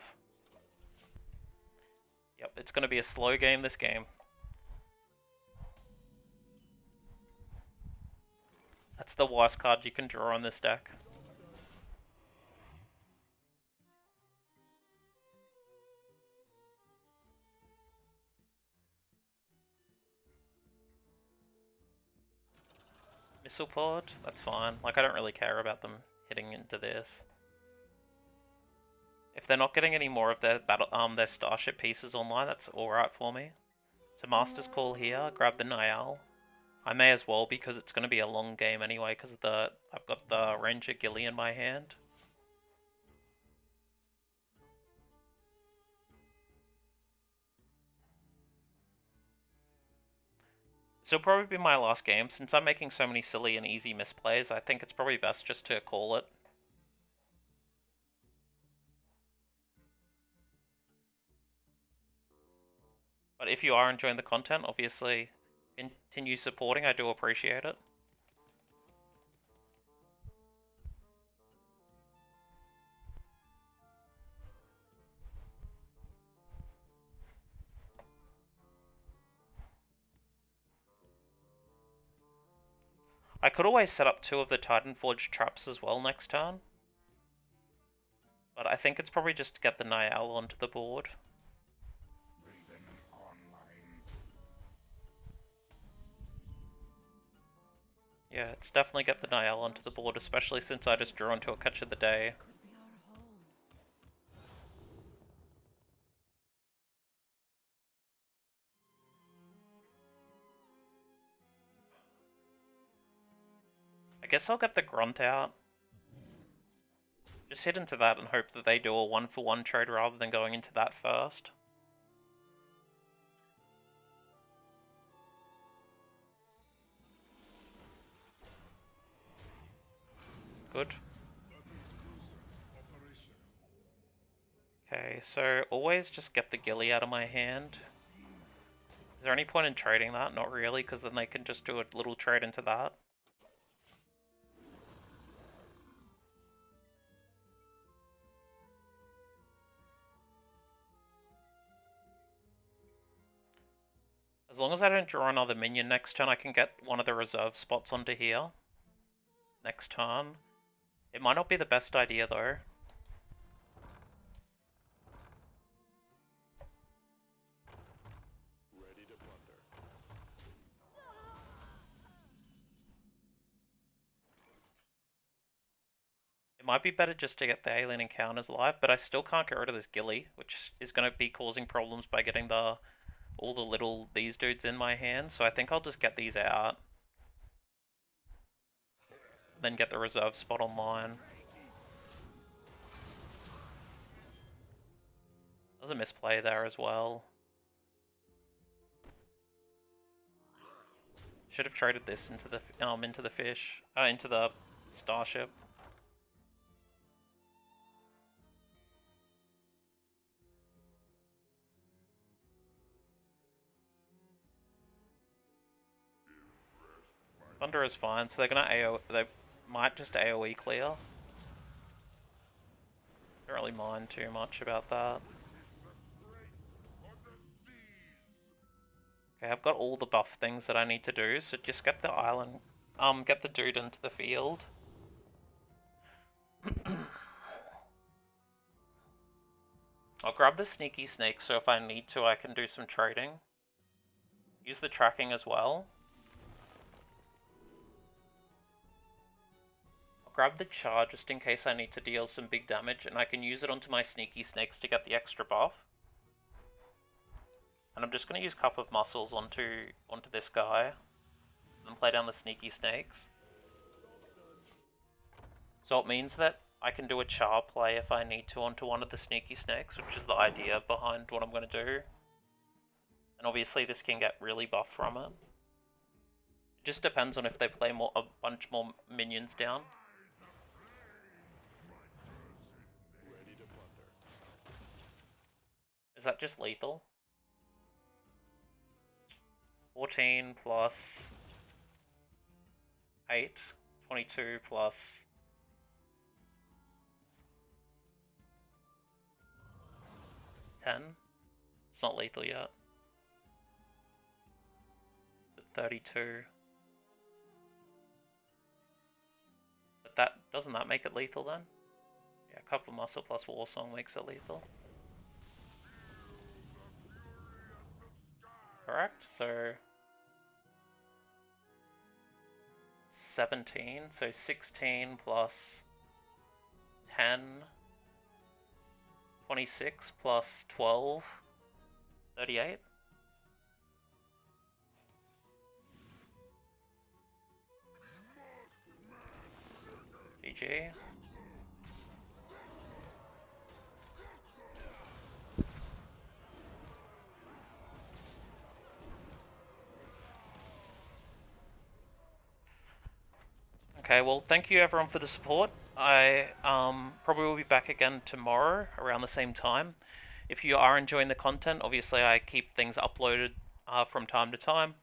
Yep, it's gonna be a slow game this game. That's the worst card you can draw on this deck. Missile Pod? That's fine. Like, I don't really care about them hitting into this. If they're not getting any more of their their starship pieces online, that's alright for me. So Master's Call here, grab the Niall. I may as well because it's going to be a long game anyway because I've got the Ranger Gilly in my hand. This will probably be my last game. Since I'm making so many silly and easy misplays, I think it's probably best just to call it. But if you are enjoying the content, obviously continue supporting. I do appreciate it. I could always set up 2 of the Titanforge traps as well next turn. But I think it's probably just to get the Niall onto the board. Yeah, it's definitely get the Niall onto the board, especially since I just drew onto a Catch of the Day. Could be our home. I guess I'll get the Grunt out. Just hit into that and hope that they do a 1-for-1 trade rather than going into that first. Good. Okay, so always just get the Gilly out of my hand. Is there any point in trading that? Not really, because then they can just do a little trade into that. As long as I don't draw another minion next turn, I can get one of the reserve spots onto here. Next turn. It might not be the best idea though. Ready to plunder. It might be better just to get the alien encounters live, but I still can't get rid of this ghillie, which is going to be causing problems by getting all the these dudes in my hand, so I think I'll just get these out. Then get the reserve spot online. There's a misplay there as well. Should have traded this into the fish, into the starship. Thunder is fine, so they're gonna they might just AoE clear. Don't really mind too much about that. Okay, I've got all the buff things that I need to do, so just get the island, get the dude into the field. I'll grab the sneaky snake, so if I need to, I can do some trading. Use the tracking as well. I'll grab the charge just in case I need to deal some big damage, and I can use it onto my sneaky snakes to get the extra buff. And I'm just going to use Cup of Muscles onto this guy, and play down the sneaky snakes. So it means that I can do a char play if I need to onto one of the sneaky snakes, which is the idea behind what I'm going to do. And obviously this can get really buff from it. It just depends on if they play a bunch more minions down. Is that just lethal? 14 plus 8, 22 plus 10. It's not lethal yet. 32. But doesn't that make it lethal then? Yeah, a couple of muscle plus war song makes it lethal. Correct, so 17, so 16 plus 10, 26 plus 12, 38. GG. Okay, well, thank you everyone for the support. I probably will be back again tomorrow around the same time. If you are enjoying the content, obviously I keep things uploaded from time to time.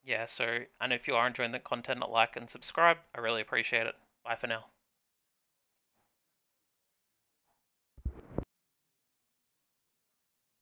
Yeah, so, and if you are enjoying the content, like and subscribe. I really appreciate it. Bye for now.